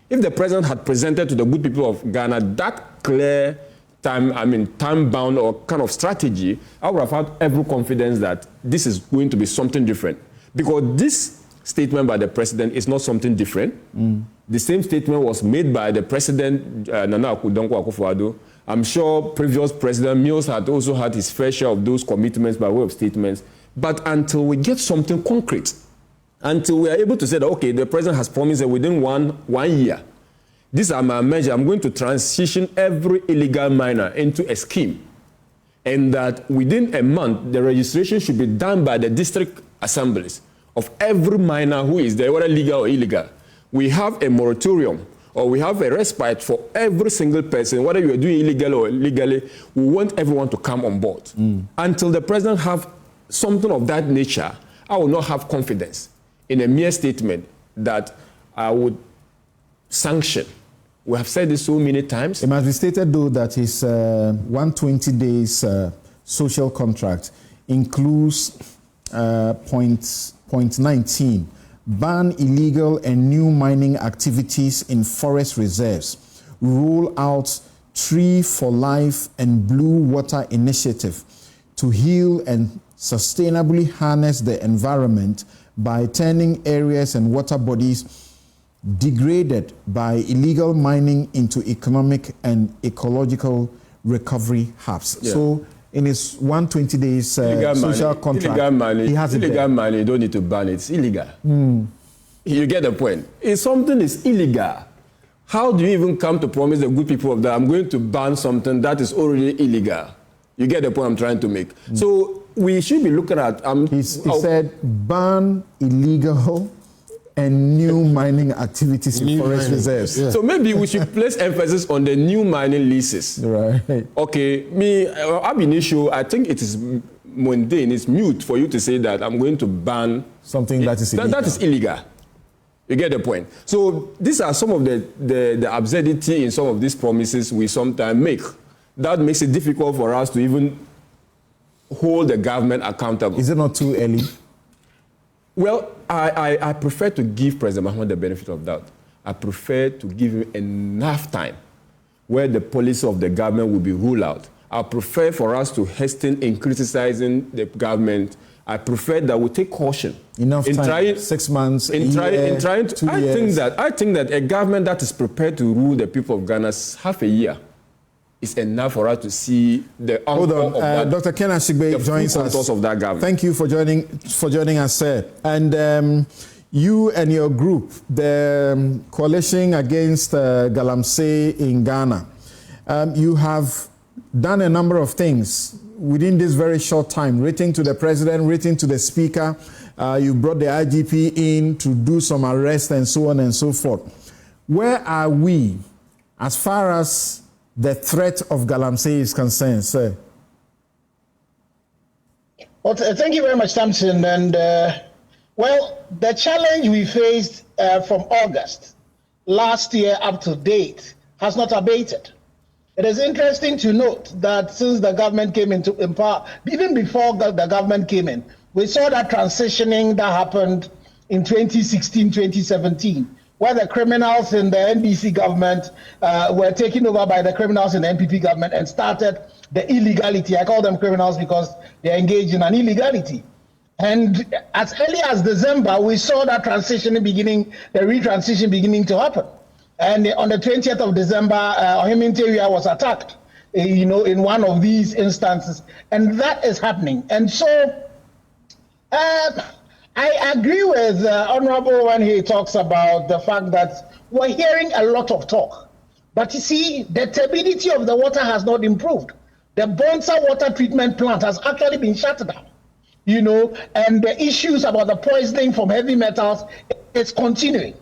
If the president had presented to the good people of Ghana that clear time-bound or kind of strategy, I would have had every confidence that this is going to be something different. Because this statement by the president is not something different. The same statement was made by the president, Nana Akufo-Addo. I'm sure previous President Mills had also had his fair share of those commitments by way of statements. But until we get something concrete, until we are able to say that, okay, the president has promised that within one year, these are my measures, I'm going to transition every illegal miner into a scheme. And that within a month, the registration should be done by the district assemblies of every miner who is there, whether legal or illegal. We have a moratorium, or we have a respite for every single person, whether you are doing illegal or legally. We want everyone to come on board. Until the president have something of that nature, I will not have confidence in a mere statement that I would sanction. We have said this so many times. It must be stated, though, that his 120 days social contract includes point 19, ban illegal and new mining activities in forest reserves, roll out Tree for Life and Blue Water Initiative to heal and sustainably harness the environment by turning areas and water bodies degraded by illegal mining into economic and ecological recovery hubs. Yeah. So in his 120 days social contract, he has it there. Illegal money, you don't need to ban it. It's illegal. You get the point. If something is illegal, how do you even come to promise the good people of that I'm going to ban something that is already illegal? You get the point I'm trying to make. So we should be looking at... he said ban illegal and new mining activities in forest reserves. Yeah. So maybe we should place emphasis on the new mining leases. Right. Okay, ab initio, I think it is mundane, it's mute for you to say that I'm going to ban something that is illegal. That is illegal. You get the point. So these are some of the absurdity in some of these promises we sometimes make. That makes it difficult for us to even hold the government accountable. Is it not too early? Well, I prefer to give President Mahama the benefit of doubt. I prefer to give him enough time where the policy of the government will be ruled out. I prefer for us to hasten in criticizing the government. I prefer that we take caution. Enough time, trying, 6 months, in trying to, 2 years. I think that a government that is prepared to rule the people of Ghana half a year is enough for us to see the encore of that. Dr. Ken Ashigbe joins us. Of that government. Thank you for joining us, sir. And you and your group, the coalition against Galamsey in Ghana, you have done a number of things within this very short time, written to the president, written to the speaker. You brought the IGP in to do some arrests and so on and so forth. Where are we as far as the threat of Galamsey is concerned, sir? Well, thank you very much, Samson. And well, the challenge we faced from August last year up to date has not abated. It is interesting to note that since the government came into power, even before the government came in, we saw that transitioning that happened in 2016, 2017, where the criminals in the NDC government were taken over by the criminals in the NPP government and started the illegality. I call them criminals because they engaged in an illegality. And as early as December, we saw that transition beginning, the retransition beginning to happen. And on the 20th of December, Ohimintewia was attacked, in one of these instances. And that is happening. And so I agree with Honorable when he talks about the fact that we're hearing a lot of talk. But you see, the turbidity of the water has not improved. The Bonsa water treatment plant has actually been shut down, and the issues about the poisoning from heavy metals is continuing.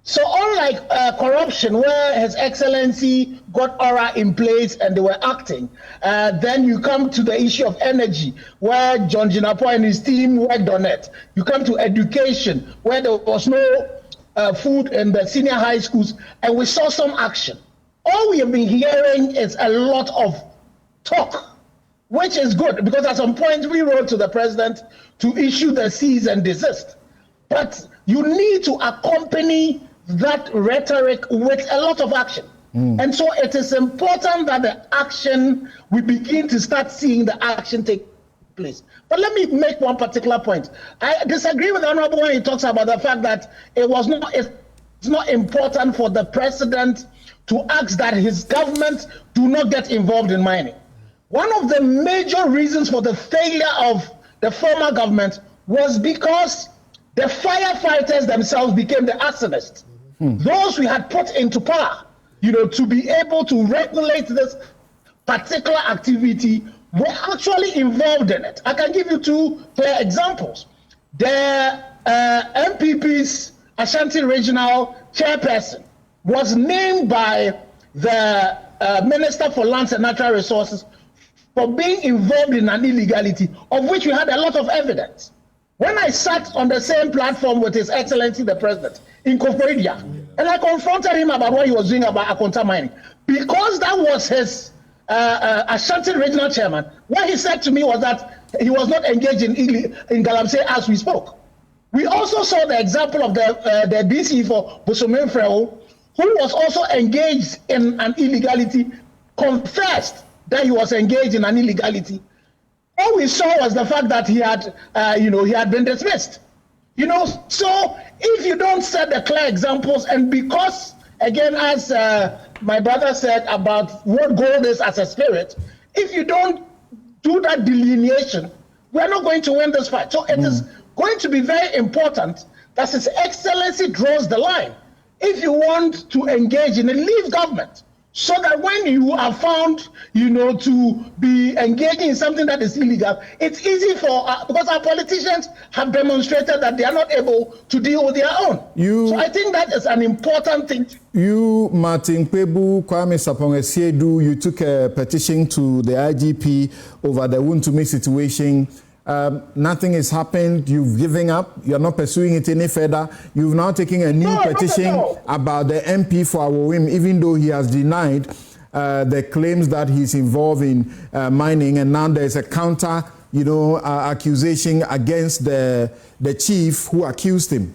So unlike corruption, where His Excellency got aura in place and they were acting, then you come to the issue of energy, where John Jinapo and his team worked on it. You come to education, where there was no food in the senior high schools, and we saw some action. All we have been hearing is a lot of talk, which is good, because at some point we wrote to the president to issue the cease and desist. But you need to accompany that rhetoric with a lot of action. And so it is important that the action, we begin to start seeing the action take place. But let me make one particular point. I disagree with the Honorable when he talks about the fact that it's not important for the president to ask that his government do not get involved in mining. One of the major reasons for the failure of the former government was because the firefighters themselves became the arsonists. Those we had put into power, to be able to regulate this particular activity were actually involved in it. I can give you two clear examples. The MPP's Ashanti Regional Chairperson was named by the Minister for Lands and Natural Resources for being involved in an illegality, of which we had a lot of evidence. When I sat on the same platform with His Excellency the President in Koforidua, and I confronted him about what he was doing about Akonta mining, because that was his Ashanti Regional Chairman, what he said to me was that he was not engaged in Galamsey as we spoke. We also saw the example of the DC for Bosomen Freo, who was also engaged in an illegality, confessed that he was engaged in an illegality. All we saw was the fact that he had been dismissed. So if you don't set the clear examples, and because, again, as my brother said about what gold is as a spirit, if you don't do that delineation, we're not going to win this fight. So it is going to be very important that His Excellency draws the line. If you want to engage in a leave government, so that when you are found, to be engaging in something that is illegal, it's easy because our politicians have demonstrated that they are not able to deal with their own. So I think that is an important thing. You, Martin Kpebu, Kwame Sapong-Esiedu, you took a petition to the IGP over the Wontumi situation. Nothing has happened. You've given up. You're not pursuing it any further. You've now taken a new petition about the MP for Awowim, even though he has denied the claims that he's involved in mining, and now there's a counter, accusation against the chief who accused him.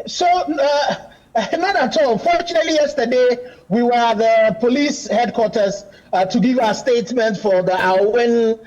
So, not at all. Fortunately, yesterday we were at the police headquarters to give our statement for the Awen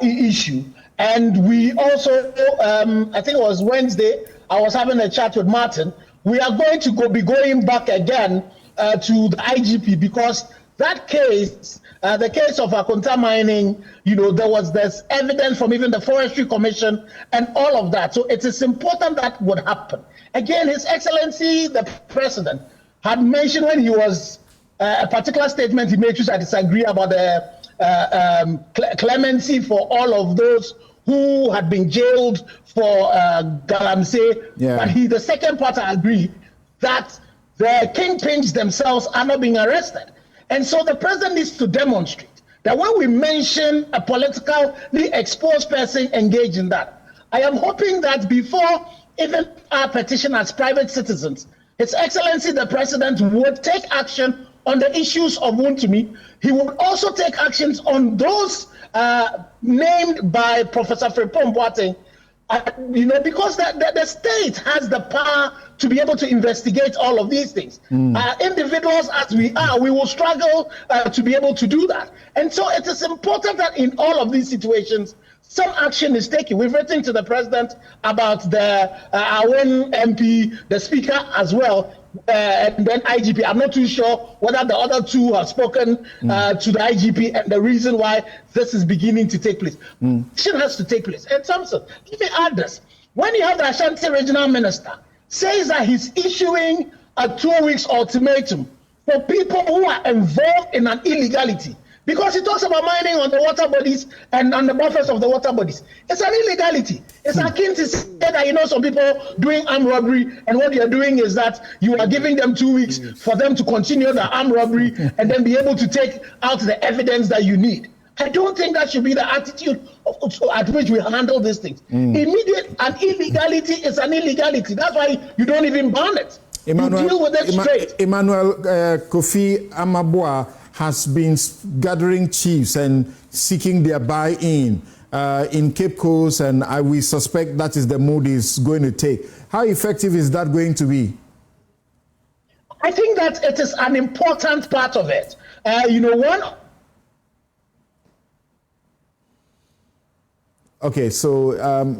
issue. And we also, I think it was Wednesday, I was having a chat with Martin. We are going to be going back again to the IGP, because that case, the case of Akonta mining, there's evidence from even the Forestry Commission and all of that. So it is important that would happen. Again, His Excellency, the President, had mentioned when he was a particular statement he made, which I disagree about the clemency for all of those who had been jailed for Galamsey. Yeah. But the second part, I agree that the kingpins themselves are not being arrested. And so the president needs to demonstrate that when we mention a politically exposed person engaged in that, I am hoping that before even our petition as private citizens, His Excellency the President would take action on the issues of Wontumi. He would also take actions on those named by Professor Frimpong Boateng, because the state has the power to be able to investigate all of these things. Individuals as we are, we will struggle to be able to do that. And so it is important that in all of these situations, some action is taken. We've written to the president about our own MP, the speaker as well, and then IGP. I'm not too sure whether the other two have spoken to the IGP and the reason why this is beginning to take place. Action has to take place. And Samson, let me add this. When you have the Ashanti regional minister says that he's issuing a 2-week ultimatum for people who are involved in an illegality, because he talks about mining on the water bodies and on the buffers of the water bodies. It's an illegality. It's akin to say that, some people doing armed robbery, and what you're doing is that you are giving them 2 weeks for them to continue the armed robbery and then be able to take out the evidence that you need. I don't think that should be the attitude at which we handle these things. An illegality is an illegality. That's why you don't even ban it. You deal with it straight. Emmanuel Kofi Amabua has been gathering chiefs and seeking their buy-in in Cape Coast, and we suspect that is the mood he's going to take. How effective is that going to be? I think that it is an important part of it. Okay, so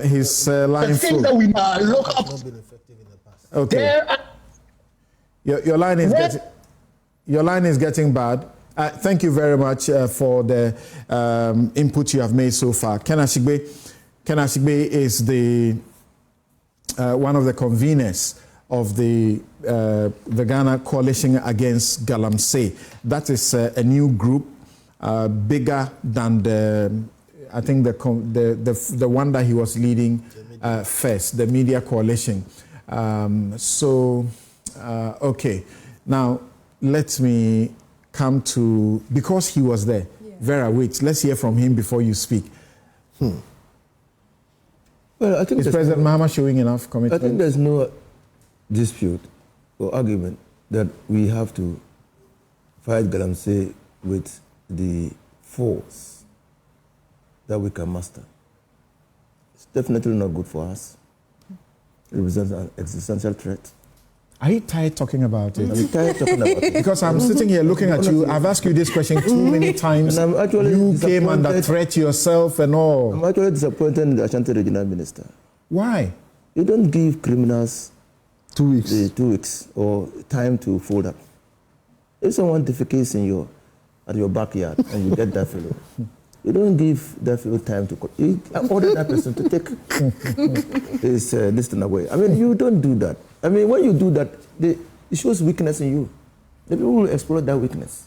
his line thing that we look up. Okay. Your line is getting bad. Thank you very much for the input you have made so far. Ken Ashigbe is the one of the conveners of the Ghana Coalition Against Galamsey. That is a new group, bigger than the one that he was leading first, the Media Coalition. Okay, now let me come to, because he was there. Vera, wait, let's hear from him before you speak. Well, I think is President Mahama showing enough commitment? I think there's no dispute or argument that we have to fight Galamsey with the force that we can master. It's definitely not good for us. It represents an existential threat. Are you tired talking about it? I'm tired talking about it. Because I'm sitting here looking at you. I've asked you this question too many times. And I'm actually you came under threat yourself and all. I'm actually disappointed in the Ashanti regional minister. Why? You don't give criminals 2 weeks. 2 weeks or time to fold up. If someone defecates at your backyard and you get that fellow, you don't give that fellow time to... You order that person to take his listing away. I mean, you don't do that. I mean, when you do that, it shows weakness in you. The people will exploit that weakness.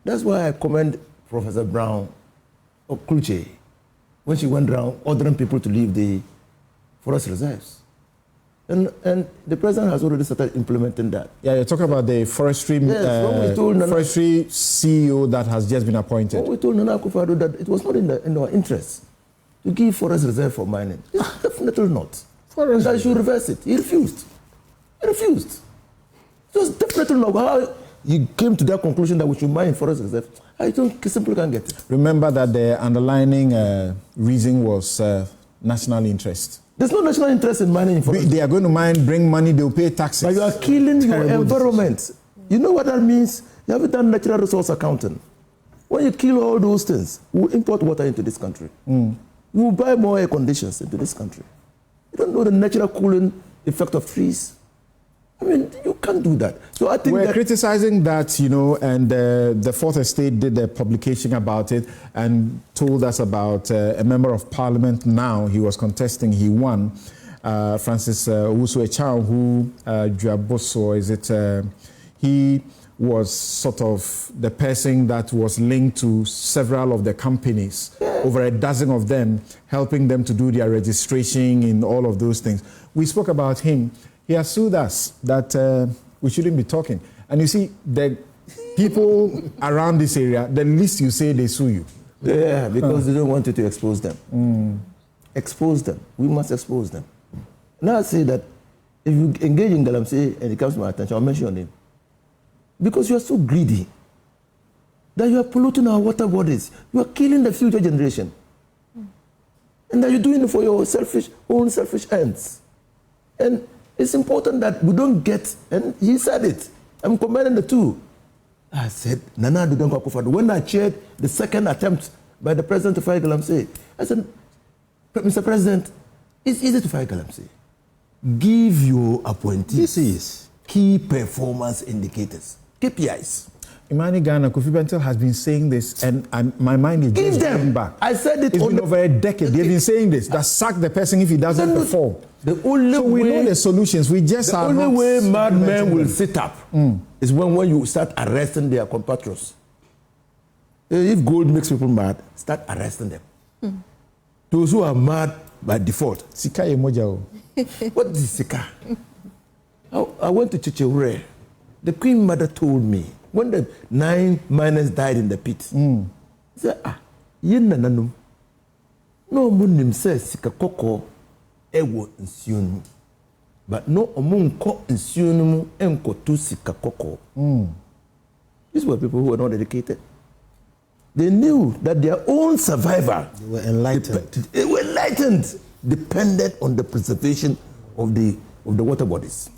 That's why I commend Professor Brown or Kluche when she went around ordering people to leave the forest reserves. And the president has already started implementing that. Yeah, you're talking about the forestry CEO that has just been appointed. When we told Nana Akufo-Addo that it was not in our interest to give forest reserve for mining. It's definitely not. That should reverse it. He refused. It was definitely not. How he came to that conclusion that we should mine forest reserve, I simply can't get it. Remember that the underlining reason was national interest. There's no national interest in mining forest. They are going to mine, bring money, they'll pay taxes. But you are killing your environment. You know what that means? You haven't done natural resource accounting. When you kill all those things, we'll import water into this country. We'll buy more air conditions into this country. You don't know the natural cooling effect of trees. I mean, you can't do that. So I think we're criticizing that, and the Fourth Estate did a publication about it and told us about a member of parliament now. He was contesting, he won. Francis Owusu-Echao, who Juaboso, he was sort of the person that was linked to several of the companies, over a dozen of them, helping them to do their registration and all of those things. We spoke about him. He has sued us that we shouldn't be talking. And you see, the people around this area, the least you say they sue you. Yeah, because they don't want you to expose them. Expose them. We must expose them. Now I say that if you engage in Galamsey and it comes to my attention, I'll mention your name. Because you are so greedy that you are polluting our water bodies. You are killing the future generation. And that you're doing it for your own selfish ends. And it's important that we don't get, and he said it, I'm combining the two. I said, Nana Dudongo Akufo-Addo. When I chaired the second attempt by the president to fire Galamsey, I said, Mr. President, it's easy to fire Galamsey. Give your appointees key performance indicators, KPIs. Imani Ghana, Kofi Bentil has been saying this, and my mind is just going back. I said it. It's been over a decade. They've been saying this. That sack the person if he doesn't perform. The only so we know the solutions. We just the only way madmen will sit up is when you start arresting their compatriots. If gold makes people mad, start arresting them. Those who are mad by default. Sika Emoja. What is Sika? I went to Chicheure. The Queen Mother told me when the 9 miners died in the pit. She said, yin nananum. No munim says Sika Koko ewo nsionu. But no omunko nsionu enko tu Sika Koko. These were people who were not educated. They knew that their own survival. They were enlightened. They were enlightened, depended on the preservation of the water bodies.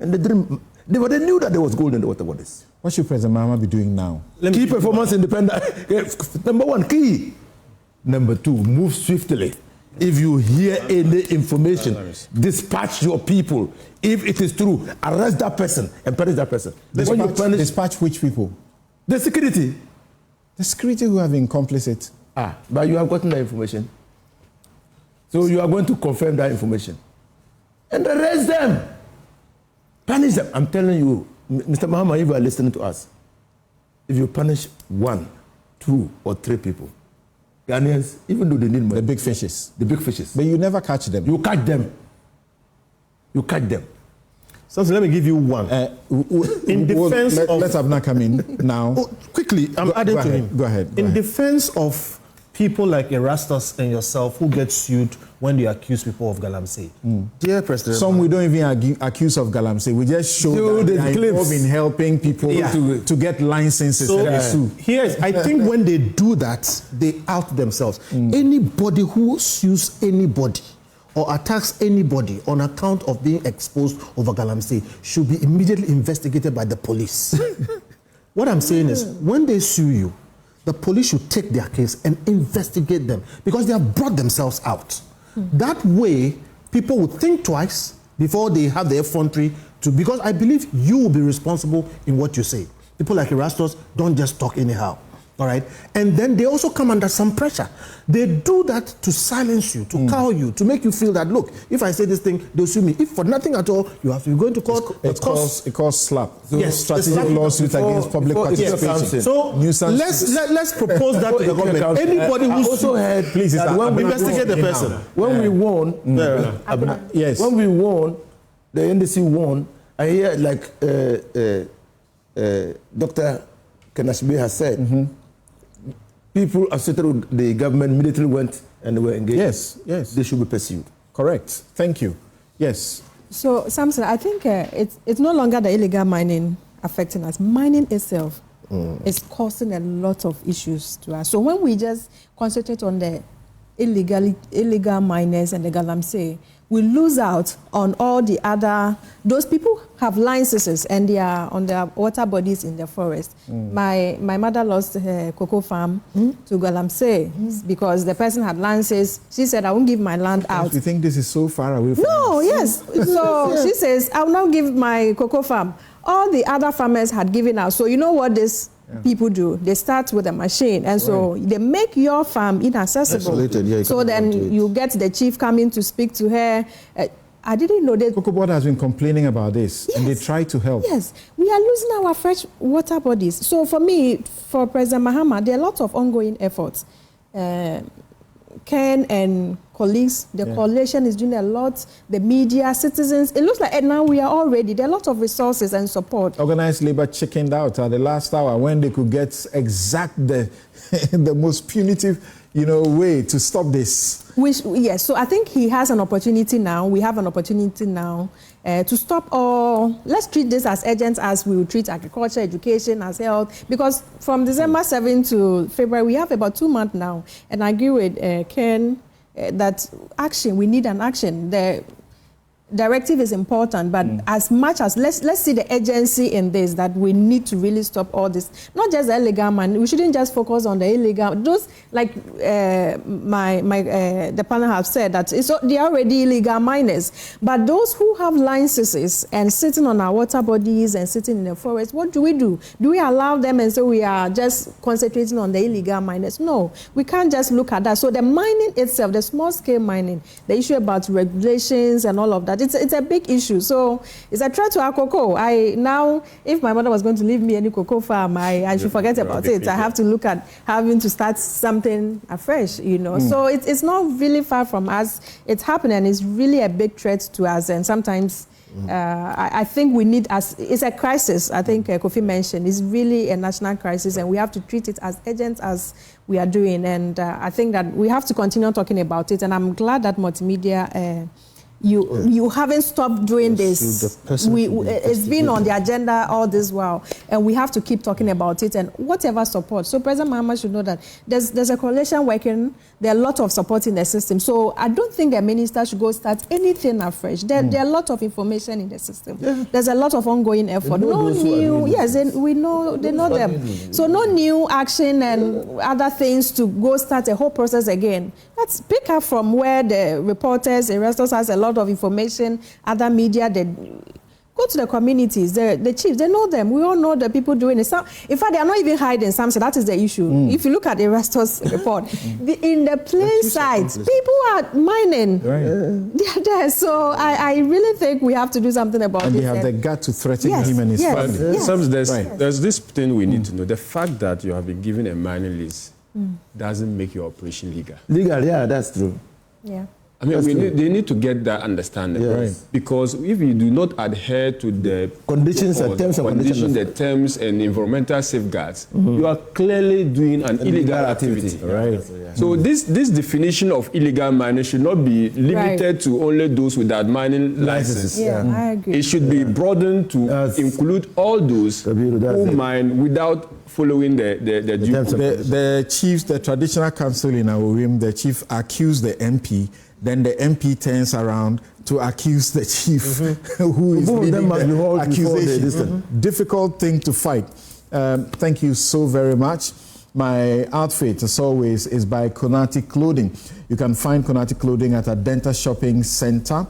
And they knew that there was gold in the water bodies. What should President Mahama be doing now? Key performance independent. Number one, key. Number two, move swiftly. If you hear any information, dispatch your people. If it is true, arrest that person and punish that person. Dispatch which people? The security. The security who have been complicit. But you have gotten that information. So you are going to confirm that information. And arrest them. Punish them. I'm telling you, Mr. Mahama, if you are listening to us, if you punish 1, 2, or 3 people, Ghanaians, even though they need money. The big fishes. The big fishes. But you never catch them. You catch them. You catch them. So let me give you one. In defense of... Let's Abna come in now. Quickly, I'm adding to him. Go ahead. In defense of people like Erastus and yourself who get sued when they accuse people of Galamsey. Dear President... Some we don't even accuse of Galamsey. We just show that they are involved in helping people to get licenses and they sue. I think when they do that, they out themselves. Anybody who sues anybody or attacks anybody on account of being exposed over Galamsey should be immediately investigated by the police. What I'm saying is, when they sue you, the police should take their case and investigate them because they have brought themselves out. That way, people will think twice before they have the effrontery to, because I believe you will be responsible in what you say. People like Erastus don't just talk anyhow. All right, and then they also come under some pressure. They do that to silence you, to cow you, to make you feel that, look, if I say this thing, they'll sue me. If for nothing at all, you have to go into court. It calls SLAP. Yes, strategic lawsuit against public participation. So let's propose that to the government. Anybody who also heard, please, when we investigate the person. When we won, when we won, the NDC won. I hear like Dr. Kanashbe has said. People associated with the government immediately went and they were engaged. Yes. They should be pursued. Correct. Thank you. Yes. So, Samson, I think it's no longer the illegal mining affecting us. Mining itself is causing a lot of issues to us. So when we just concentrate on the illegal miners and the Galamsey, we lose out on all the other. Those people have licenses and they are on their water bodies in the forest. My mother lost her cocoa farm to Galamsey because the person had licenses. She said, I won't give my land out. You think this is so far away from No, yes. So she says, I will not give my cocoa farm. All the other farmers had given out. So you know what this people do? They start with a machine, and so they make your farm inaccessible. So then you get the chief coming to speak to her. I didn't know that. Cocoa Board has been complaining about this, and they try to help. Yes, we are losing our fresh water bodies. So for me, for President Mahama, there are lots of ongoing efforts Ken and colleagues, the coalition is doing a lot, the media, citizens. It looks like now we are all ready. There are a lot of resources and support. Organized labor chickened out at the last hour when they could get the most punitive, way to stop this. Yes, so I think he has an opportunity now. We have an opportunity now to stop all. Let's treat this as urgent as we would treat agriculture, education, as health. Because from December 7 to February, we have about 2 months now. And I agree with Ken that action, we need an action. The directive is important, but as much as let's see the urgency in this, that we need to really stop all this. Not just the illegal man. We shouldn't just focus on the illegal. Those, like the panel have said, that they are already illegal miners. But those who have licenses and sitting on our water bodies and sitting in the forest, what do? Do we allow them and say we are just concentrating on the illegal miners? No, we can't just look at that. So the mining itself, the small scale mining, the issue about regulations and all of that, it's a big issue. So it's a threat to our cocoa. Now, if my mother was going to leave me any cocoa farm, I should forget about it. I have to look at having to start something afresh, So it's not really far from us. It's happening. It's really a big threat to us. And sometimes I think we need, it's a crisis, I think Kofi mentioned. It's really a national crisis, and we have to treat it as urgent as we are doing. And I think that we have to continue talking about it. And I'm glad that multimedia... You haven't stopped doing this. It's been on the agenda all this while, and we have to keep talking about it and whatever support. So President Mahama should know that there's a coalition working. There are a lot of support in the system. So I don't think the minister should go start anything afresh. There are a lot of information in the system. Yeah. There's a lot of ongoing effort. No new, we know, they know them. So no new action and other things to go start a whole process again. Let's pick up from where the reporters, investors has a lot of information, other media, they go to the communities, the chiefs, they know them. We all know the people doing it. In fact, they are not even hiding Samson. That is the issue. If you look at the investors report, in the plain sight, people are mining. They are there. So I really think we have to do something about it. And they have the gut to threaten him and his family. There's this thing we need to know. The fact that you have been given a mining lease doesn't make your operation legal. Legal, yeah, that's true. Yeah. I mean, they need to get that understanding. Yes. Because if you do not adhere to the conditions and terms the terms and environmental safeguards, you are clearly doing an illegal activity. Right. So this definition of illegal mining should not be limited to only those without mining licenses. Yeah, I agree. It should be broadened to include all those who mine without following the chiefs, the traditional council in Aworim, the chief accused the MP. Then the MP turns around to accuse the chief who is leading the accusation. Difficult thing to fight. Thank you so very much. My outfit, as always, is by Konati Clothing. You can find Konati Clothing at Adenta Shopping Center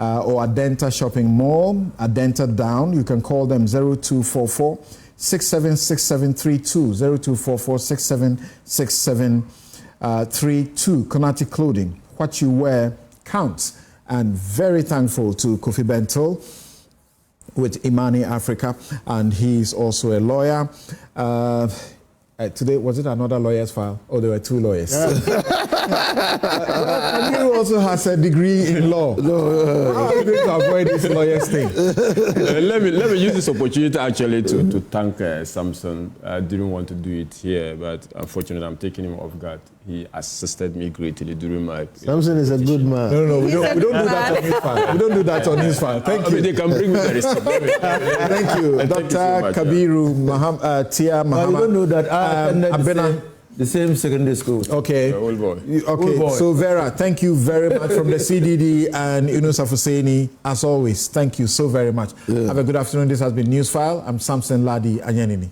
or Adenta Shopping Mall, Adenta Down. You can call them 0244 676732, 0244 676732. Konati Clothing. What you wear counts. And very thankful to Kofi Bento with Imani Africa, and he's also a lawyer. Today, was it another lawyer's file? Oh, there were two lawyers. And he also has a degree in law. How are you going to avoid this lawyer's thing? Let me use this opportunity actually to thank Samson. I didn't want to do it here, but unfortunately I'm taking him off guard. He assisted me greatly during my... Samson is a good man. No, we don't do that on his file. We don't do that on his file. Thank you. They can bring me the receipt. Thank you. Dr. Kabiru Tia Mahama. You don't know that I attended the same secondary school. Okay. Old boy. Okay. So Vera, thank you very much from the CDD and Yunus Afuseni. As always, thank you so very much. Have a good afternoon. This has been Newsfile. I'm Samson Lardy Anyenini.